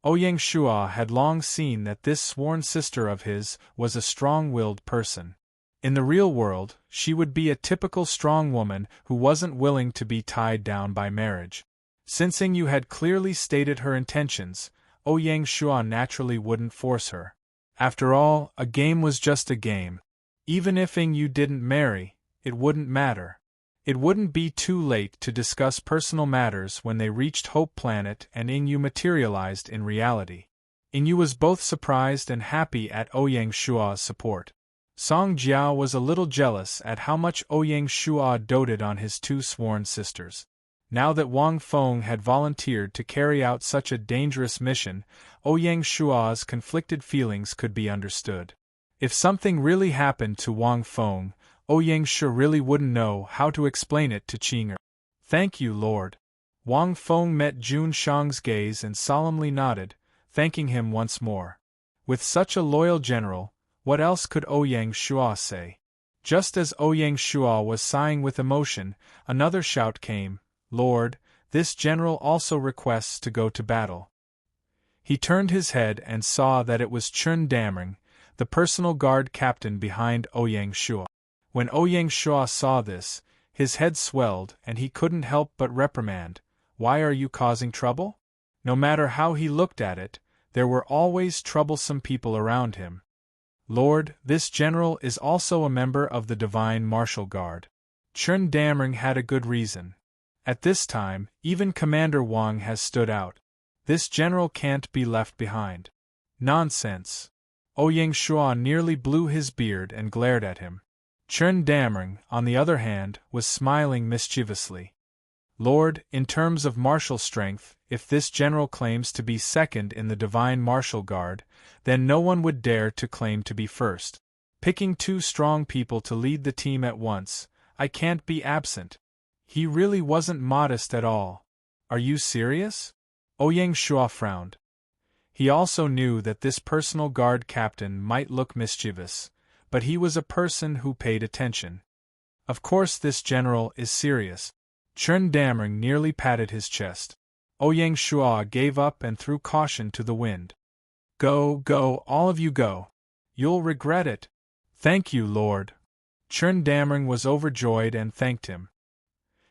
Ouyang Shuo had long seen that this sworn sister of his was a strong-willed person. In the real world, she would be a typical strong woman who wasn't willing to be tied down by marriage. Since Ing Yu had clearly stated her intentions, Ouyang Shuo naturally wouldn't force her. After all, a game was just a game. Even if Ing Yu didn't marry, it wouldn't matter. It wouldn't be too late to discuss personal matters when they reached Hope Planet and Ing Yu materialized in reality. Ing Yu was both surprised and happy at Ouyang Shuo's support. Song Jia was a little jealous at how much Ouyang Shuo doted on his two sworn sisters. Now that Wang Feng had volunteered to carry out such a dangerous mission, Ouyang Shuo's conflicted feelings could be understood. If something really happened to Wang Feng, Ouyang Shuo really wouldn't know how to explain it to Qing. Thank you, Lord. Wang Feng met Jun Shang's gaze and solemnly nodded, thanking him once more. With such a loyal general, what else could Ouyang Shuo say? Just as Ouyang Shuo was sighing with emotion, another shout came, Lord, this general also requests to go to battle. He turned his head and saw that it was Chun Damring, the personal guard captain behind Ouyang Shuo. When Ouyang Shuo saw this, his head swelled and he couldn't help but reprimand, Why are you causing trouble? No matter how he looked at it, there were always troublesome people around him. Lord, this general is also a member of the Divine Martial Guard. Chun Damring had a good reason. At this time, even Commander Wang has stood out. This general can't be left behind. Nonsense. Ouyang Shuo nearly blew his beard and glared at him. Chun Damring, on the other hand, was smiling mischievously. Lord, in terms of martial strength, if this general claims to be second in the Divine Martial Guard, then no one would dare to claim to be first. Picking two strong people to lead the team at once, I can't be absent. He really wasn't modest at all. Are you serious? Ouyang Shuo frowned. He also knew that this personal guard captain might look mischievous, but he was a person who paid attention. Of course this general is serious. Chun Damring nearly patted his chest. Ouyang Shuo gave up and threw caution to the wind. Go, go, all of you go. You'll regret it. Thank you, Lord. Chun Damring was overjoyed and thanked him.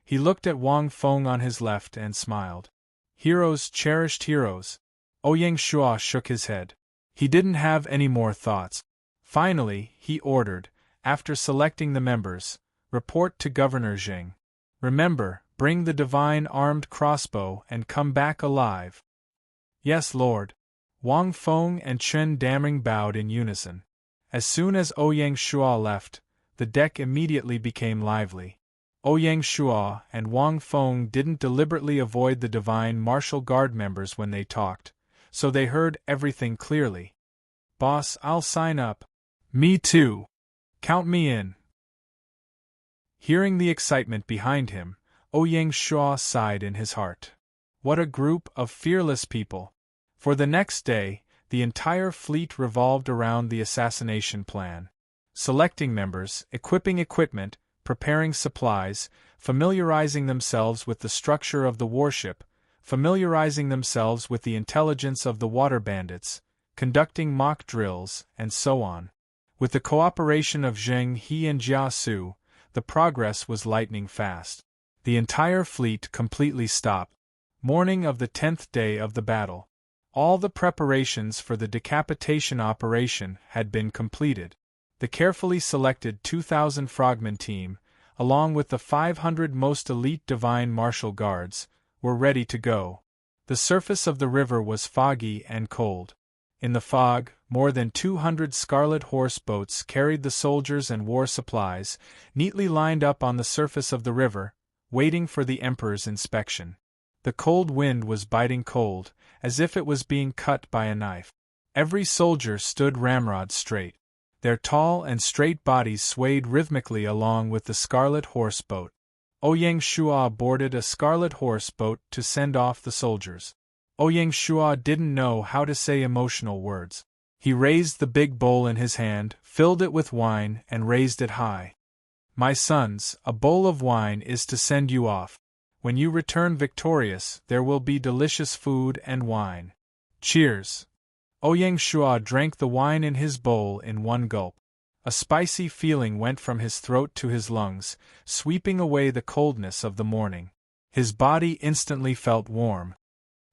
He looked at Wang Feng on his left and smiled. Heroes, cherished heroes. Ouyang Shuo shook his head. He didn't have any more thoughts. Finally, he ordered, after selecting the members, report to Governor Jing. Remember, bring the divine armed crossbow and come back alive. Yes, Lord. Wang Feng and Chen Daming bowed in unison. As soon as Ouyang Shua left, the deck immediately became lively. Ouyang Shua and Wang Feng didn't deliberately avoid the divine martial guard members when they talked, so they heard everything clearly. Boss, I'll sign up. Me too. Count me in. Hearing the excitement behind him, Ouyang Shua sighed in his heart. What a group of fearless people! For the next day, the entire fleet revolved around the assassination plan. Selecting members, equipping equipment, preparing supplies, familiarizing themselves with the structure of the warship, familiarizing themselves with the intelligence of the water bandits, conducting mock drills, and so on. With the cooperation of Zheng He and Jia Su, the progress was lightning fast. The entire fleet completely stopped. Morning of the 10th day of the battle. All the preparations for the decapitation operation had been completed. The carefully selected 2,000 frogmen team, along with the 500 most elite divine martial guards, were ready to go. The surface of the river was foggy and cold. In the fog, more than 200 scarlet horse boats carried the soldiers and war supplies, neatly lined up on the surface of the river, waiting for the Emperor's inspection. The cold wind was biting cold, as if it was being cut by a knife. Every soldier stood ramrod straight. Their tall and straight bodies swayed rhythmically along with the scarlet horse boat. Ouyang Shua boarded a scarlet horse boat to send off the soldiers. Ouyang Shua didn't know how to say emotional words. He raised the big bowl in his hand, filled it with wine, and raised it high. My sons, a bowl of wine is to send you off. When you return victorious, there will be delicious food and wine. Cheers! Ouyang Shua drank the wine in his bowl in one gulp. A spicy feeling went from his throat to his lungs, sweeping away the coldness of the morning. His body instantly felt warm.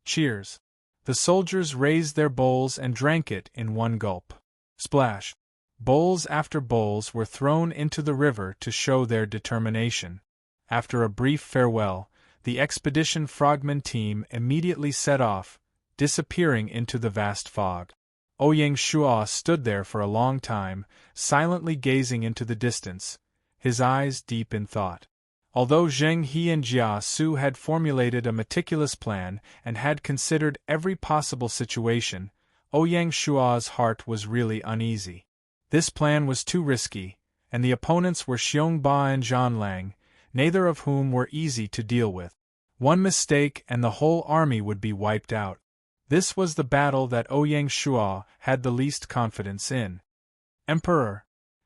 Cheers! The soldiers raised their bowls and drank it in one gulp. Splash! Bowls after bowls were thrown into the river to show their determination. After a brief farewell, the expedition frogman team immediately set off, disappearing into the vast fog. Ouyang Shua stood there for a long time, silently gazing into the distance, his eyes deep in thought. Although Zheng He and Jia Su had formulated a meticulous plan and had considered every possible situation, Ouyang Shua's heart was really uneasy. This plan was too risky, and the opponents were Xiong Ba and Zhan Lang, neither of whom were easy to deal with. One mistake and the whole army would be wiped out. This was the battle that Ouyang Shua had the least confidence in. Emperor!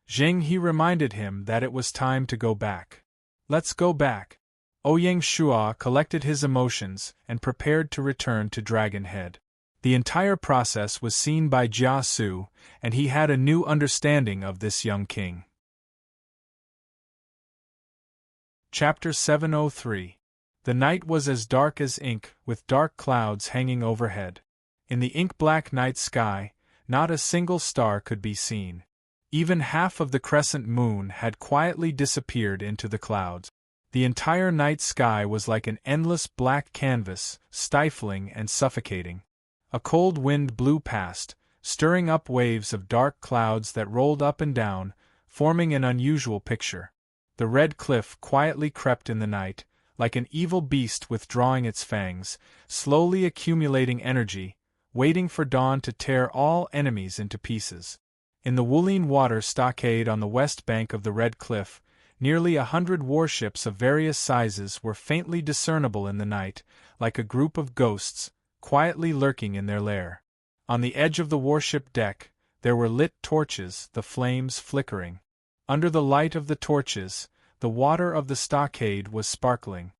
Zheng He reminded him that it was time to go back. Let's go back. Ouyang Shua collected his emotions and prepared to return to Dragon Head. The entire process was seen by Jia Su, and he had a new understanding of this young king. Chapter 703. The night was as dark as ink, with dark clouds hanging overhead. In the ink-black night sky, not a single star could be seen. Even half of the crescent moon had quietly disappeared into the clouds. The entire night sky was like an endless black canvas, stifling and suffocating. A cold wind blew past, stirring up waves of dark clouds that rolled up and down, forming an unusual picture. The red cliff quietly crept in the night, like an evil beast withdrawing its fangs, slowly accumulating energy, waiting for dawn to tear all enemies into pieces. In the Wulin water stockade on the west bank of the Red Cliff, nearly 100 warships of various sizes were faintly discernible in the night, like a group of ghosts, quietly lurking in their lair. On the edge of the warship deck, there were lit torches, the flames flickering. Under the light of the torches, the water of the stockade was sparkling.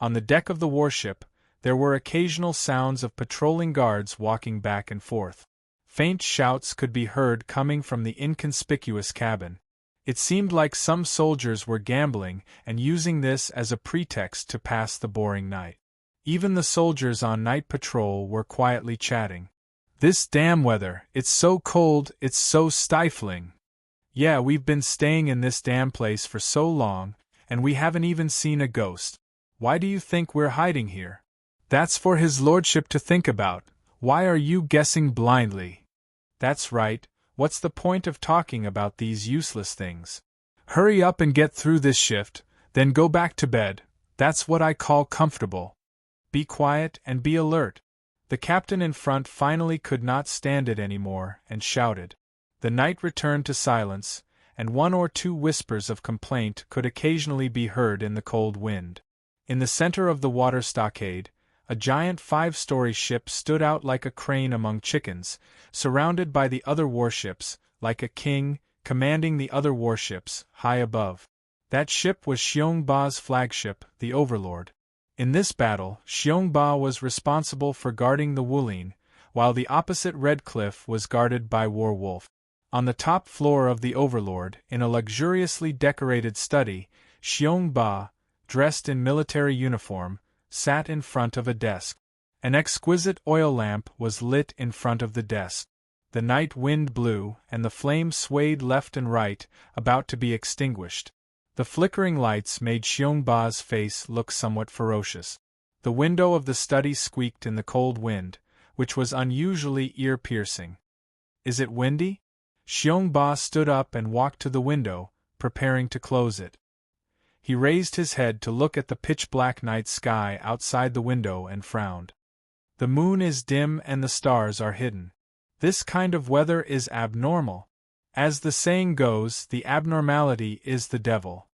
On the deck of the warship, there were occasional sounds of patrolling guards walking back and forth. Faint shouts could be heard coming from the inconspicuous cabin. It seemed like some soldiers were gambling and using this as a pretext to pass the boring night. Even the soldiers on night patrol were quietly chatting. "This damn weather, it's so cold, it's so stifling." Yeah, we've been staying in this damn place for so long, and we haven't even seen a ghost. Why do you think we're hiding here? That's for his lordship to think about. Why are you guessing blindly? That's right, what's the point of talking about these useless things? Hurry up and get through this shift, then go back to bed. That's what I call comfortable. Be quiet and be alert. The captain in front finally could not stand it anymore and shouted. The night returned to silence, and one or two whispers of complaint could occasionally be heard in the cold wind. In the center of the water stockade, a giant 5-story ship stood out like a crane among chickens, surrounded by the other warships, like a king, commanding the other warships, high above. That ship was Xiongba's flagship, the Overlord. In this battle, Xiongba was responsible for guarding the Wulin, while the opposite Red Cliff was guarded by Warwolf. On the top floor of the Overlord, in a luxuriously decorated study, Xiongba, dressed in military uniform, sat in front of a desk. An exquisite oil lamp was lit in front of the desk. The night wind blew, and the flame swayed left and right, about to be extinguished. The flickering lights made Xiongba's face look somewhat ferocious. The window of the study squeaked in the cold wind, which was unusually ear-piercing. Is it windy? Xiongba stood up and walked to the window, preparing to close it. He raised his head to look at the pitch-black night sky outside the window and frowned. The moon is dim and the stars are hidden. This kind of weather is abnormal. As the saying goes, the abnormality is the devil.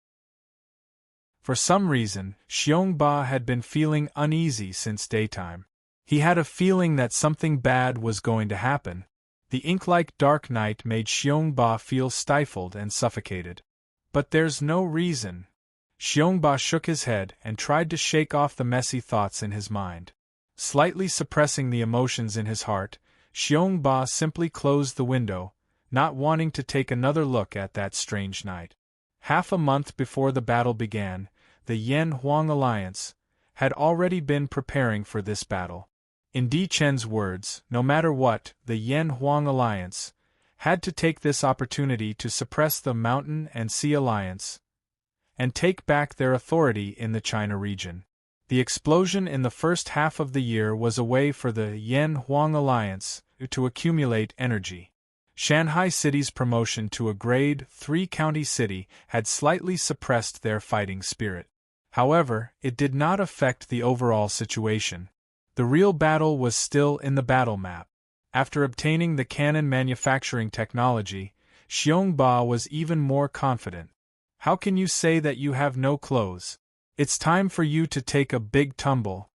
For some reason, Xiongba had been feeling uneasy since daytime. He had a feeling that something bad was going to happen. The ink-like dark night made Xiongba feel stifled and suffocated. But there's no reason. Xiongba shook his head and tried to shake off the messy thoughts in his mind. Slightly suppressing the emotions in his heart, Xiongba simply closed the window, not wanting to take another look at that strange night. Half a month before the battle began, the Yan-Huang alliance had already been preparing for this battle. In Di Chen's words, no matter what, the Yan-Huang alliance had to take this opportunity to suppress the Mountain and Sea alliance and take back their authority in the China region. The explosion in the first half of the year was a way for the Yan-Huang alliance to accumulate energy. Shanghai City's promotion to a Grade 3 county city had slightly suppressed their fighting spirit. However, it did not affect the overall situation. The real battle was still in the battle map. After obtaining the cannon manufacturing technology, Xiongba was even more confident. How can you say that you have no clothes? It's time for you to take a big tumble.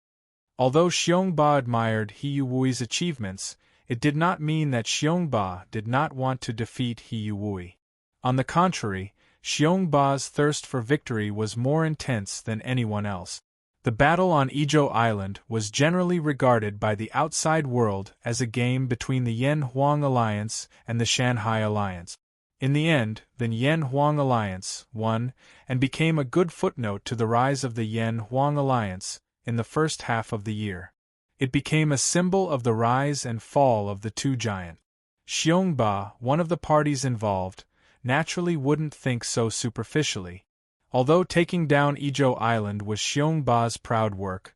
Although Xiongba admired He Yuwui's achievements, it did not mean that Xiongba did not want to defeat He Yuwui. On the contrary, Xiongba's thirst for victory was more intense than anyone else. The battle on Izhou Island was generally regarded by the outside world as a game between the Yan-Huang alliance and the Shanghai alliance. In the end, the Yan-Huang alliance won and became a good footnote to the rise of the Yan-Huang alliance in the first half of the year. It became a symbol of the rise and fall of the two giants. Xiongba, one of the parties involved, naturally wouldn't think so superficially. Although taking down Izhou Island was Xiongba's proud work,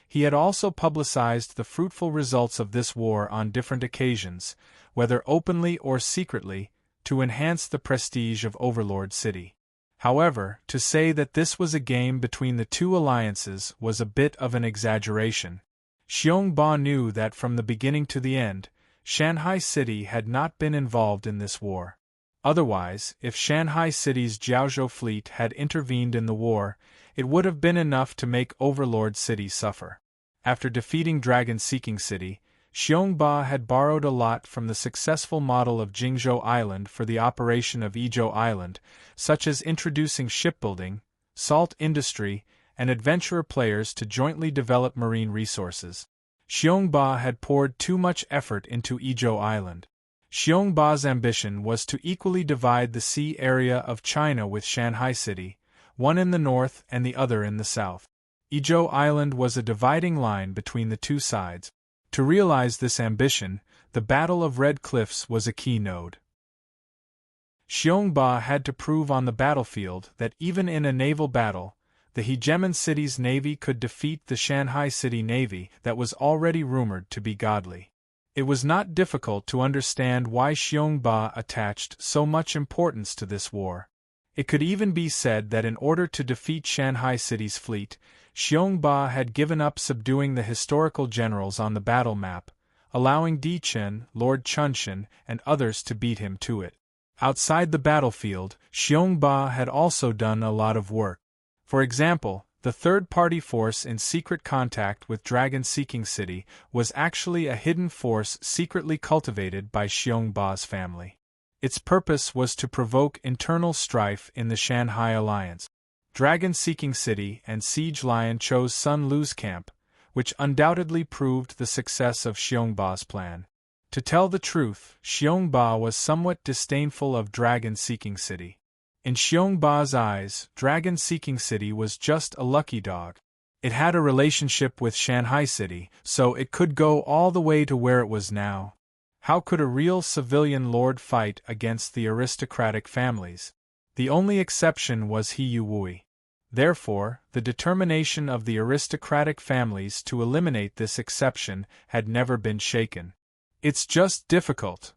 he had also publicized the fruitful results of this war on different occasions, whether openly or secretly, to enhance the prestige of Overlord City. However, to say that this was a game between the two alliances was a bit of an exaggeration. Xiongba knew that from the beginning to the end, Shanghai City had not been involved in this war. Otherwise, if Shanghai City's Jiaozhou fleet had intervened in the war, it would have been enough to make Overlord City suffer. After defeating Dragon-Seeking City, Xiongba had borrowed a lot from the successful model of Jingzhou Island for the operation of Izhou Island, such as introducing shipbuilding, salt industry, and adventurer players to jointly develop marine resources. Xiongba had poured too much effort into Izhou Island. Xiongba's ambition was to equally divide the sea area of China with Shanghai City, one in the north and the other in the south. Izhou Island was a dividing line between the two sides. To realize this ambition, the Battle of Red Cliffs was a key node. Xiongba had to prove on the battlefield that even in a naval battle, the hegemon city's navy could defeat the Shanghai City Navy that was already rumored to be godly. It was not difficult to understand why Xiongba attached so much importance to this war. It could even be said that in order to defeat Shanghai City's fleet, Xiongba had given up subduing the historical generals on the battle map, allowing Di Chen, Lord Chunshan, and others to beat him to it. Outside the battlefield, Xiongba had also done a lot of work. For example, the third-party force in secret contact with Dragon-Seeking City was actually a hidden force secretly cultivated by Xiongba's family. Its purpose was to provoke internal strife in the Shanghai Alliance. Dragon-Seeking City and Siege Lion chose Sun Lu's camp, which undoubtedly proved the success of Xiongba's plan. To tell the truth, Xiongba was somewhat disdainful of Dragon-Seeking City. In Xiongba's eyes, Dragon-Seeking City was just a lucky dog. It had a relationship with Shanghai City, so it could go all the way to where it was now. How could a real civilian lord fight against the aristocratic families? The only exception was He Yuwui. Therefore, the determination of the aristocratic families to eliminate this exception had never been shaken. It's just difficult.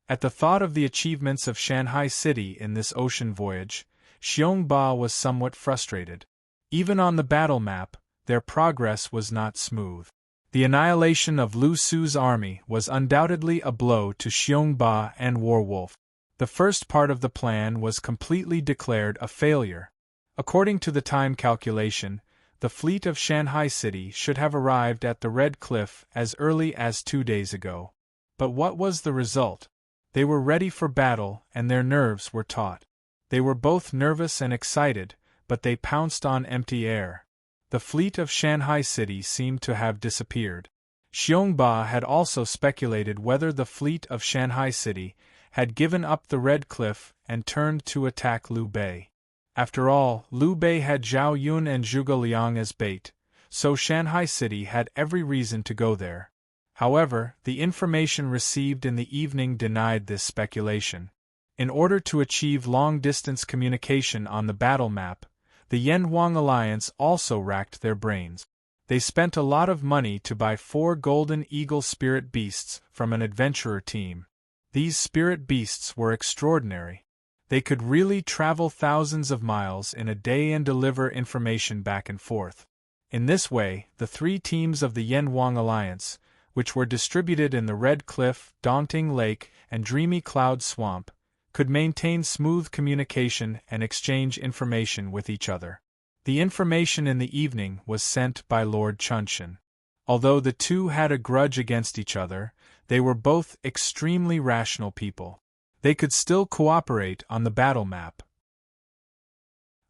At the thought of the achievements of Shanghai City in this ocean voyage, Xiongba was somewhat frustrated. Even on the battle map, their progress was not smooth. The annihilation of Lu Su's army was undoubtedly a blow to Xiongba and Warwolf. The first part of the plan was completely declared a failure. According to the time calculation, the fleet of Shanghai City should have arrived at the Red Cliff as early as 2 days ago. But what was the result? They were ready for battle, and their nerves were taut. They were both nervous and excited, but they pounced on empty air. The fleet of Shanghai City seemed to have disappeared. Xiongba had also speculated whether the fleet of Shanghai City had given up the Red Cliff and turned to attack Liu Bei. After all, Liu Bei had Zhao Yun and Zhuge Liang as bait, so Shanghai City had every reason to go there. However, the information received in the evening denied this speculation. In order to achieve long-distance communication on the battle map, the Yanhuang Alliance also racked their brains. They spent a lot of money to buy 4 golden eagle spirit beasts from an adventurer team. These spirit beasts were extraordinary. They could really travel thousands of miles in a day and deliver information back and forth. In this way, the 3 teams of the Yanhuang Alliance, which were distributed in the Red Cliff, Daunting Lake, and Dreamy Cloud Swamp, could maintain smooth communication and exchange information with each other. The information in the evening was sent by Lord Chunshan. Although the two had a grudge against each other, they were both extremely rational people. They could still cooperate on the battle map.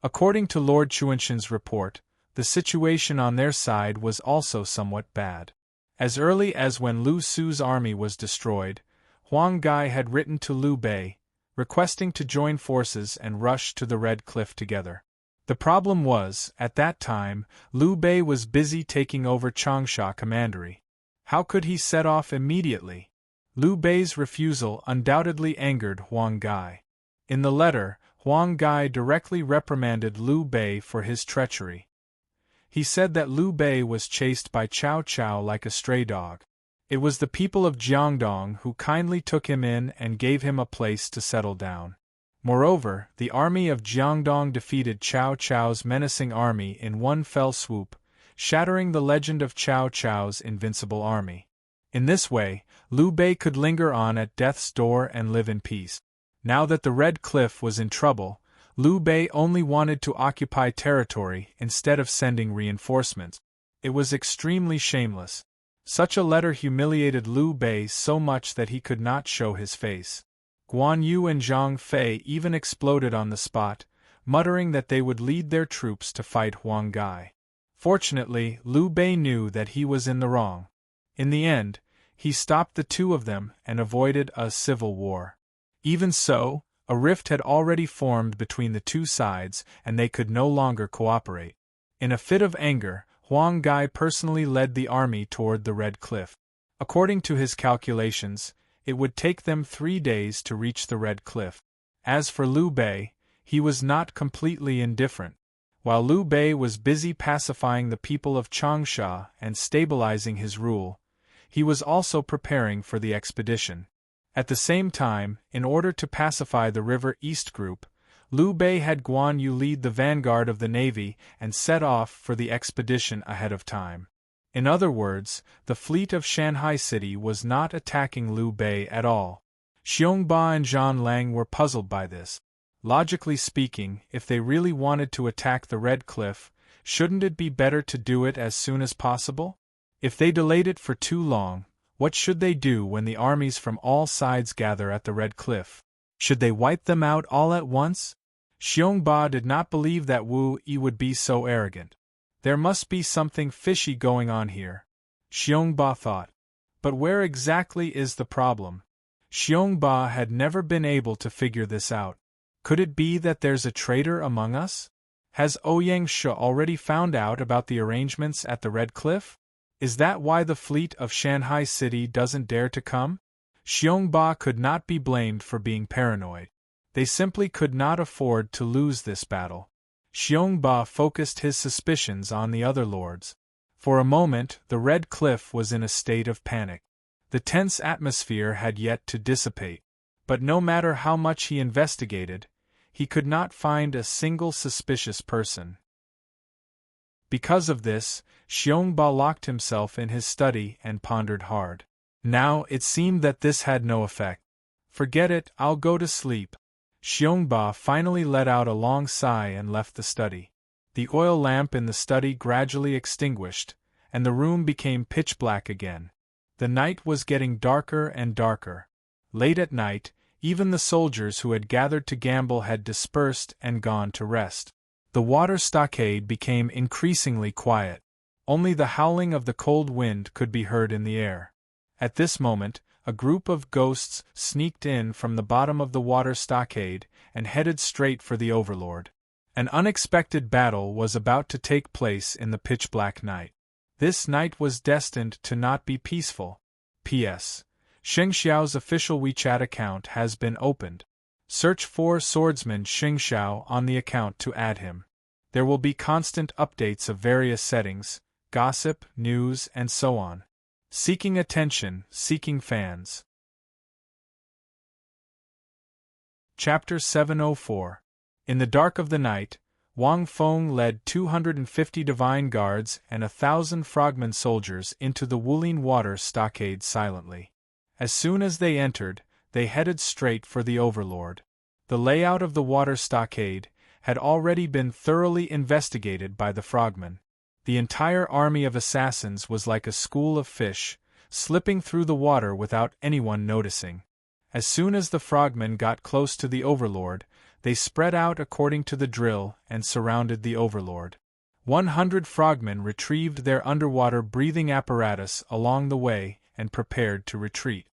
According to Lord Chuanshan's report, the situation on their side was also somewhat bad. As early as when Lu Su's army was destroyed, Huang Gai had written to Liu Bei, requesting to join forces and rush to the Red Cliff together. The problem was, at that time, Liu Bei was busy taking over Changsha Commandery. How could he set off immediately? Liu Bei's refusal undoubtedly angered Huang Gai. In the letter, Huang Gai directly reprimanded Liu Bei for his treachery. He said that Liu Bei was chased by Cao Cao like a stray dog. It was the people of Jiangdong who kindly took him in and gave him a place to settle down. Moreover, the army of Jiangdong defeated Cao Cao's menacing army in one fell swoop, shattering the legend of Cao Cao's invincible army. In this way, Liu Bei could linger on at death's door and live in peace. Now that the Red Cliff was in trouble, Liu Bei only wanted to occupy territory instead of sending reinforcements. It was extremely shameless. Such a letter humiliated Liu Bei so much that he could not show his face. Guan Yu and Zhang Fei even exploded on the spot, muttering that they would lead their troops to fight Huang Gai. Fortunately, Liu Bei knew that he was in the wrong. In the end, he stopped the two of them and avoided a civil war. Even so, a rift had already formed between the two sides and they could no longer cooperate. In a fit of anger, Huang Gai personally led the army toward the Red Cliff. According to his calculations, it would take them 3 days to reach the Red Cliff. As for Liu Bei, he was not completely indifferent. While Liu Bei was busy pacifying the people of Changsha and stabilizing his rule, he was also preparing for the expedition. At the same time, in order to pacify the River East group, Liu Bei had Guan Yu lead the vanguard of the navy and set off for the expedition ahead of time. In other words, the fleet of Shanghai City was not attacking Liu Bei at all. Xiongba and Zhan Lang were puzzled by this. Logically speaking, if they really wanted to attack the Red Cliff, shouldn't it be better to do it as soon as possible? If they delayed it for too long, what should they do when the armies from all sides gather at the Red Cliff? Should they wipe them out all at once? Xiongba did not believe that Wu Yi would be so arrogant. There must be something fishy going on here, Xiongba thought. But where exactly is the problem? Xiongba had never been able to figure this out. Could it be that there's a traitor among us? Has Ouyang Shi already found out about the arrangements at the Red Cliff? Is that why the fleet of Shanghai City doesn't dare to come? Xiongba could not be blamed for being paranoid. They simply could not afford to lose this battle. Xiongba focused his suspicions on the other lords. For a moment, the Red Cliff was in a state of panic. The tense atmosphere had yet to dissipate. But no matter how much he investigated, he could not find a single suspicious person. Because of this, Xiongba locked himself in his study and pondered hard. Now it seemed that this had no effect. Forget it, I'll go to sleep. Xiongba finally let out a long sigh and left the study. The oil lamp in the study gradually extinguished, and the room became pitch black again. The night was getting darker and darker. Late at night, even the soldiers who had gathered to gamble had dispersed and gone to rest. The water stockade became increasingly quiet. Only the howling of the cold wind could be heard in the air. At this moment, a group of ghosts sneaked in from the bottom of the water stockade and headed straight for the Overlord. An unexpected battle was about to take place in the pitch-black night. This night was destined to not be peaceful. P.S. Sheng Xiao's official WeChat account has been opened. Search for swordsman Sheng Xiao on the account to add him. There will be constant updates of various settings, gossip, news, and so on. Seeking attention, seeking fans. Chapter 704. In the dark of the night, Wang Feng led 250 divine guards and 1,000 frogman soldiers into the Wulin water stockade silently. As soon as they entered, they headed straight for the Overlord. The layout of the water stockade had already been thoroughly investigated by the frogmen. The entire army of assassins was like a school of fish, slipping through the water without anyone noticing. As soon as the frogmen got close to the Overlord, they spread out according to the drill and surrounded the Overlord. 100 frogmen retrieved their underwater breathing apparatus along the way and prepared to retreat.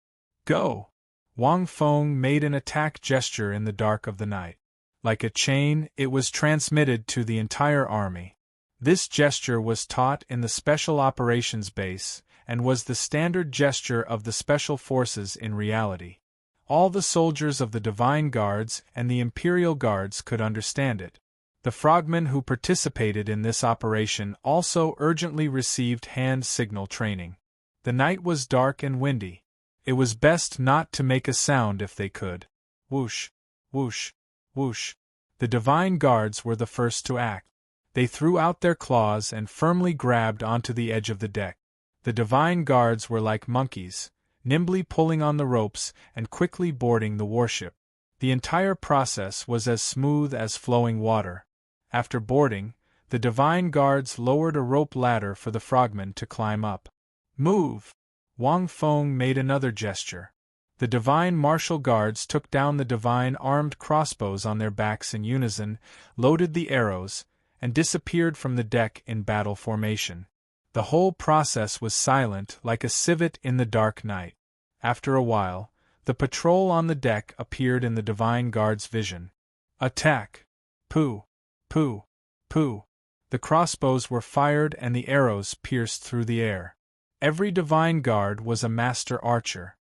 Go! Wang Feng made an attack gesture in the dark of the night. Like a chain, it was transmitted to the entire army. This gesture was taught in the Special Operations Base, and was the standard gesture of the Special Forces in reality. All the soldiers of the Divine Guards and the Imperial Guards could understand it. The frogmen who participated in this operation also urgently received hand signal training. The night was dark and windy. It was best not to make a sound if they could. Whoosh, whoosh, whoosh. The Divine Guards were the first to act. They threw out their claws and firmly grabbed onto the edge of the deck. The Divine Guards were like monkeys, nimbly pulling on the ropes and quickly boarding the warship. The entire process was as smooth as flowing water. After boarding, the Divine Guards lowered a rope ladder for the frogmen to climb up. Move! Wang Feng made another gesture. The Divine Martial Guards took down the Divine armed crossbows on their backs in unison, loaded the arrows, and disappeared from the deck in battle formation. The whole process was silent like a civet in the dark night. After a while, the patrol on the deck appeared in the Divine Guard's vision. Attack! Pooh! Pooh! Pooh! The crossbows were fired and the arrows pierced through the air. Every Divine Guard was a master archer.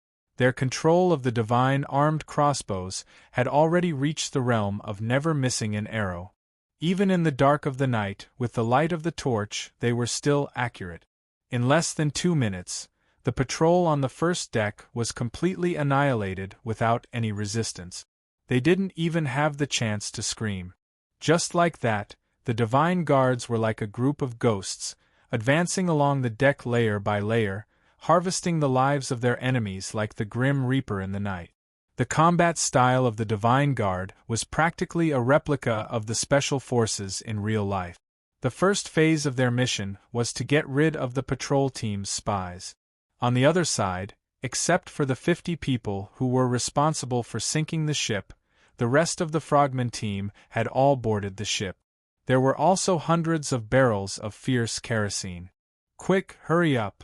Their control of the divine armed crossbows had already reached the realm of never missing an arrow. Even in the dark of the night, with the light of the torch, they were still accurate. In less than 2 minutes, the patrol on the first deck was completely annihilated without any resistance. They didn't even have the chance to scream. Just like that, the divine guards were like a group of ghosts, advancing along the deck layer by layer, harvesting the lives of their enemies like the grim reaper in the night. The combat style of the Divine Guard was practically a replica of the Special Forces in real life. The first phase of their mission was to get rid of the patrol team's spies. On the other side, except for the 50 people who were responsible for sinking the ship, the rest of the Frogman team had all boarded the ship. There were also hundreds of barrels of fierce kerosene. "Quick, hurry up!"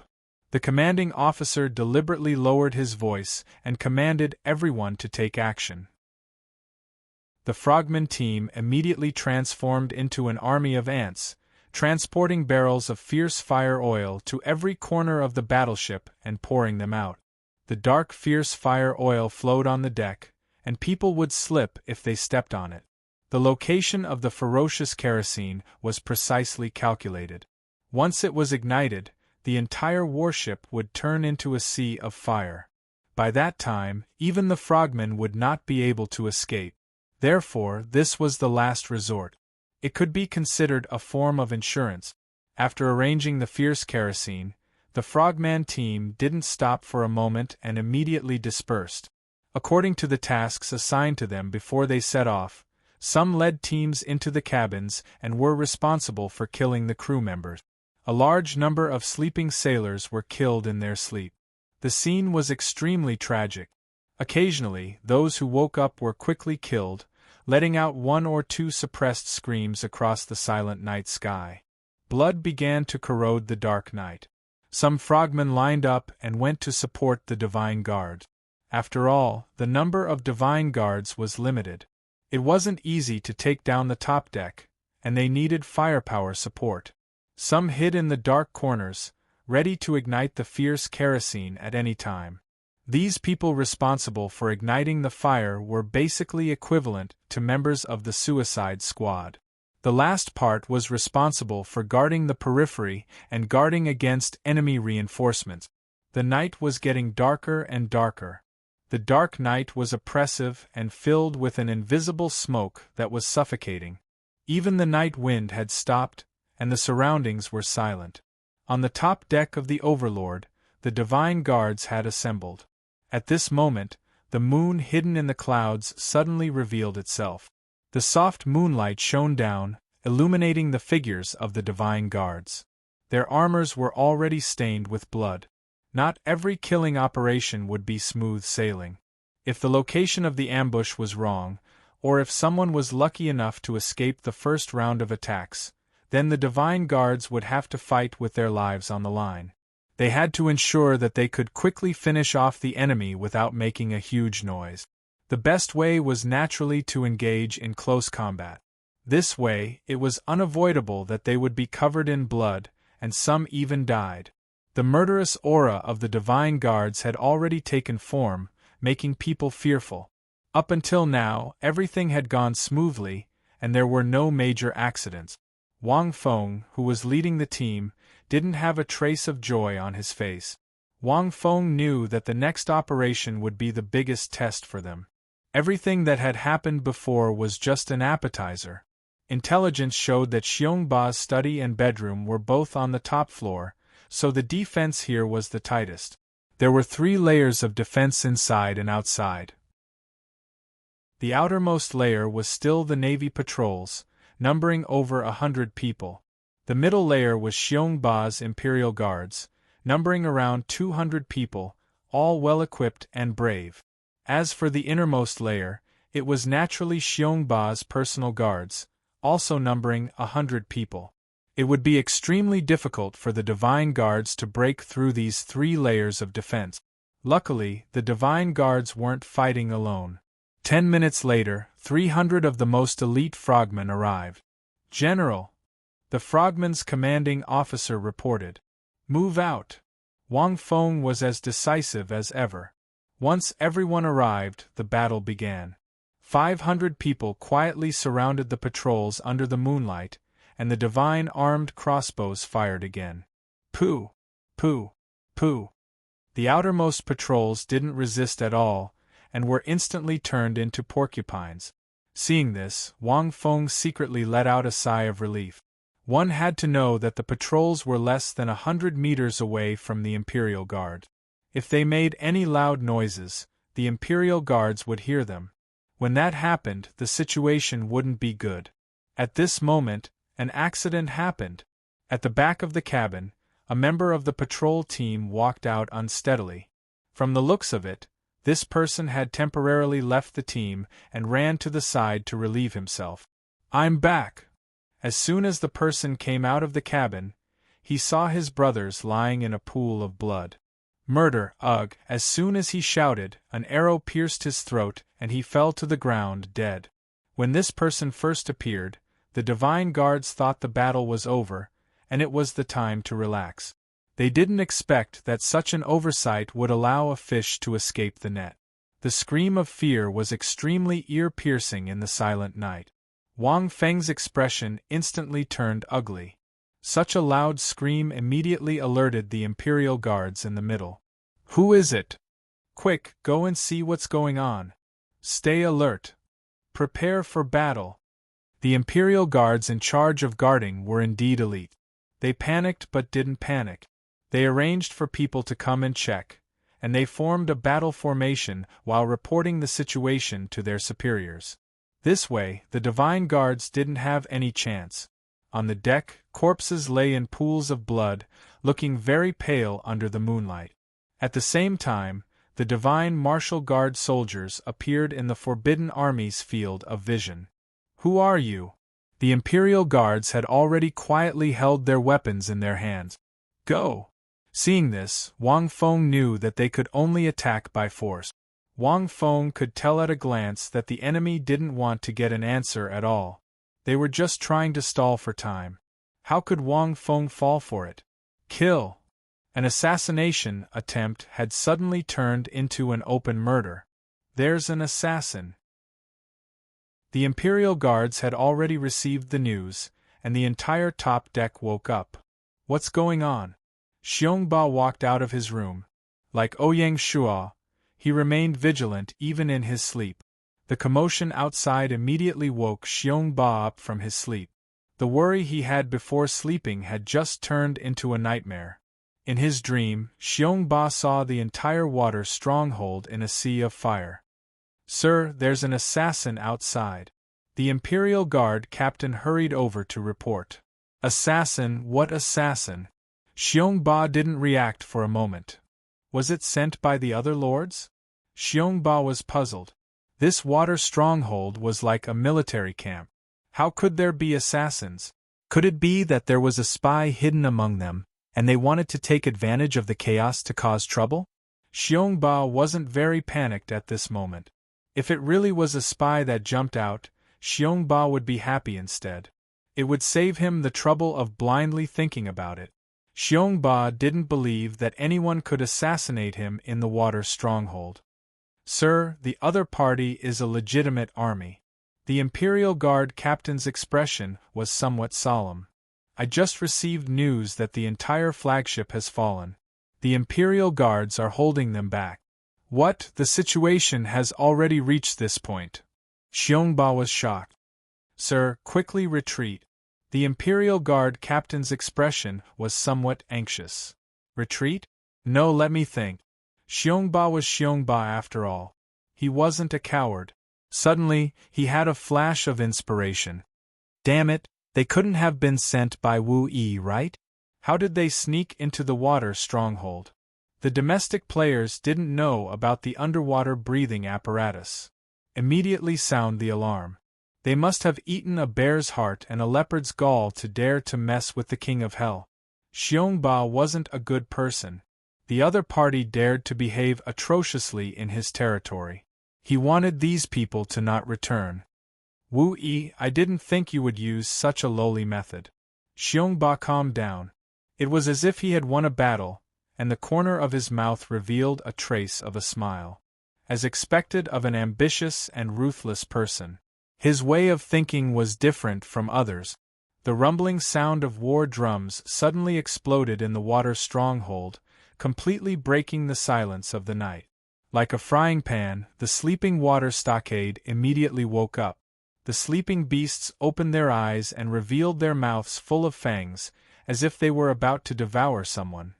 The commanding officer deliberately lowered his voice and commanded everyone to take action. The Frogman team immediately transformed into an army of ants, transporting barrels of fierce fire oil to every corner of the battleship and pouring them out. The dark fierce fire oil flowed on the deck, and people would slip if they stepped on it. The location of the ferocious kerosene was precisely calculated. Once it was ignited, the entire warship would turn into a sea of fire. By that time, even the frogmen would not be able to escape. Therefore, this was the last resort. It could be considered a form of insurance. After arranging the fierce kerosene, the frogman team didn't stop for a moment and immediately dispersed. According to the tasks assigned to them before they set off, some led teams into the cabins and were responsible for killing the crew members. A large number of sleeping sailors were killed in their sleep. The scene was extremely tragic. Occasionally, those who woke up were quickly killed, letting out 1 or 2 suppressed screams across the silent night sky. Blood began to corrode the dark night. Some frogmen lined up and went to support the Divine Guard. After all, the number of Divine Guards was limited. It wasn't easy to take down the top deck, and they needed firepower support. Some hid in the dark corners, ready to ignite the fierce kerosene at any time. These people responsible for igniting the fire were basically equivalent to members of the suicide squad. The last part was responsible for guarding the periphery and guarding against enemy reinforcements. The night was getting darker and darker. The dark night was oppressive and filled with an invisible smoke that was suffocating. Even the night wind had stopped, and the surroundings were silent. On the top deck of the Overlord, the Divine Guards had assembled. At this moment, the moon hidden in the clouds suddenly revealed itself. The soft moonlight shone down, illuminating the figures of the Divine Guards. Their armors were already stained with blood. Not every killing operation would be smooth sailing. If the location of the ambush was wrong, or if someone was lucky enough to escape the first round of attacks, then the Divine Guards would have to fight with their lives on the line. They had to ensure that they could quickly finish off the enemy without making a huge noise. The best way was naturally to engage in close combat. This way, it was unavoidable that they would be covered in blood, and some even died. The murderous aura of the Divine Guards had already taken form, making people fearful. Up until now, everything had gone smoothly, and there were no major accidents. Wang Feng, who was leading the team, didn't have a trace of joy on his face. Wang Feng knew that the next operation would be the biggest test for them. Everything that had happened before was just an appetizer. Intelligence showed that Xiongba's study and bedroom were both on the top floor, so the defense here was the tightest. There were 3 layers of defense inside and outside. The outermost layer was still the Navy patrols, numbering over 100 people. The middle layer was Xiongba's Imperial Guards, numbering around 200 people, all well-equipped and brave. As for the innermost layer, it was naturally Xiongba's personal guards, also numbering 100 people. It would be extremely difficult for the Divine Guards to break through these 3 layers of defense. Luckily, the Divine Guards weren't fighting alone. 10 minutes later, 300 of the most elite frogmen arrived. "General," the frogmen's commanding officer reported. "Move out." Wang Feng was as decisive as ever. Once everyone arrived, the battle began. 500 people quietly surrounded the patrols under the moonlight, and the divine armed crossbows fired again. Pooh! Pooh! Pooh! The outermost patrols didn't resist at all, and were instantly turned into porcupines. Seeing this, Wang Feng secretly let out a sigh of relief. One had to know that the patrols were less than 100 meters away from the Imperial Guard. If they made any loud noises, the Imperial Guards would hear them. When that happened, the situation wouldn't be good. At this moment, an accident happened. At the back of the cabin, a member of the patrol team walked out unsteadily. From the looks of it, this person had temporarily left the team and ran to the side to relieve himself. "I'm back!" As soon as the person came out of the cabin, he saw his brothers lying in a pool of blood. Murder, ugh! As soon as he shouted, an arrow pierced his throat and he fell to the ground dead. When this person first appeared, the divine guards thought the battle was over, and it was the time to relax. They didn't expect that such an oversight would allow a fish to escape the net. The scream of fear was extremely ear-piercing in the silent night. Wang Feng's expression instantly turned ugly. Such a loud scream immediately alerted the Imperial Guards in the middle. "Who is it? Quick, go and see what's going on. Stay alert. Prepare for battle." The Imperial Guards in charge of guarding were indeed elite. They panicked but didn't panic. They arranged for people to come and check, and they formed a battle formation while reporting the situation to their superiors. This way, the divine guards didn't have any chance. On the deck, corpses lay in pools of blood, looking very pale under the moonlight. At the same time, the divine martial guard soldiers appeared in the Forbidden Army's field of vision. "Who are you?" The Imperial Guards had already quietly held their weapons in their hands. "Go!" Seeing this, Wang Feng knew that they could only attack by force. Wang Feng could tell at a glance that the enemy didn't want to get an answer at all. They were just trying to stall for time. How could Wang Feng fall for it? Kill! An assassination attempt had suddenly turned into an open murder. "There's an assassin!" The Imperial Guards had already received the news, and the entire top deck woke up. "What's going on?" Xiongba walked out of his room. Like Ouyang Shua, he remained vigilant even in his sleep. The commotion outside immediately woke Xiongba up from his sleep. The worry he had before sleeping had just turned into a nightmare. In his dream, Xiongba saw the entire water stronghold in a sea of fire. "Sir, there's an assassin outside." The Imperial Guard captain hurried over to report. "Assassin? What assassin?" Xiongba didn't react for a moment. Was it sent by the other lords? Xiongba was puzzled. This water stronghold was like a military camp. How could there be assassins? Could it be that there was a spy hidden among them, and they wanted to take advantage of the chaos to cause trouble? Xiongba wasn't very panicked at this moment. If it really was a spy that jumped out, Xiongba would be happy instead. It would save him the trouble of blindly thinking about it. Xiongba didn't believe that anyone could assassinate him in the water stronghold. "Sir, the other party is a legitimate army." The Imperial Guard captain's expression was somewhat solemn. "I just received news that the entire flagship has fallen. The Imperial Guards are holding them back." "What? The situation has already reached this point?" Xiongba was shocked. "Sir, quickly retreat." The Imperial Guard captain's expression was somewhat anxious. "Retreat? No, let me think." Xiongba was Xiongba after all. He wasn't a coward. Suddenly, he had a flash of inspiration. Damn it, they couldn't have been sent by Wu Yi, right? How did they sneak into the water stronghold? The domestic players didn't know about the underwater breathing apparatus. Immediately sound the alarm. They must have eaten a bear's heart and a leopard's gall to dare to mess with the King of Hell. Xiongba wasn't a good person. The other party dared to behave atrociously in his territory. He wanted these people to not return. "Wu Yi, I didn't think you would use such a lowly method." Xiongba calmed down. It was as if he had won a battle, and the corner of his mouth revealed a trace of a smile. as expected of an ambitious and ruthless person. His way of thinking was different from others. The rumbling sound of war drums suddenly exploded in the water stronghold, completely breaking the silence of the night. Like a frying pan, the sleeping water stockade immediately woke up. The sleeping beasts opened their eyes and revealed their mouths full of fangs, as if they were about to devour someone.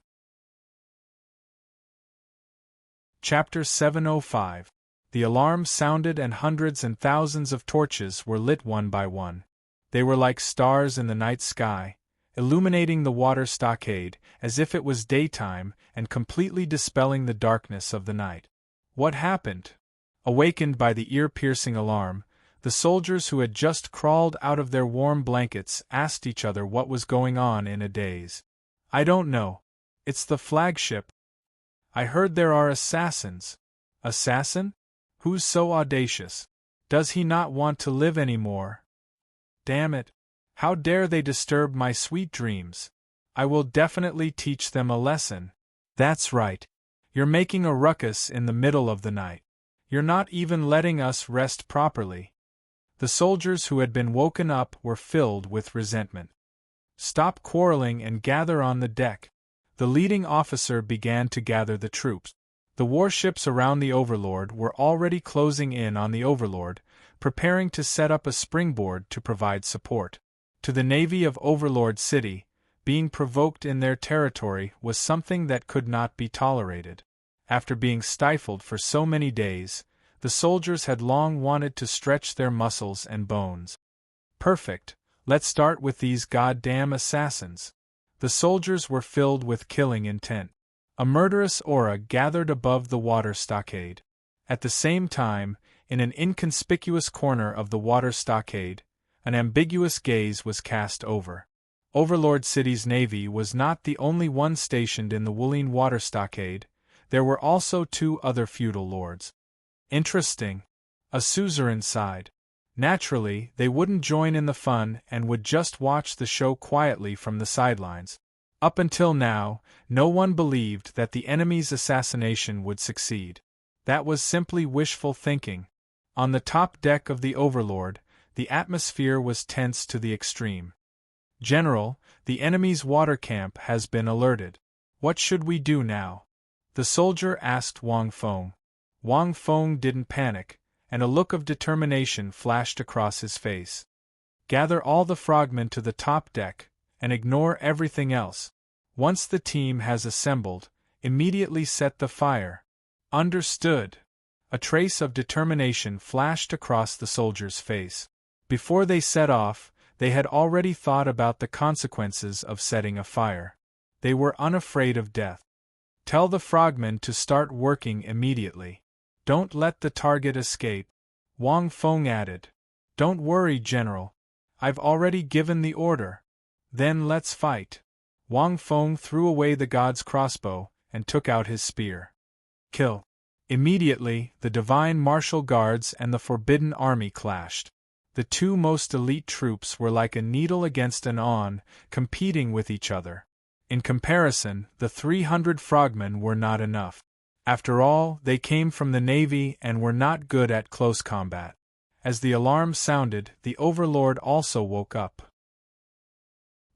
Chapter 705. The alarm sounded and hundreds and thousands of torches were lit one by one. They were like stars in the night sky, illuminating the water stockade as if it was daytime and completely dispelling the darkness of the night. What happened? Awakened by the ear-piercing alarm, the soldiers who had just crawled out of their warm blankets asked each other what was going on in a daze. I don't know. It's the flagship. I heard there are assassins. Assassin? Who's so audacious? Does he not want to live anymore? Damn it! How dare they disturb my sweet dreams? I will definitely teach them a lesson. That's right. You're making a ruckus in the middle of the night. You're not even letting us rest properly. The soldiers who had been woken up were filled with resentment. Stop quarreling and gather on the deck. The leading officer began to gather the troops. The warships around the Overlord were already closing in on the Overlord, preparing to set up a springboard to provide support. To the navy of Overlord City, being provoked in their territory was something that could not be tolerated. After being stifled for so many days, the soldiers had long wanted to stretch their muscles and bones. Perfect, let's start with these goddamn assassins. The soldiers were filled with killing intent. A murderous aura gathered above the water stockade. At the same time, in an inconspicuous corner of the water stockade, an ambiguous gaze was cast over. Overlord City's navy was not the only one stationed in the Wooling water stockade. There were also two other feudal lords. Interesting. A suzerain sighed. Naturally, they wouldn't join in the fun and would just watch the show quietly from the sidelines. Up until now, no one believed that the enemy's assassination would succeed. That was simply wishful thinking. On the top deck of the Overlord, the atmosphere was tense to the extreme. General, the enemy's water camp has been alerted. What should we do now? The soldier asked Wang Feng. Wang Feng didn't panic, and a look of determination flashed across his face. Gather all the frogmen to the top deck, and ignore everything else. Once the team has assembled, immediately set the fire. Understood. A trace of determination flashed across the soldier's face. Before they set off, they had already thought about the consequences of setting a fire. They were unafraid of death. Tell the frogmen to start working immediately. Don't let the target escape. Wang Feng added. Don't worry, General. I've already given the order. Then let's fight. Wang Feng threw away the god's crossbow and took out his spear. Kill. Immediately, the divine martial guards and the forbidden army clashed. The two most elite troops were like a needle against an awn, competing with each other. In comparison, the 300 frogmen were not enough. After all, they came from the navy and were not good at close combat. As the alarm sounded, the Overlord also woke up.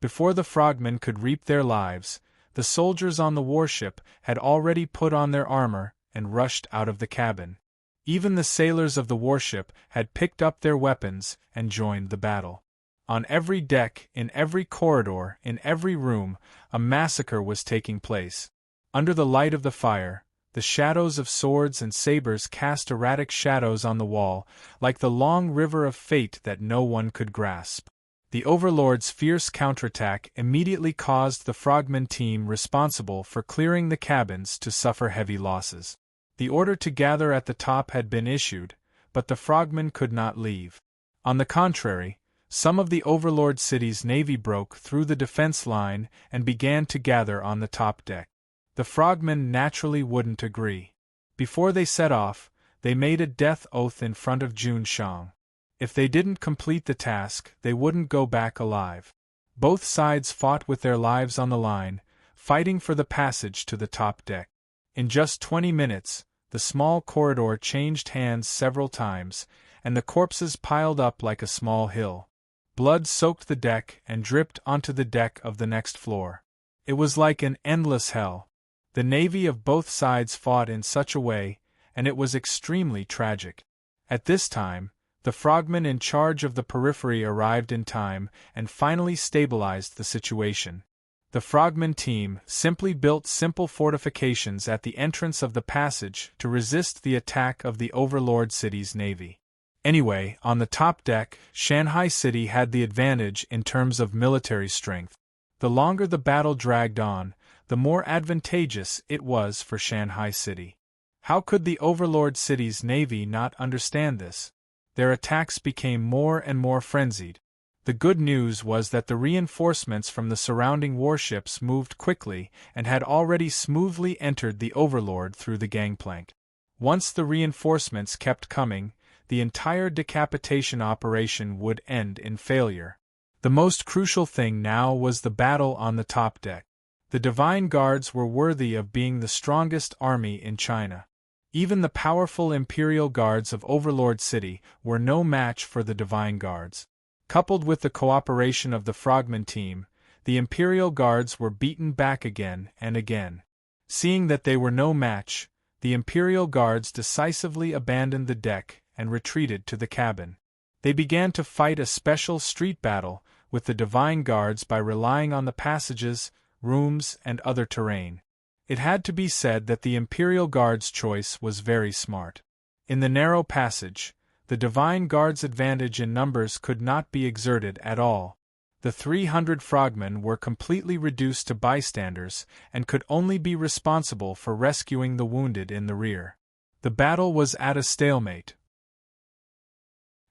Before the frogmen could reap their lives, the soldiers on the warship had already put on their armor and rushed out of the cabin. Even the sailors of the warship had picked up their weapons and joined the battle. On every deck, in every corridor, in every room, a massacre was taking place. Under the light of the fire, the shadows of swords and sabers cast erratic shadows on the wall, like the long river of fate that no one could grasp. The Overlord's fierce counterattack immediately caused the frogmen team responsible for clearing the cabins to suffer heavy losses. The order to gather at the top had been issued, but the frogmen could not leave. On the contrary, some of the Overlord City's navy broke through the defense line and began to gather on the top deck. The frogmen naturally wouldn't agree. Before they set off, they made a death oath in front of Jun Shang. If they didn't complete the task, they wouldn't go back alive. Both sides fought with their lives on the line, fighting for the passage to the top deck. In just 20 minutes, the small corridor changed hands several times, and the corpses piled up like a small hill. Blood soaked the deck and dripped onto the deck of the next floor. It was like an endless hell. The navy of both sides fought in such a way, and it was extremely tragic. At this time, the frogmen in charge of the periphery arrived in time and finally stabilized the situation. The frogmen team simply built simple fortifications at the entrance of the passage to resist the attack of the Overlord City's navy. Anyway, on the top deck, Shanghai City had the advantage in terms of military strength. The longer the battle dragged on, the more advantageous it was for Shanghai City. How could the Overlord City's navy not understand this? Their attacks became more and more frenzied. The good news was that the reinforcements from the surrounding warships moved quickly and had already smoothly entered the Overlord through the gangplank. Once the reinforcements kept coming, the entire decapitation operation would end in failure. The most crucial thing now was the battle on the top deck. The Divine Guards were worthy of being the strongest army in China. Even the powerful Imperial Guards of Overlord City were no match for the Divine Guards. Coupled with the cooperation of the Frogman team, the Imperial Guards were beaten back again and again. Seeing that they were no match, the Imperial Guards decisively abandoned the deck and retreated to the cabin. They began to fight a special street battle with the Divine Guards by relying on the passages, rooms, and other terrain. It had to be said that the Imperial Guards' choice was very smart. In the narrow passage, the Divine Guards' advantage in numbers could not be exerted at all. The 300 frogmen were completely reduced to bystanders and could only be responsible for rescuing the wounded in the rear. The battle was at a stalemate.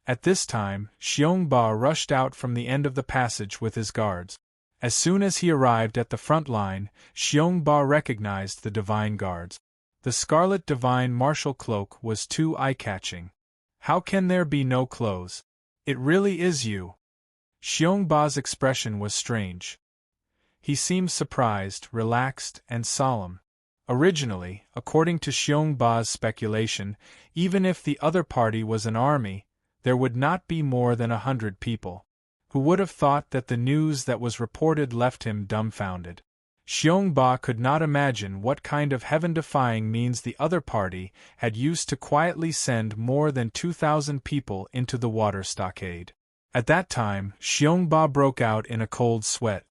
At this time, Xiongba rushed out from the end of the passage with his guards. As soon as he arrived at the front line, Xiongba recognized the Divine Guards. The scarlet Divine Martial Cloak was too eye-catching. How can there be no clothes? It really is you. Xiongba's expression was strange. He seemed surprised, relaxed, and solemn. Originally, according to Xiongba's speculation, even if the other party was an army, there would not be more than 100 people. Who would have thought that the news that was reported left him dumbfounded? Xiongba could not imagine what kind of heaven-defying means the other party had used to quietly send more than 2,000 people into the water stockade. At that time, Xiongba broke out in a cold sweat.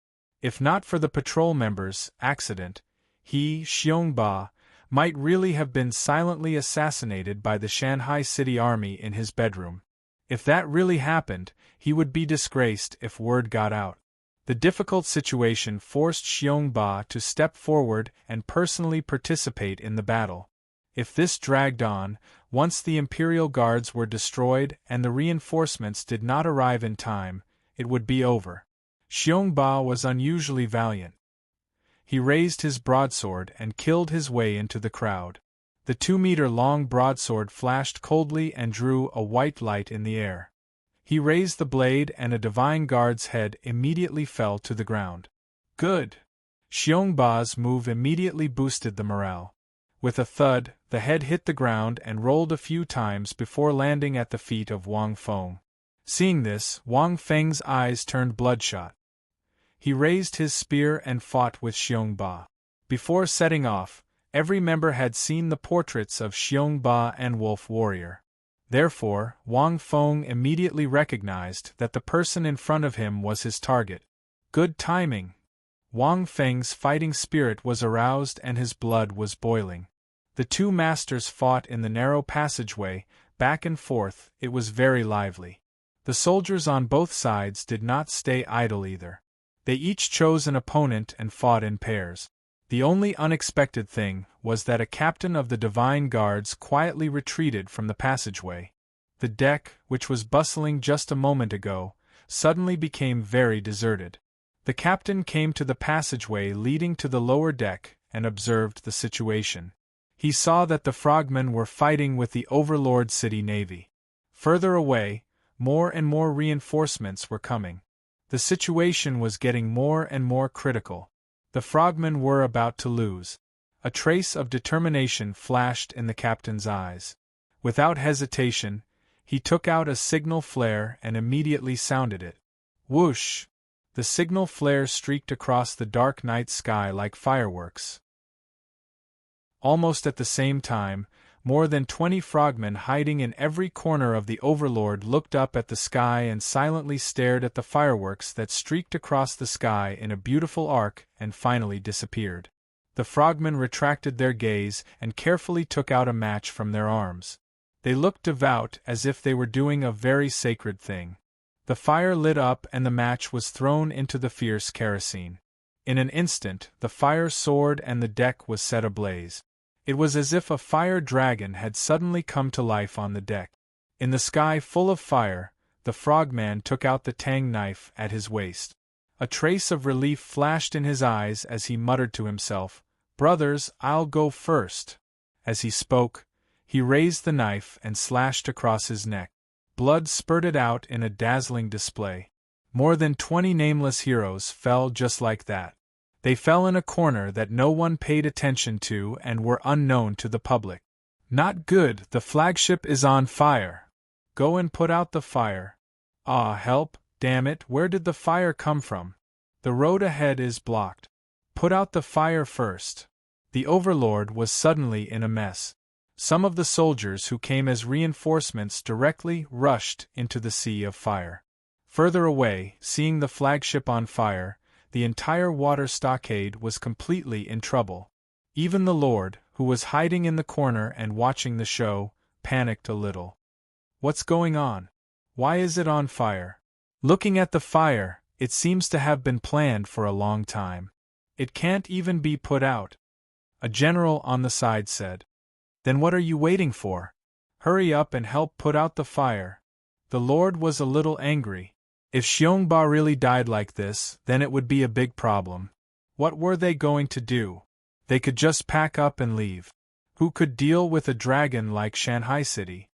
If not for the patrol members' accident, he, Xiongba, might really have been silently assassinated by the Shanghai City Army in his bedroom. If that really happened, he would be disgraced if word got out. The difficult situation forced Xiongba to step forward and personally participate in the battle. If this dragged on, once the Imperial Guards were destroyed and the reinforcements did not arrive in time, it would be over. Xiongba was unusually valiant. He raised his broadsword and killed his way into the crowd. The 2-meter-long broadsword flashed coldly and drew a white light in the air. He raised the blade and a Divine Guard's head immediately fell to the ground. Good! Xiongba's move immediately boosted the morale. With a thud, the head hit the ground and rolled a few times before landing at the feet of Wang Feng. Seeing this, Wang Feng's eyes turned bloodshot. He raised his spear and fought with Xiongba. Before setting off, every member had seen the portraits of Xiongba and Wolf Warrior. Therefore, Wang Feng immediately recognized that the person in front of him was his target. Good timing! Wang Feng's fighting spirit was aroused and his blood was boiling. The two masters fought in the narrow passageway, back and forth. It was very lively. The soldiers on both sides did not stay idle either. They each chose an opponent and fought in pairs. The only unexpected thing was that a captain of the Divine Guards quietly retreated from the passageway. The deck, which was bustling just a moment ago, suddenly became very deserted. The captain came to the passageway leading to the lower deck and observed the situation. He saw that the frogmen were fighting with the Overlord City Navy. Further away, more and more reinforcements were coming. The situation was getting more and more critical. The frogmen were about to lose. A trace of determination flashed in the captain's eyes. Without hesitation, he took out a signal flare and immediately sounded it. Whoosh! The signal flare streaked across the dark night sky like fireworks. Almost at the same time, more than 20 frogmen hiding in every corner of the Overlord looked up at the sky and silently stared at the fireworks that streaked across the sky in a beautiful arc and finally disappeared. The frogmen retracted their gaze and carefully took out a match from their arms. They looked devout, as if they were doing a very sacred thing. The fire lit up and the match was thrown into the fierce kerosene. In an instant, the fire soared and the deck was set ablaze. It was as if a fire dragon had suddenly come to life on the deck. In the sky full of fire, the frogman took out the tang knife at his waist. A trace of relief flashed in his eyes as he muttered to himself, "Brothers, I'll go first." As he spoke, he raised the knife and slashed across his neck. Blood spurted out in a dazzling display. More than 20 nameless heroes fell just like that. They fell in a corner that no one paid attention to and were unknown to the public. "Not good, the flagship is on fire. Go and put out the fire." "Ah, help, damn it, where did the fire come from? The road ahead is blocked. Put out the fire first." The Overlord was suddenly in a mess. Some of the soldiers who came as reinforcements directly rushed into the sea of fire. Further away, seeing the flagship on fire, the entire water stockade was completely in trouble. Even the Lord, who was hiding in the corner and watching the show, panicked a little. "What's going on? Why is it on fire?" Looking at the fire, it seems to have been planned for a long time. "It can't even be put out," a general on the side said. "Then what are you waiting for? Hurry up and help put out the fire." The Lord was a little angry. If Xiongba really died like this, then it would be a big problem. What were they going to do? They could just pack up and leave. Who could deal with a dragon like Shanghai City?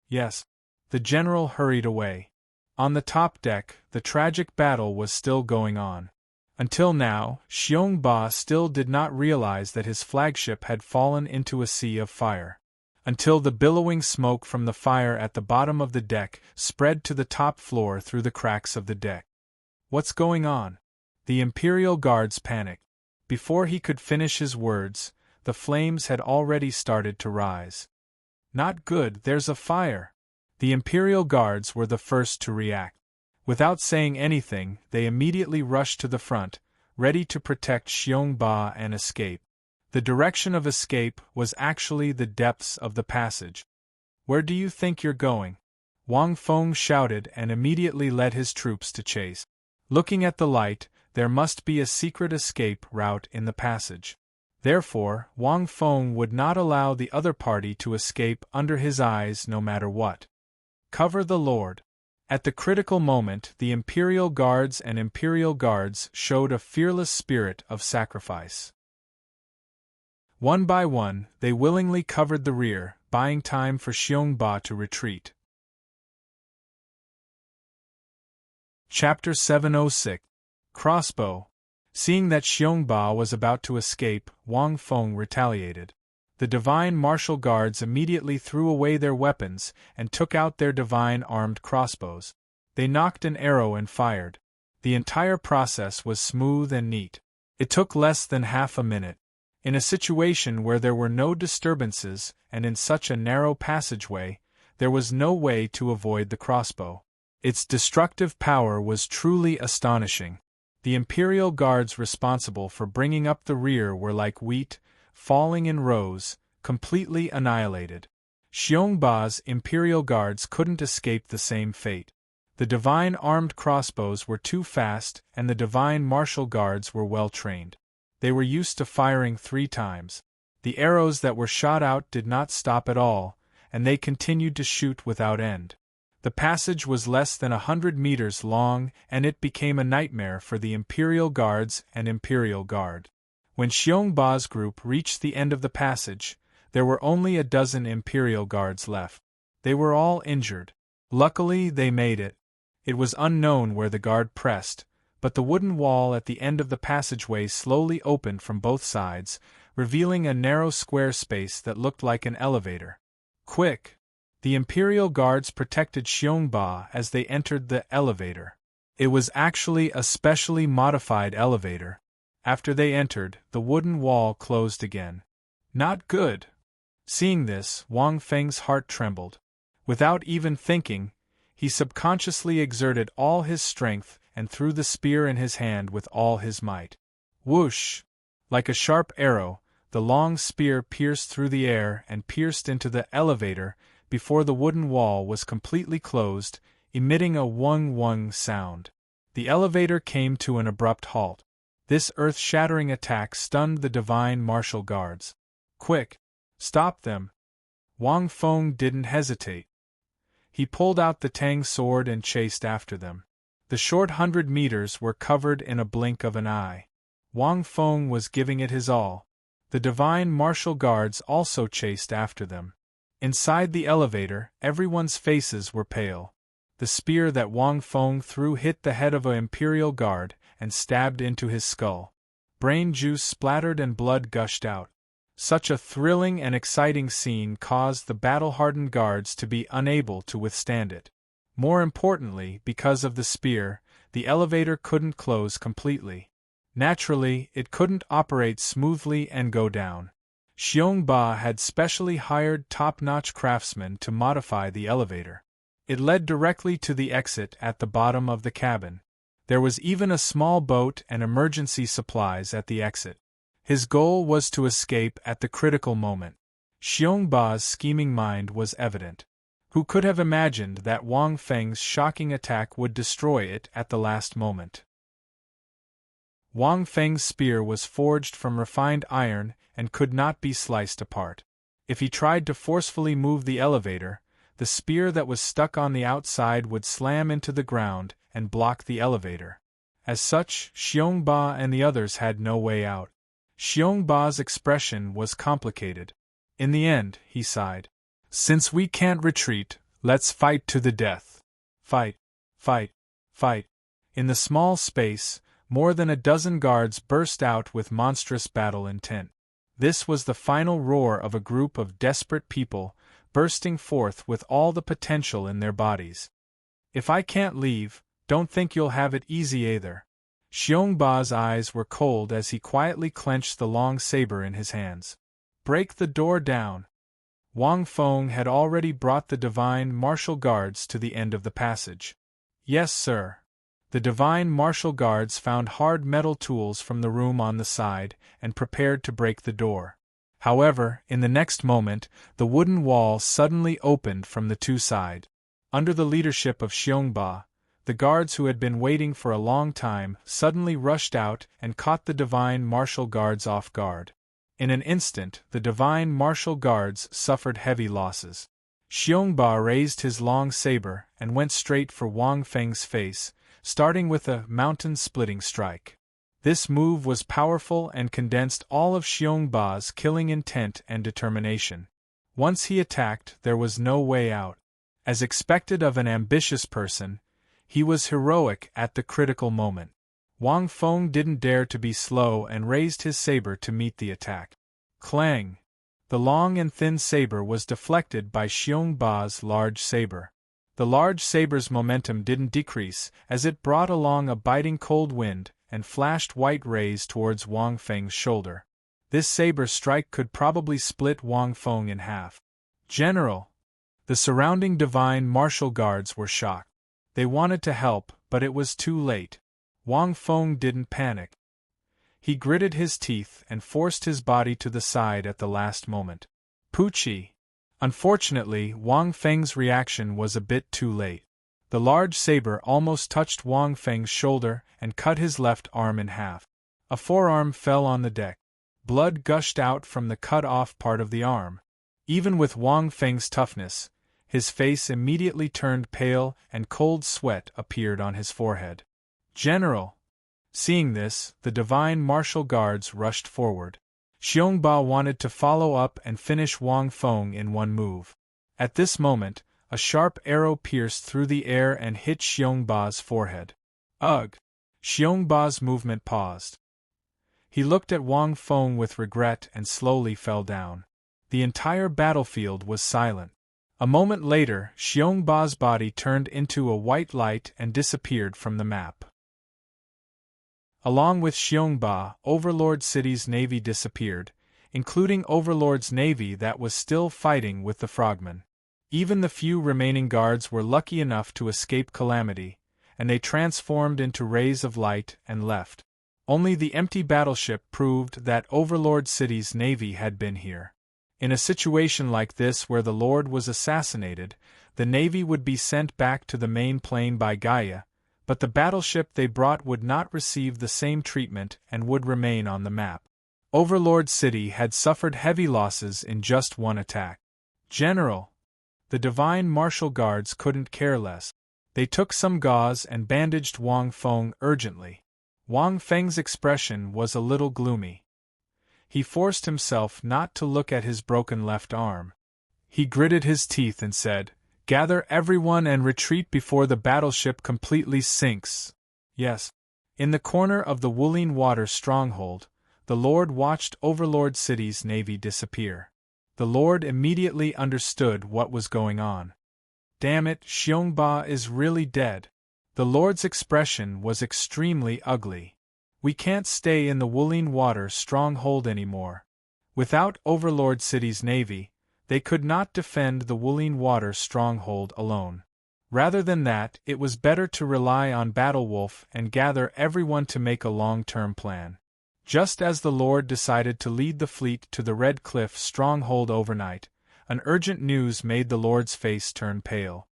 Yes. The general hurried away. On the top deck, the tragic battle was still going on. Until now, Xiongba still did not realize that his flagship had fallen into a sea of fire. Until the billowing smoke from the fire at the bottom of the deck spread to the top floor through the cracks of the deck. "What's going on?" The Imperial Guards panicked. Before he could finish his words, the flames had already started to rise. "Not good, there's a fire!" The Imperial Guards were the first to react. Without saying anything, they immediately rushed to the front, ready to protect Xiongba and escape. The direction of escape was actually the depths of the passage. "Where do you think you're going?" Wang Feng shouted and immediately led his troops to chase. Looking at the light, there must be a secret escape route in the passage. Therefore, Wang Feng would not allow the other party to escape under his eyes no matter what. "Cover the Lord." At the critical moment, the Imperial Guards and Imperial Guards showed a fearless spirit of sacrifice. One by one, they willingly covered the rear, buying time for Xiongba to retreat. Chapter 706. Crossbow. Seeing that Xiongba was about to escape, Wang Feng retaliated. The divine martial guards immediately threw away their weapons and took out their divine armed crossbows. They knocked an arrow and fired. The entire process was smooth and neat. It took less than half a minute. In a situation where there were no disturbances and in such a narrow passageway, there was no way to avoid the crossbow. Its destructive power was truly astonishing. The Imperial Guards responsible for bringing up the rear were like wheat, falling in rows, completely annihilated. Xiongba's Imperial Guards couldn't escape the same fate. The divine armed crossbows were too fast and the divine martial guards were well trained. They were used to firing 3 times. The arrows that were shot out did not stop at all, and they continued to shoot without end. The passage was less than 100 meters long, and it became a nightmare for the Imperial Guards and Imperial Guard. When Xiongba's group reached the end of the passage, there were only a dozen Imperial Guards left. They were all injured. Luckily, they made it. It was unknown where the guard pressed, but the wooden wall at the end of the passageway slowly opened from both sides, revealing a narrow square space that looked like an elevator. Quick! The Imperial Guards protected Xiongba as they entered the elevator. It was actually a specially modified elevator. After they entered, the wooden wall closed again. Not good! Seeing this, Wang Feng's heart trembled. Without even thinking, he subconsciously exerted all his strength and threw the spear in his hand with all his might. Whoosh! Like a sharp arrow, the long spear pierced through the air and pierced into the elevator before the wooden wall was completely closed, emitting a wung-wung sound. The elevator came to an abrupt halt. This earth-shattering attack stunned the divine martial guards. Quick! Stop them! Wang Feng didn't hesitate. He pulled out the Tang sword and chased after them. The short 100 meters were covered in a blink of an eye. Wang Feng was giving it his all. The divine martial guards also chased after them. Inside the elevator, everyone's faces were pale. The spear that Wang Feng threw hit the head of an Imperial Guard and stabbed into his skull. Brain juice splattered and blood gushed out. Such a thrilling and exciting scene caused the battle-hardened guards to be unable to withstand it. More importantly, because of the spear, the elevator couldn't close completely. Naturally, it couldn't operate smoothly and go down. Xiongba had specially hired top-notch craftsmen to modify the elevator. It led directly to the exit at the bottom of the cabin. There was even a small boat and emergency supplies at the exit. His goal was to escape at the critical moment. Xiongba's scheming mind was evident. Who could have imagined that Wang Feng's shocking attack would destroy it at the last moment? Wang Feng's spear was forged from refined iron and could not be sliced apart. If he tried to forcefully move the elevator, the spear that was stuck on the outside would slam into the ground and block the elevator. As such, Xiongba and the others had no way out. Xiongba's expression was complicated. In the end, he sighed. Since we can't retreat, let's fight to the death. Fight, fight, fight. In the small space, more than a dozen guards burst out with monstrous battle intent. This was the final roar of a group of desperate people, bursting forth with all the potential in their bodies. If I can't leave, don't think you'll have it easy either. Xiongba's eyes were cold as he quietly clenched the long saber in his hands. Break the door down. Wang Feng had already brought the divine martial guards to the end of the passage. Yes, sir. The divine martial guards found hard metal tools from the room on the side and prepared to break the door. However, in the next moment, the wooden wall suddenly opened from the two sides. Under the leadership of Xiongba, the guards who had been waiting for a long time suddenly rushed out and caught the divine martial guards off guard. In an instant, the divine martial guards suffered heavy losses. Xiongba raised his long saber and went straight for Wang Feng's face, starting with a mountain-splitting strike. This move was powerful and condensed all of Xiongba's killing intent and determination. Once he attacked, there was no way out. As expected of an ambitious person, he was heroic at the critical moment. Wang Feng didn't dare to be slow and raised his saber to meet the attack. Clang! The long and thin saber was deflected by Xiongba's large saber. The large saber's momentum didn't decrease as it brought along a biting cold wind and flashed white rays towards Wang Feng's shoulder. This saber strike could probably split Wang Feng in half. General! The surrounding divine martial guards were shocked. They wanted to help, but it was too late. Wang Feng didn't panic. He gritted his teeth and forced his body to the side at the last moment. Poochie! Unfortunately, Wang Feng's reaction was a bit too late. The large saber almost touched Wang Feng's shoulder and cut his left arm in half. A forearm fell on the deck. Blood gushed out from the cut-off part of the arm. Even with Wang Feng's toughness, his face immediately turned pale and cold sweat appeared on his forehead. General! Seeing this, the divine martial guards rushed forward. Xiongba wanted to follow up and finish Wang Feng in one move. At this moment, a sharp arrow pierced through the air and hit Xiongba's forehead. Ugh! Xiongba's movement paused. He looked at Wang Feng with regret and slowly fell down. The entire battlefield was silent. A moment later, Xiongba's body turned into a white light and disappeared from the map. Along with Xiongba, Overlord City's navy disappeared, including Overlord's navy that was still fighting with the frogmen. Even the few remaining guards were lucky enough to escape calamity, and they transformed into rays of light and left. Only the empty battleship proved that Overlord City's navy had been here. In a situation like this where the Lord was assassinated, the navy would be sent back to the main plane by Gaia, but the battleship they brought would not receive the same treatment and would remain on the map. Overlord City had suffered heavy losses in just one attack. General, the Divine Martial Guards couldn't care less. They took some gauze and bandaged Wang Feng urgently. Wang Feng's expression was a little gloomy. He forced himself not to look at his broken left arm. He gritted his teeth and said, "Gather everyone and retreat before the battleship completely sinks." Yes. In the corner of the Wulin Water stronghold, the Lord watched Overlord City's navy disappear. The Lord immediately understood what was going on. Damn it, Xiongba is really dead. The Lord's expression was extremely ugly. We can't stay in the Wulin Water stronghold anymore. Without Overlord City's navy, they could not defend the Wulin Water stronghold alone. Rather than that, it was better to rely on Battlewolf and gather everyone to make a long-term plan. Just as the Lord decided to lead the fleet to the Red Cliff stronghold overnight, an urgent news made the Lord's face turn pale.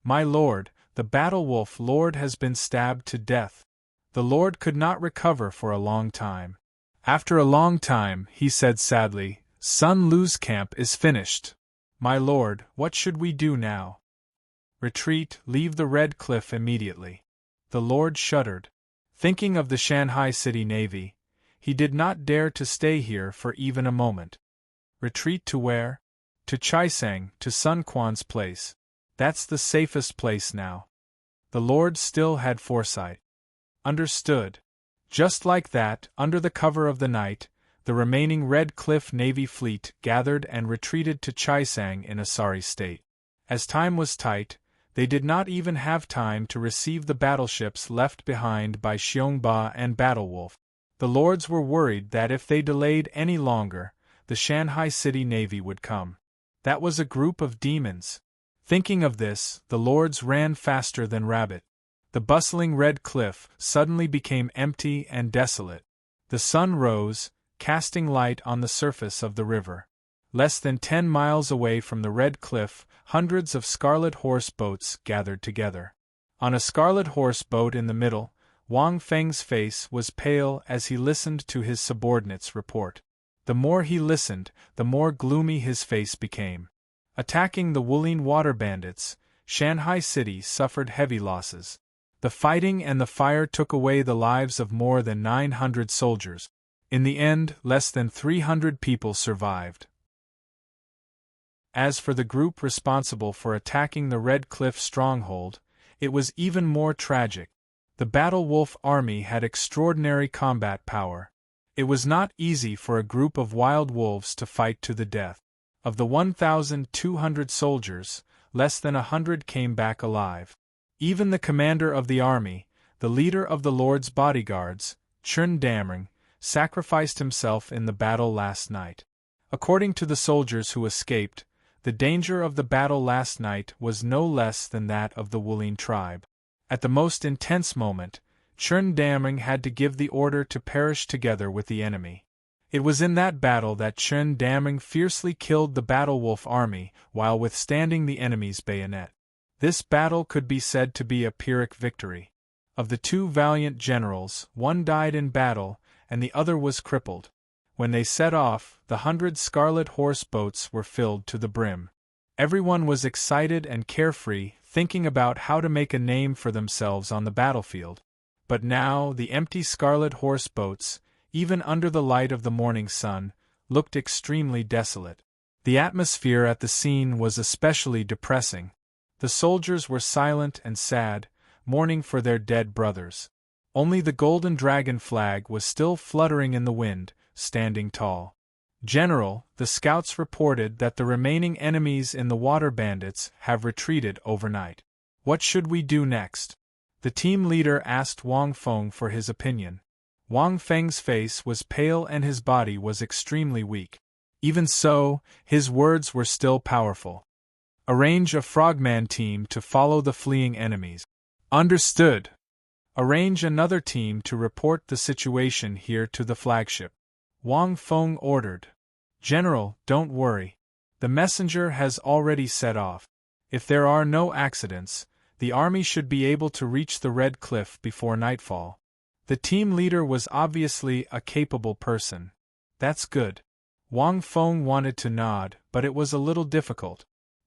"My lord, the Battlewolf Lord has been stabbed to death." The Lord could not recover for a long time. After a long time, he said sadly, "Sun Lu's camp is finished. My lord, what should we do now?" "Retreat, leave the Red Cliff immediately." The Lord shuddered. Thinking of the Shanghai City Navy, he did not dare to stay here for even a moment. Retreat to where? To Chaisang, to Sun Quan's place. That's the safest place now. The Lord still had foresight. Understood. Just like that, under the cover of the night, the remaining Red Cliff Navy fleet gathered and retreated to Chaisang in a sorry state. As time was tight, they did not even have time to receive the battleships left behind by Xiongba and Battlewolf. The Lords were worried that if they delayed any longer, the Shanghai City Navy would come. That was a group of demons. Thinking of this, the Lords ran faster than rabbit. The bustling Red Cliff suddenly became empty and desolate. The sun rose, casting light on the surface of the river. Less than 10 miles away from the Red Cliff, hundreds of Scarlet Horse boats gathered together. On a Scarlet Horse boat in the middle, Wang Feng's face was pale as he listened to his subordinate's report. The more he listened, the more gloomy his face became. Attacking the Wulin Water bandits, Shanghai City suffered heavy losses. The fighting and the fire took away the lives of more than 900 soldiers. In the end, less than 300 people survived. As for the group responsible for attacking the Red Cliff stronghold, it was even more tragic. The Battlewolf army had extraordinary combat power. It was not easy for a group of wild wolves to fight to the death. Of the 1,200 soldiers, less than 100 came back alive. Even the commander of the army, the leader of the Lord's bodyguards, Chun Damring, sacrificed himself in the battle last night. According to the soldiers who escaped, the danger of the battle last night was no less than that of the Wulin tribe. At the most intense moment, Chun Damring had to give the order to perish together with the enemy. It was in that battle that Chun Damring fiercely killed the Battlewolf army while withstanding the enemy's bayonet. This battle could be said to be a Pyrrhic victory. Of the two valiant generals, one died in battle, and the other was crippled. When they set off, the 100 Scarlet Horse boats were filled to the brim. Everyone was excited and carefree, thinking about how to make a name for themselves on the battlefield. But now the empty Scarlet Horse boats, even under the light of the morning sun, looked extremely desolate. The atmosphere at the scene was especially depressing. The soldiers were silent and sad, mourning for their dead brothers. Only the golden dragon flag was still fluttering in the wind, standing tall. General, the scouts reported that the remaining enemies in the water bandits have retreated overnight. What should we do next? The team leader asked Wang Feng for his opinion. Wang Feng's face was pale and his body was extremely weak. Even so, his words were still powerful. Arrange a frogman team to follow the fleeing enemies. Understood. Arrange another team to report the situation here to the flagship. Wang Feng ordered. General, don't worry. The messenger has already set off. If there are no accidents, the army should be able to reach the Red Cliff before nightfall. The team leader was obviously a capable person. That's good. Wang Feng wanted to nod, but it was a little difficult.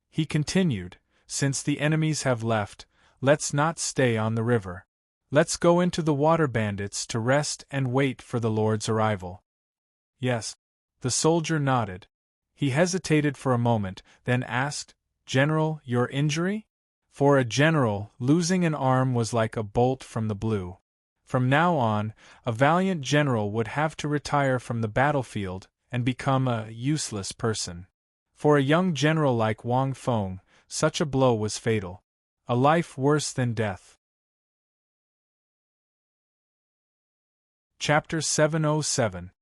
He continued, since the enemies have left, let's not stay on the river. Let's go into the water bandits to rest and wait for the Lord's arrival. Yes. The soldier nodded. He hesitated for a moment, then asked, General, your injury? For a general, losing an arm was like a bolt from the blue. From now on, a valiant general would have to retire from the battlefield and become a useless person. For a young general like Wang Feng, such a blow was fatal. A life worse than death. Chapter 707.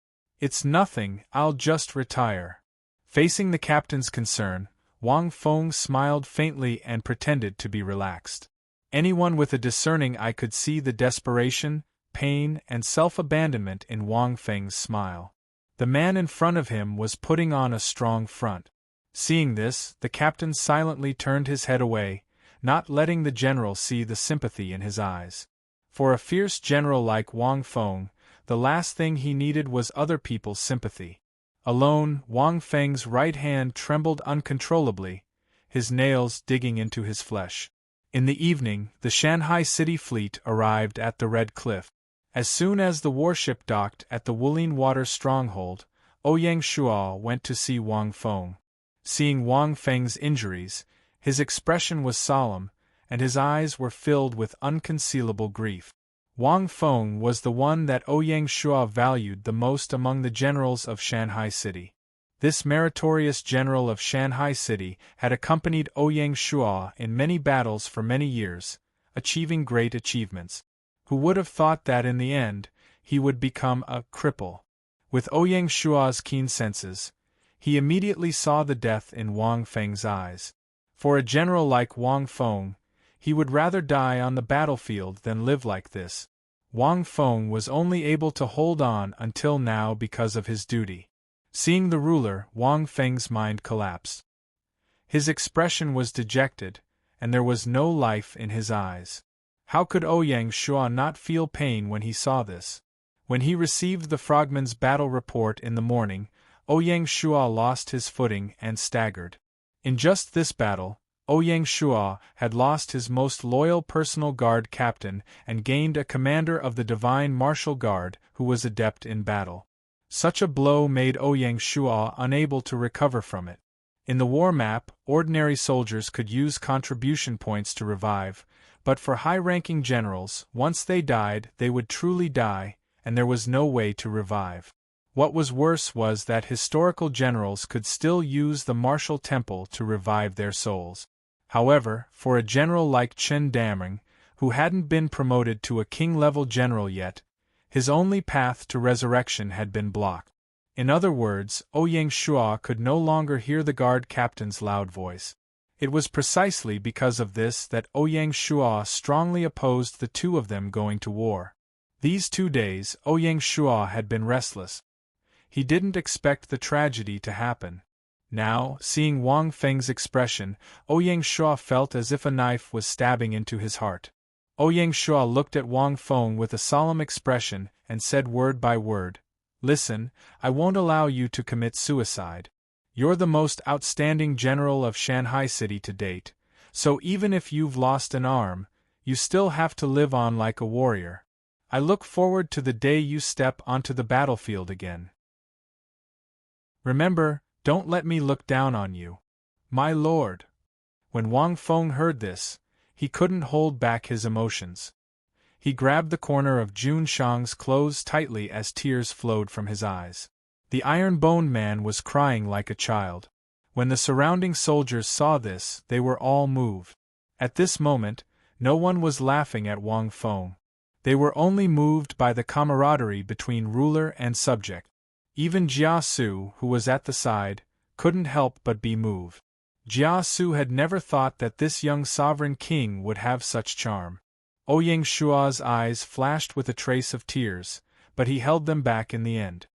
It's nothing, I'll just retire. Facing the captain's concern, Wang Feng smiled faintly and pretended to be relaxed. Anyone with a discerning eye could see the desperation, pain, and self-abandonment in Wang Feng's smile. The man in front of him was putting on a strong front. Seeing this, the captain silently turned his head away, not letting the general see the sympathy in his eyes. For a fierce general like Wang Feng, the last thing he needed was other people's sympathy. Alone, Wang Feng's right hand trembled uncontrollably, his nails digging into his flesh. In the evening, the Shanghai City fleet arrived at the Red Cliff. As soon as the warship docked at the Wulin Water stronghold, Ouyang Shuo went to see Wang Feng. Seeing Wang Feng's injuries, his expression was solemn, and his eyes were filled with unconcealable grief. Wang Feng was the one that Ouyang Shuo valued the most among the generals of Shanghai City. This meritorious general of Shanghai City had accompanied Ouyang Shuo in many battles for many years, achieving great achievements. Who would have thought that in the end, he would become a cripple? With Ouyang Shuo's keen senses, he immediately saw the death in Wang Feng's eyes. For a general like Wang Feng, he would rather die on the battlefield than live like this. Wang Feng was only able to hold on until now because of his duty. Seeing the ruler, Wang Feng's mind collapsed. His expression was dejected, and there was no life in his eyes. How could Ouyang Shuo not feel pain when he saw this? When he received the frogman's battle report in the morning, Ouyang Shuo lost his footing and staggered. In just this battle, Ouyang Shuo had lost his most loyal personal guard captain and gained a commander of the divine martial guard who was adept in battle. Such a blow made Ouyang Shuo unable to recover from it. In the war map, ordinary soldiers could use contribution points to revive, but for high-ranking generals, once they died, they would truly die, and there was no way to revive. What was worse was that historical generals could still use the martial temple to revive their souls. However, for a general like Chen Daming, who hadn't been promoted to a king-level general yet, his only path to resurrection had been blocked. In other words, Ouyang Shuo could no longer hear the guard captain's loud voice. It was precisely because of this that Ouyang Shuo strongly opposed the two of them going to war. These 2 days, Ouyang Shuo had been restless. He didn't expect the tragedy to happen. Now, seeing Wang Feng's expression, Ouyang Shuo felt as if a knife was stabbing into his heart. Ouyang Shuo looked at Wang Feng with a solemn expression and said word by word, "Listen, I won't allow you to commit suicide. You're the most outstanding general of Shanghai City to date, so even if you've lost an arm, you still have to live on like a warrior. I look forward to the day you step onto the battlefield again. Remember, don't let me look down on you. My lord." When Wang Feng heard this, he couldn't hold back his emotions. He grabbed the corner of Jun Shang's clothes tightly as tears flowed from his eyes. The iron-boned man was crying like a child. When the surrounding soldiers saw this, they were all moved. At this moment, no one was laughing at Wang Feng. They were only moved by the camaraderie between ruler and subject. Even Jia Su, who was at the side, couldn't help but be moved. Jia Su had never thought that this young sovereign king would have such charm. Ouyang Shua's eyes flashed with a trace of tears, but he held them back in the end.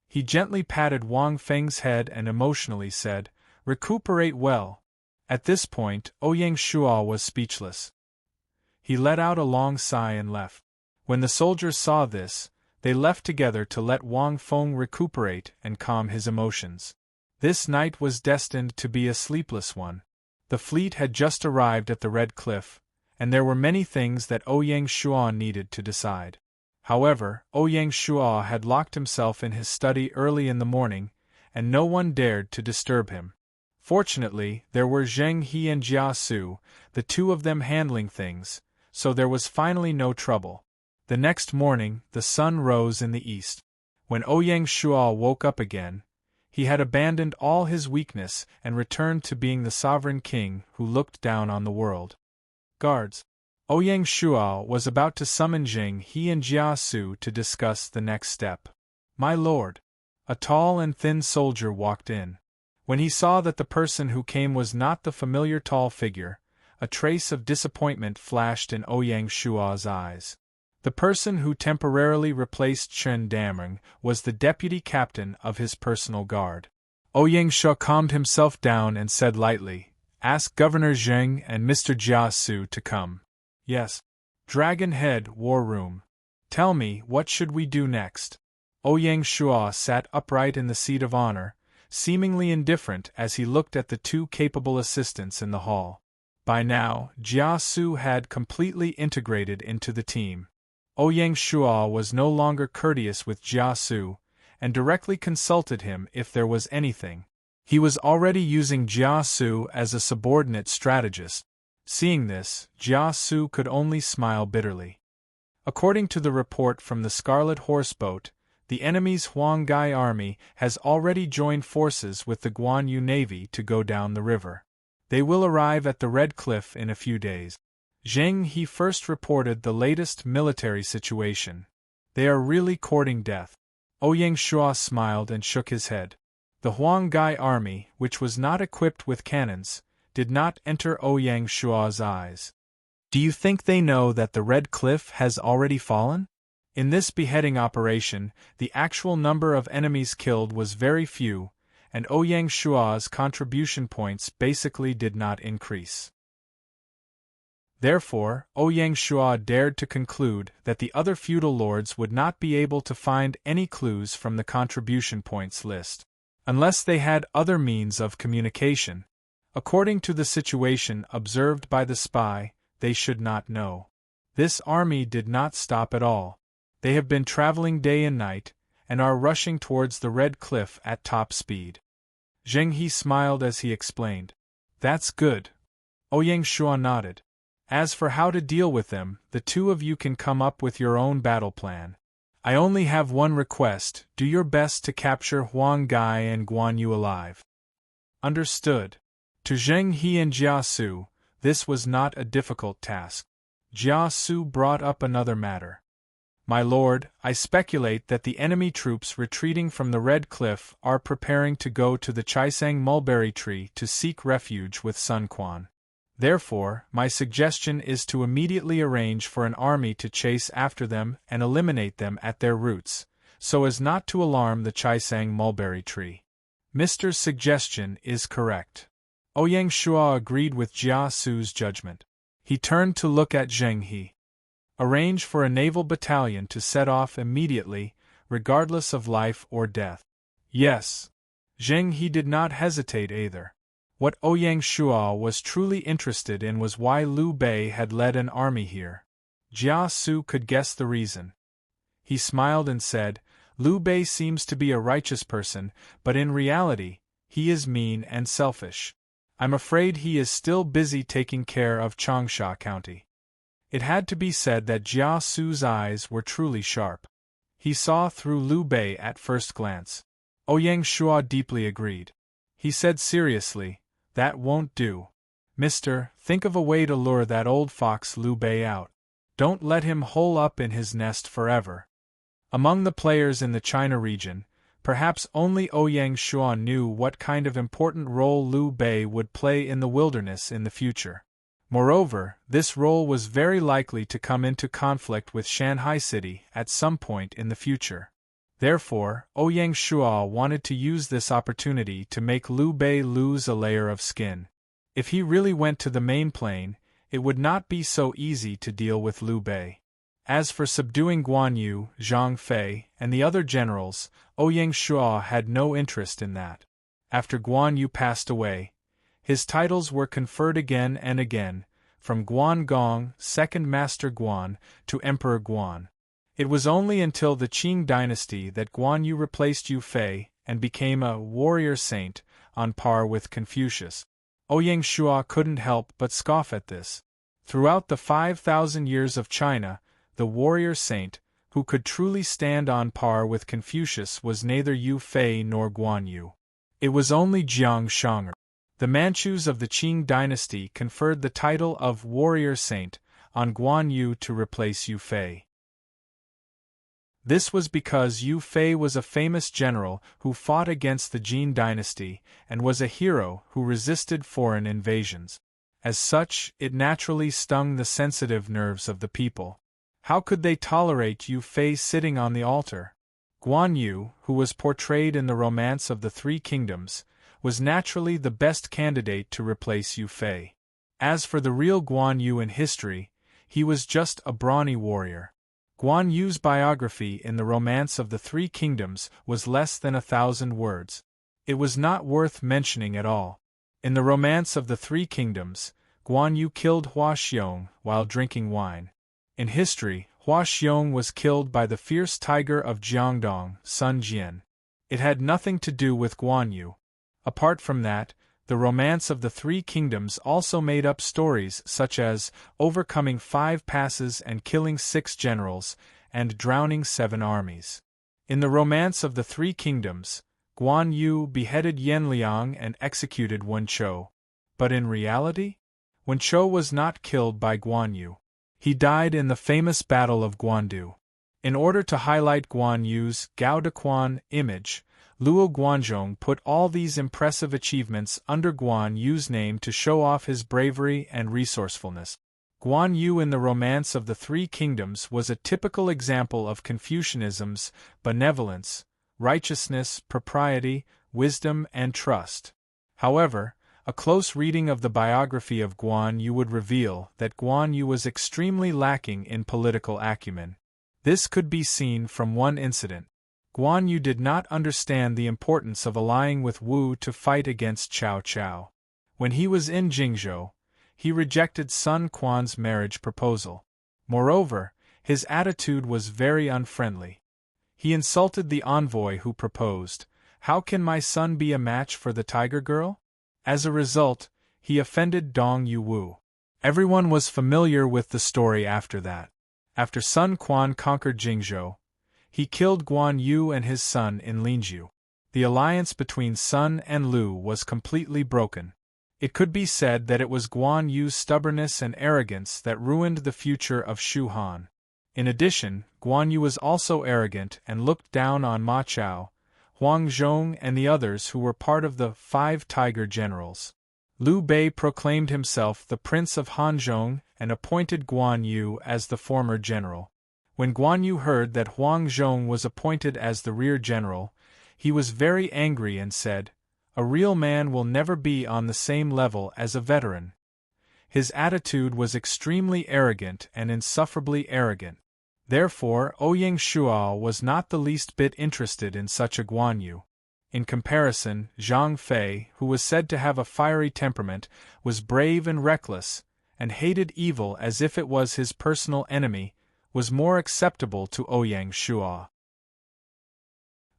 He gently patted Wang Feng's head and emotionally said, "Recuperate well." At this point, Ouyang Shua was speechless. He let out a long sigh and left. When the soldiers saw this, they left together to let Wang Feng recuperate and calm his emotions. This night was destined to be a sleepless one. The fleet had just arrived at the Red Cliff, and there were many things that Ouyang Shua needed to decide. However, Ouyang Shua had locked himself in his study early in the morning, and no one dared to disturb him. Fortunately, there were Zheng He and Jia Su, the two of them handling things, so there was finally no trouble. The next morning, the sun rose in the east. When Ouyang Shua woke up again, he had abandoned all his weakness and returned to being the sovereign king who looked down on the world. Guards. Ouyang Shua was about to summon Zheng He and Jia Su to discuss the next step. "My lord." A tall and thin soldier walked in. When he saw that the person who came was not the familiar tall figure, a trace of disappointment flashed in Ouyang Shua's eyes. The person who temporarily replaced Chen Dameng was the deputy captain of his personal guard. Ouyang Shua calmed himself down and said lightly, "Ask Governor Zheng and Mr. Jia Su to come." "Yes." "Dragon Head War Room. Tell me, what should we do next?" Ouyang Shua sat upright in the seat of honor, seemingly indifferent as he looked at the two capable assistants in the hall. By now, Jia Su had completely integrated into the team. Ouyang Shua was no longer courteous with Jia Su, and directly consulted him if there was anything. He was already using Jia Su as a subordinate strategist. Seeing this, Jia Su could only smile bitterly. According to the report from the Scarlet Horse Boat, the enemy's Huanggai army has already joined forces with the Guan Yu Navy to go down the river. They will arrive at the Red Cliff in a few days. Zheng He first reported the latest military situation. They are really courting death. Ouyang Shua smiled and shook his head. The Huanggai army, which was not equipped with cannons, did not enter Ouyang Shua's eyes. "Do you think they know that the Red Cliff has already fallen?" In this beheading operation, the actual number of enemies killed was very few, and Ouyang Shua's contribution points basically did not increase. Therefore, Ouyang Shua dared to conclude that the other feudal lords would not be able to find any clues from the contribution points list, unless they had other means of communication. According to the situation observed by the spy, they should not know. This army did not stop at all. They have been traveling day and night, and are rushing towards the Red Cliff at top speed. Zheng He smiled as he explained. "That's good." Ouyang Shua nodded. "As for how to deal with them, the two of you can come up with your own battle plan. I only have one request: do your best to capture Huanggai and Guan Yu alive." "Understood." To Zheng He and Jia Su, this was not a difficult task. Jia Su brought up another matter. "My lord, I speculate that the enemy troops retreating from the Red Cliff are preparing to go to the Chaisang mulberry tree to seek refuge with Sun Quan. Therefore, my suggestion is to immediately arrange for an army to chase after them and eliminate them at their roots, so as not to alarm the Chaisang mulberry tree." Mr.'s suggestion is correct. Ouyang Shua agreed with Jia Su's judgment. He turned to look at Zheng He. "Arrange for a naval battalion to set off immediately, regardless of life or death." "Yes." Zheng He did not hesitate either. What Ouyang Shua was truly interested in was why Liu Bei had led an army here. Jia Su could guess the reason. He smiled and said, "Liu Bei seems to be a righteous person, but in reality, he is mean and selfish. I'm afraid he is still busy taking care of Changsha County." It had to be said that Jia Su's eyes were truly sharp. He saw through Liu Bei at first glance. Ouyang Shua deeply agreed. He said seriously, "That won't do. Mister, think of a way to lure that old fox Liu Bei out. Don't let him hole up in his nest forever." Among the players in the China region, perhaps only Ouyang Shua knew what kind of important role Liu Bei would play in the wilderness in the future. Moreover, this role was very likely to come into conflict with Shanghai City at some point in the future. Therefore, Ouyang Shua wanted to use this opportunity to make Liu Bei lose a layer of skin. If he really went to the main plain, it would not be so easy to deal with Liu Bei. As for subduing Guan Yu, Zhang Fei, and the other generals, Ouyang Shua had no interest in that. After Guan Yu passed away, his titles were conferred again and again, from Guan Gong, Second Master Guan, to Emperor Guan. It was only until the Qing dynasty that Guan Yu replaced Yu Fei and became a warrior saint, on par with Confucius. Ouyang Shua couldn't help but scoff at this. Throughout the 5,000 years of China, the warrior saint, who could truly stand on par with Confucius, was neither Yu Fei nor Guan Yu. It was only Jiang Shang'er. The Manchus of the Qing dynasty conferred the title of warrior saint on Guan Yu to replace Yu Fei. This was because Yu Fei was a famous general who fought against the Jin dynasty and was a hero who resisted foreign invasions. As such, it naturally stung the sensitive nerves of the people. How could they tolerate Yu Fei sitting on the altar? Guan Yu, who was portrayed in the Romance of the Three Kingdoms, was naturally the best candidate to replace Yu Fei. As for the real Guan Yu in history, he was just a brawny warrior. Guan Yu's biography in the Romance of the Three Kingdoms was less than 1,000 words. It was not worth mentioning at all. In the Romance of the Three Kingdoms, Guan Yu killed Hua Xiong while drinking wine. In history, Hua Xiong was killed by the fierce tiger of Jiangdong, Sun Jian. It had nothing to do with Guan Yu. Apart from that, the Romance of the Three Kingdoms also made up stories such as overcoming 5 passes and killing 6 generals, and drowning 7 armies. In the Romance of the Three Kingdoms, Guan Yu beheaded Yan Liang and executed Wen Chou. But in reality, Wen Chou was not killed by Guan Yu. He died in the famous Battle of Guandu. In order to highlight Guan Yu's Gao de Quan image, Luo Guanzhong put all these impressive achievements under Guan Yu's name to show off his bravery and resourcefulness. Guan Yu in the Romance of the Three Kingdoms was a typical example of Confucianism's benevolence, righteousness, propriety, wisdom, and trust. However, a close reading of the biography of Guan Yu would reveal that Guan Yu was extremely lacking in political acumen. This could be seen from one incident. Guan Yu did not understand the importance of allying with Wu to fight against Cao Cao. When he was in Jingzhou, he rejected Sun Quan's marriage proposal. Moreover, his attitude was very unfriendly. He insulted the envoy who proposed, "How can my son be a match for the tiger girl?" As a result, he offended Dong Yu Wu. Everyone was familiar with the story after that. After Sun Quan conquered Jingzhou, he killed Guan Yu and his son in Linzhou. The alliance between Sun and Lu was completely broken. It could be said that it was Guan Yu's stubbornness and arrogance that ruined the future of Shu Han. In addition, Guan Yu was also arrogant and looked down on Ma Chao, Huang Zhong and the others who were part of the 5 Tiger Generals. Liu Bei proclaimed himself the Prince of Hanzhong and appointed Guan Yu as the former general. When Guan Yu heard that Huang Zhong was appointed as the rear general, he was very angry and said, "A real man will never be on the same level as a veteran." His attitude was extremely arrogant and insufferably arrogant. Therefore, Ouyang Shua was not the least bit interested in such a Guan Yu. In comparison, Zhang Fei, who was said to have a fiery temperament, was brave and reckless, and hated evil as if it was his personal enemy, was more acceptable to Ouyang Shua.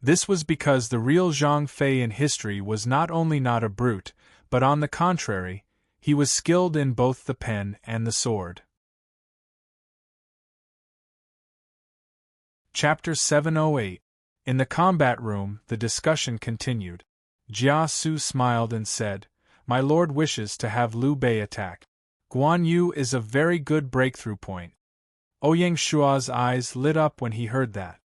This was because the real Zhang Fei in history was not only not a brute, but on the contrary, he was skilled in both the pen and the sword. Chapter 708. In the combat room, the discussion continued. Jia Su smiled and said, "My lord wishes to have Liu Bei attack. Guan Yu is a very good breakthrough point." Ouyang Shua's eyes lit up when he heard that.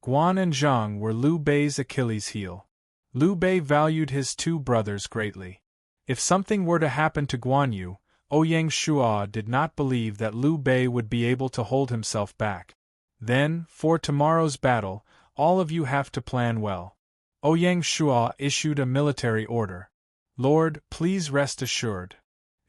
Guan and Zhang were Liu Bei's Achilles' heel. Liu Bei valued his two brothers greatly. If something were to happen to Guan Yu, Ouyang Shua did not believe that Liu Bei would be able to hold himself back. "Then, for tomorrow's battle, all of you have to plan well." Ouyang Shua issued a military order. "Lord, please rest assured."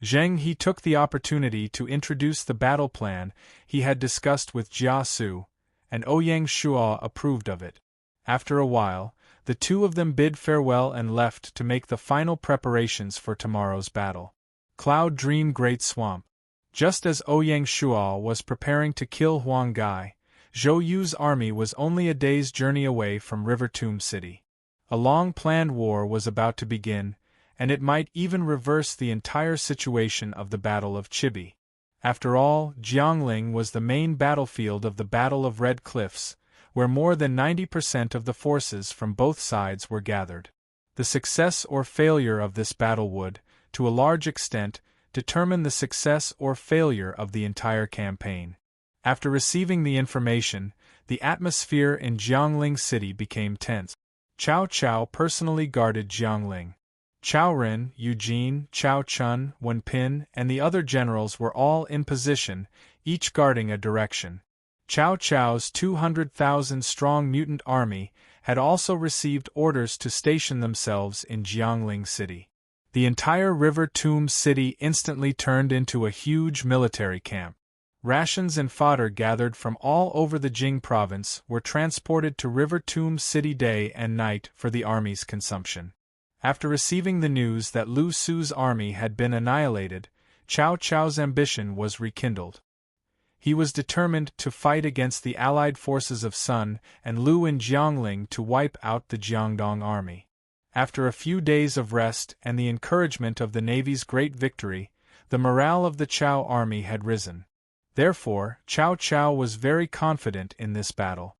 Zheng He took the opportunity to introduce the battle plan he had discussed with Jia Su, and Ouyang Shua approved of it. After a while, the two of them bid farewell and left to make the final preparations for tomorrow's battle. Cloud Dream Great Swamp. Just as Ouyang Shua was preparing to kill Huang Gai, Zhou Yu's army was only a day's journey away from River Tomb City. A long-planned war was about to begin, and it might even reverse the entire situation of the Battle of Chibi. After all, Jiangling was the main battlefield of the Battle of Red Cliffs, where more than 90% of the forces from both sides were gathered. The success or failure of this battle would, to a large extent, determine the success or failure of the entire campaign. After receiving the information, the atmosphere in Jiangling City became tense. Cao Cao personally guarded Jiangling. Cao Ren, Eugene, Cao Chun, Wen Pin, and the other generals were all in position, each guarding a direction. Cao Cao's 200,000-strong mutant army had also received orders to station themselves in Jiangling City. The entire River Tomb City instantly turned into a huge military camp. Rations and fodder gathered from all over the Jing province were transported to River Tomb City day and night for the army's consumption. After receiving the news that Lu Su's army had been annihilated, Cao Cao's ambition was rekindled. He was determined to fight against the allied forces of Sun and Lu in Jiangling to wipe out the Jiangdong army. After a few days of rest and the encouragement of the Navy's great victory, the morale of the Cao army had risen. Therefore, Cao Cao was very confident in this battle.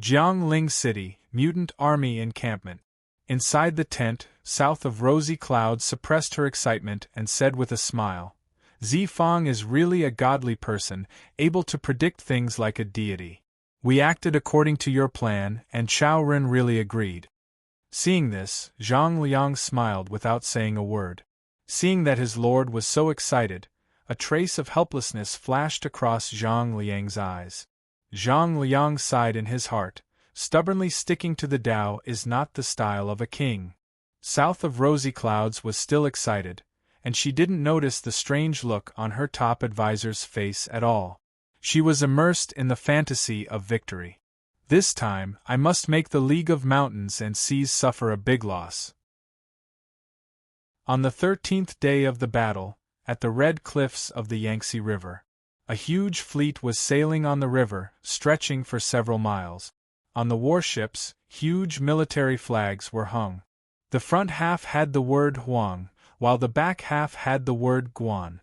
Jiangling City, Mutant Army Encampment. Inside the tent, south of Rosy Cloud suppressed her excitement and said with a smile, "Zifang is really a godly person, able to predict things like a deity. We acted according to your plan, and Cao Ren really agreed." Seeing this, Zhang Liang smiled without saying a word. Seeing that his lord was so excited, a trace of helplessness flashed across Zhang Liang's eyes. Zhang Liang sighed in his heart. Stubbornly sticking to the Tao is not the style of a king. South of Rosy Clouds was still excited, and she didn't notice the strange look on her top advisor's face at all. She was immersed in the fantasy of victory. "This time, I must make the League of Mountains and Seas suffer a big loss." On the 13th day of the battle, at the Red Cliffs of the Yangtze River, a huge fleet was sailing on the river, stretching for several miles. On the warships, huge military flags were hung. The front half had the word Huang, while the back half had the word Guan.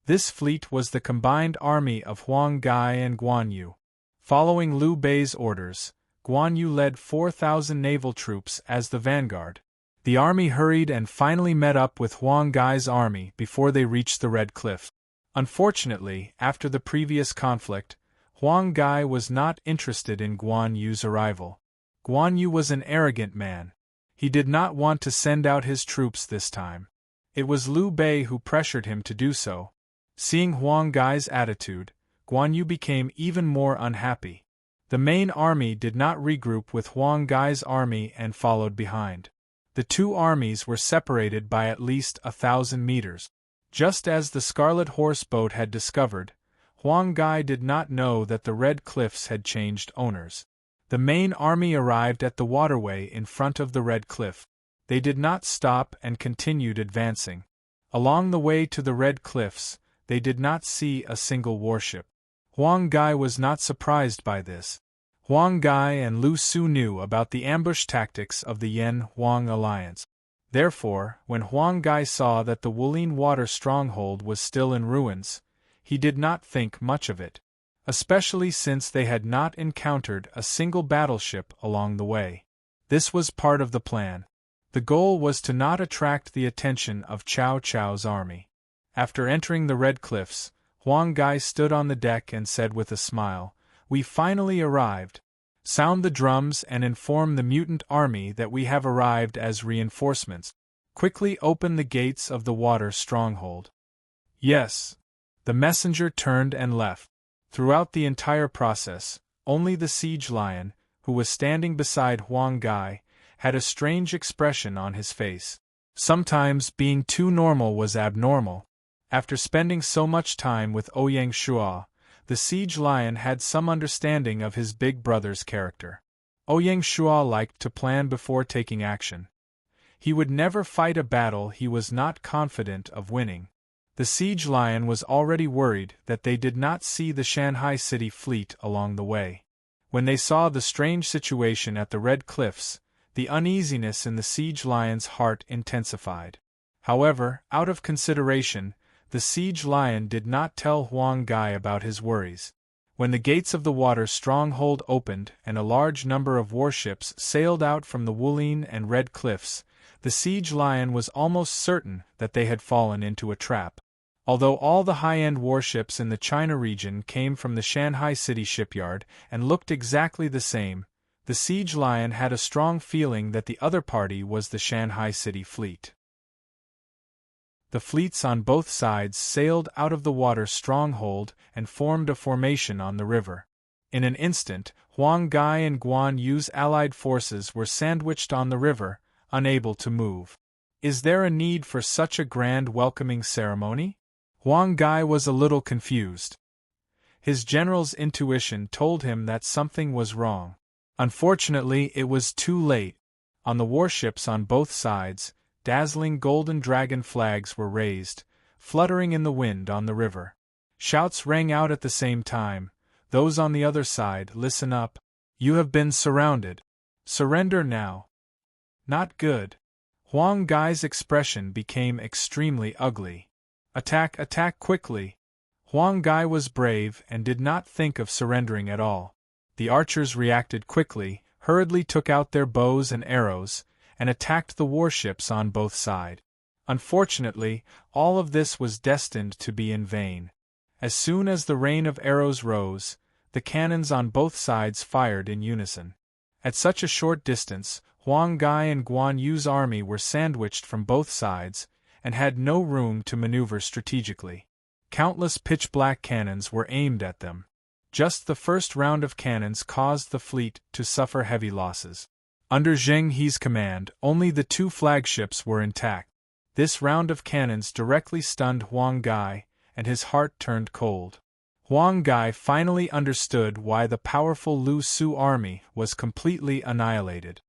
This fleet was the combined army of Huang Gai and Guan Yu. Following Liu Bei's orders, Guan Yu led 4,000 naval troops as the vanguard. The army hurried and finally met up with Huang Gai's army before they reached the Red Cliff. Unfortunately, after the previous conflict, Huang Gai was not interested in Guan Yu's arrival. Guan Yu was an arrogant man. He did not want to send out his troops this time. It was Liu Bei who pressured him to do so. Seeing Huang Gai's attitude, Guan Yu became even more unhappy. The main army did not regroup with Huang Gai's army and followed behind. The two armies were separated by at least 1,000 meters. Just as the Scarlet Horse boat had discovered, Huang Gai did not know that the Red Cliffs had changed owners. The main army arrived at the waterway in front of the Red Cliff. They did not stop and continued advancing. Along the way to the Red Cliffs, they did not see a single warship. Huang Gai was not surprised by this. Huang Gai and Lu Su knew about the ambush tactics of the Yan-Huang alliance. Therefore, when Huang Gai saw that the Wulin Water stronghold was still in ruins, he did not think much of it. especially since they had not encountered a single battleship along the way. This was part of the plan. The goal was to not attract the attention of Cao Cao's army. After entering the Red Cliffs, Huang Gai stood on the deck and said with a smile, "We finally arrived. Sound the drums and inform the mutant army that we have arrived as reinforcements. Quickly open the gates of the water stronghold." Yes. The messenger turned and left. Throughout the entire process, only the siege lion, who was standing beside Huang Gai, had a strange expression on his face. Sometimes being too normal was abnormal. After spending so much time with Ouyang Shua, the siege lion had some understanding of his big brother's character. Ouyang Shua liked to plan before taking action. He would never fight a battle he was not confident of winning. The siege lion was already worried that they did not see the Shanghai City fleet along the way. When they saw the strange situation at the Red Cliffs, the uneasiness in the siege lion's heart intensified. However, out of consideration, the siege lion did not tell Huang Gai about his worries. When the gates of the water stronghold opened and a large number of warships sailed out from the Wulin and Red Cliffs, the siege lion was almost certain that they had fallen into a trap. Although all the high-end warships in the China region came from the Shanghai City shipyard and looked exactly the same, the siege lion had a strong feeling that the other party was the Shanghai City fleet. The fleets on both sides sailed out of the water stronghold and formed a formation on the river. In an instant, Huang Gai and Guan Yu's allied forces were sandwiched on the river, unable to move. Is there a need for such a grand welcoming ceremony? Huang Gai was a little confused. His general's intuition told him that something was wrong. Unfortunately, it was too late. On the warships on both sides, dazzling golden dragon flags were raised, fluttering in the wind on the river. Shouts rang out at the same time, "Those on the other side, listen up. You have been surrounded. Surrender now." Not good. Huang Gai's expression became extremely ugly. "Attack, attack quickly!" Huang Gai was brave and did not think of surrendering at all. The archers reacted quickly, hurriedly took out their bows and arrows, and attacked the warships on both sides. Unfortunately, all of this was destined to be in vain. As soon as the rain of arrows rose, the cannons on both sides fired in unison. At such a short distance, Huang Gai and Guan Yu's army were sandwiched from both sides, and had no room to maneuver strategically. Countless pitch-black cannons were aimed at them. Just the first round of cannons caused the fleet to suffer heavy losses. Under Zheng He's command, only the two flagships were intact. This round of cannons directly stunned Huang Gai, and his heart turned cold. Huang Gai finally understood why the powerful Lu Su army was completely annihilated.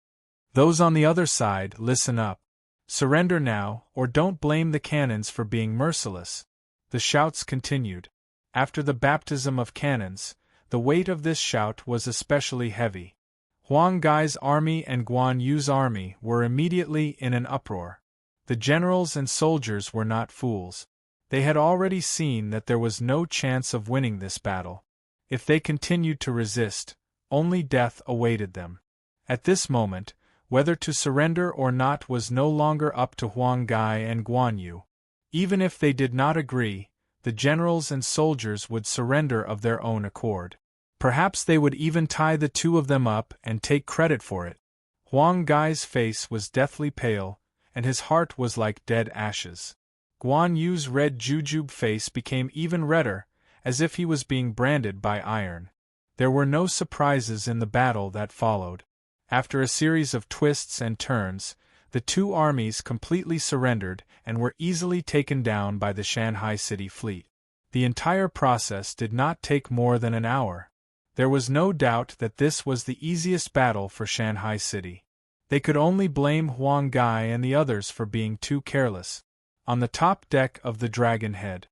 "Those on the other side, listen up. Surrender now, or don't blame the cannons for being merciless." The shouts continued. After the baptism of cannons, the weight of this shout was especially heavy. Huang Gai's army and Guan Yu's army were immediately in an uproar. The generals and soldiers were not fools. They had already seen that there was no chance of winning this battle. If they continued to resist, only death awaited them. At this moment, whether to surrender or not was no longer up to Huang Gai and Guan Yu. Even if they did not agree, the generals and soldiers would surrender of their own accord. Perhaps they would even tie the two of them up and take credit for it. Huang Gai's face was deathly pale, and his heart was like dead ashes. Guan Yu's red jujube face became even redder, as if he was being branded by iron. There were no surprises in the battle that followed. After a series of twists and turns, the two armies completely surrendered and were easily taken down by the Shanghai City fleet. The entire process did not take more than an hour. There was no doubt that this was the easiest battle for Shanghai City. They could only blame Huang Gai and the others for being too careless. On the top deck of the Dragon Head,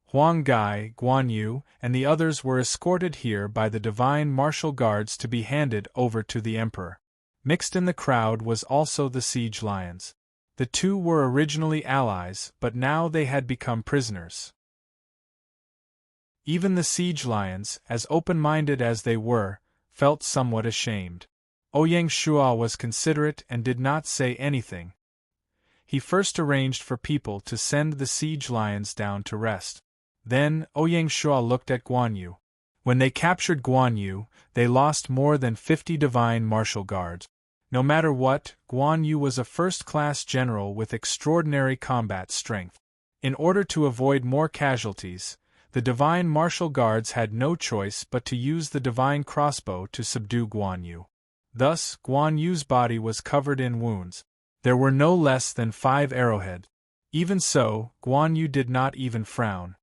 Huang Gai, Guan Yu, and the others were escorted here by the divine martial guards to be handed over to the emperor. Mixed in the crowd was also the siege lions. The two were originally allies, but now they had become prisoners. Even the siege lions, as open-minded as they were, felt somewhat ashamed. Ouyang Shua was considerate and did not say anything. He first arranged for people to send the siege lions down to rest. Then, Ouyang Shua looked at Guan Yu. When they captured Guan Yu, they lost more than 50 divine martial guards. No matter what, Guan Yu was a first-class general with extraordinary combat strength. In order to avoid more casualties, the divine martial guards had no choice but to use the divine crossbow to subdue Guan Yu. Thus, Guan Yu's body was covered in wounds. There were no less than 5 arrowheads. Even so, Guan Yu did not even frown.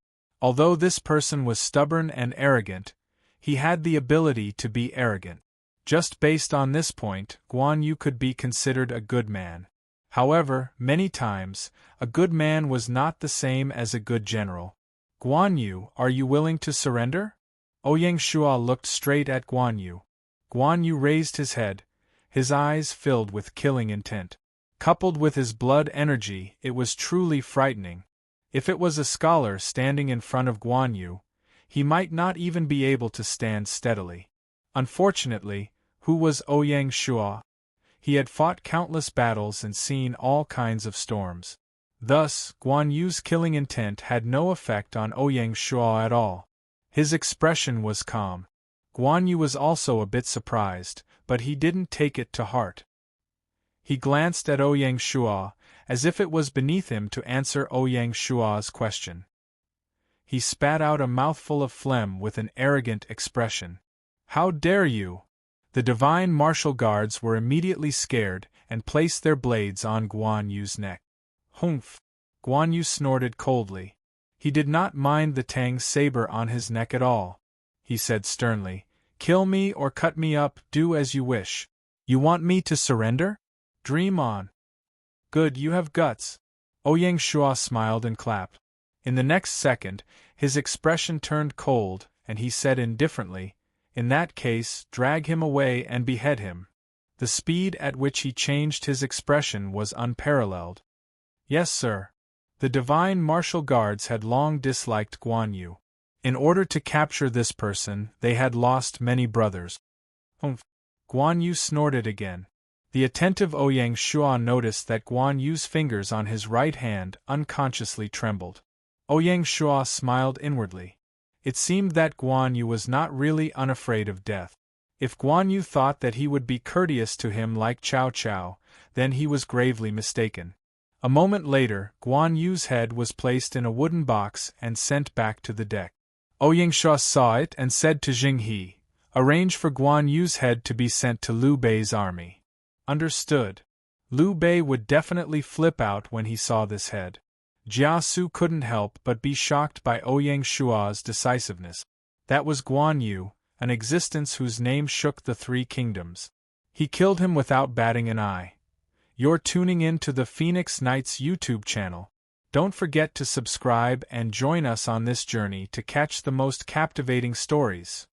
Although this person was stubborn and arrogant, he had the ability to be arrogant. Just based on this point, Guan Yu could be considered a good man. However, many times, a good man was not the same as a good general. Guan Yu, are you willing to surrender? Ouyang Shua looked straight at Guan Yu. Guan Yu raised his head, his eyes filled with killing intent. Coupled with his blood energy, it was truly frightening. If it was a scholar standing in front of Guan Yu, he might not even be able to stand steadily. Unfortunately, who was Ouyang Shua? He had fought countless battles and seen all kinds of storms. Thus, Guan Yu's killing intent had no effect on Ouyang Shua at all. His expression was calm. Guan Yu was also a bit surprised, but he didn't take it to heart. He glanced at Ouyang Shua, as if it was beneath him to answer Ouyang Shua's question. He spat out a mouthful of phlegm with an arrogant expression. How dare you? The divine martial guards were immediately scared and placed their blades on Guan Yu's neck. Humph! Guan Yu snorted coldly. He did not mind the Tang saber on his neck at all. He said sternly, "Kill me or cut me up, do as you wish. You want me to surrender? Dream on." "Good, you have guts." Ouyang Shua smiled and clapped. In the next second, his expression turned cold, and he said indifferently, "In that case, drag him away and behead him." The speed at which he changed his expression was unparalleled. "Yes, sir." The divine martial guards had long disliked Guan Yu. In order to capture this person, they had lost many brothers. Humph! Guan Yu snorted again. The attentive Ouyang Shua noticed that Guan Yu's fingers on his right hand unconsciously trembled. Ouyang Shua smiled inwardly. It seemed that Guan Yu was not really unafraid of death. If Guan Yu thought that he would be courteous to him like Cao Cao, then he was gravely mistaken. A moment later, Guan Yu's head was placed in a wooden box and sent back to the deck. Ouyang Shua saw it and said to Jing He, "Arrange for Guan Yu's head to be sent to Liu Bei's army." Understood. Liu Bei would definitely flip out when he saw this head. Jia Su couldn't help but be shocked by Ouyang Shua's decisiveness. That was Guan Yu, an existence whose name shook the 3 kingdoms. He killed him without batting an eye. You're tuning in to the Phoenix Knights YouTube channel. Don't forget to subscribe and join us on this journey to catch the most captivating stories.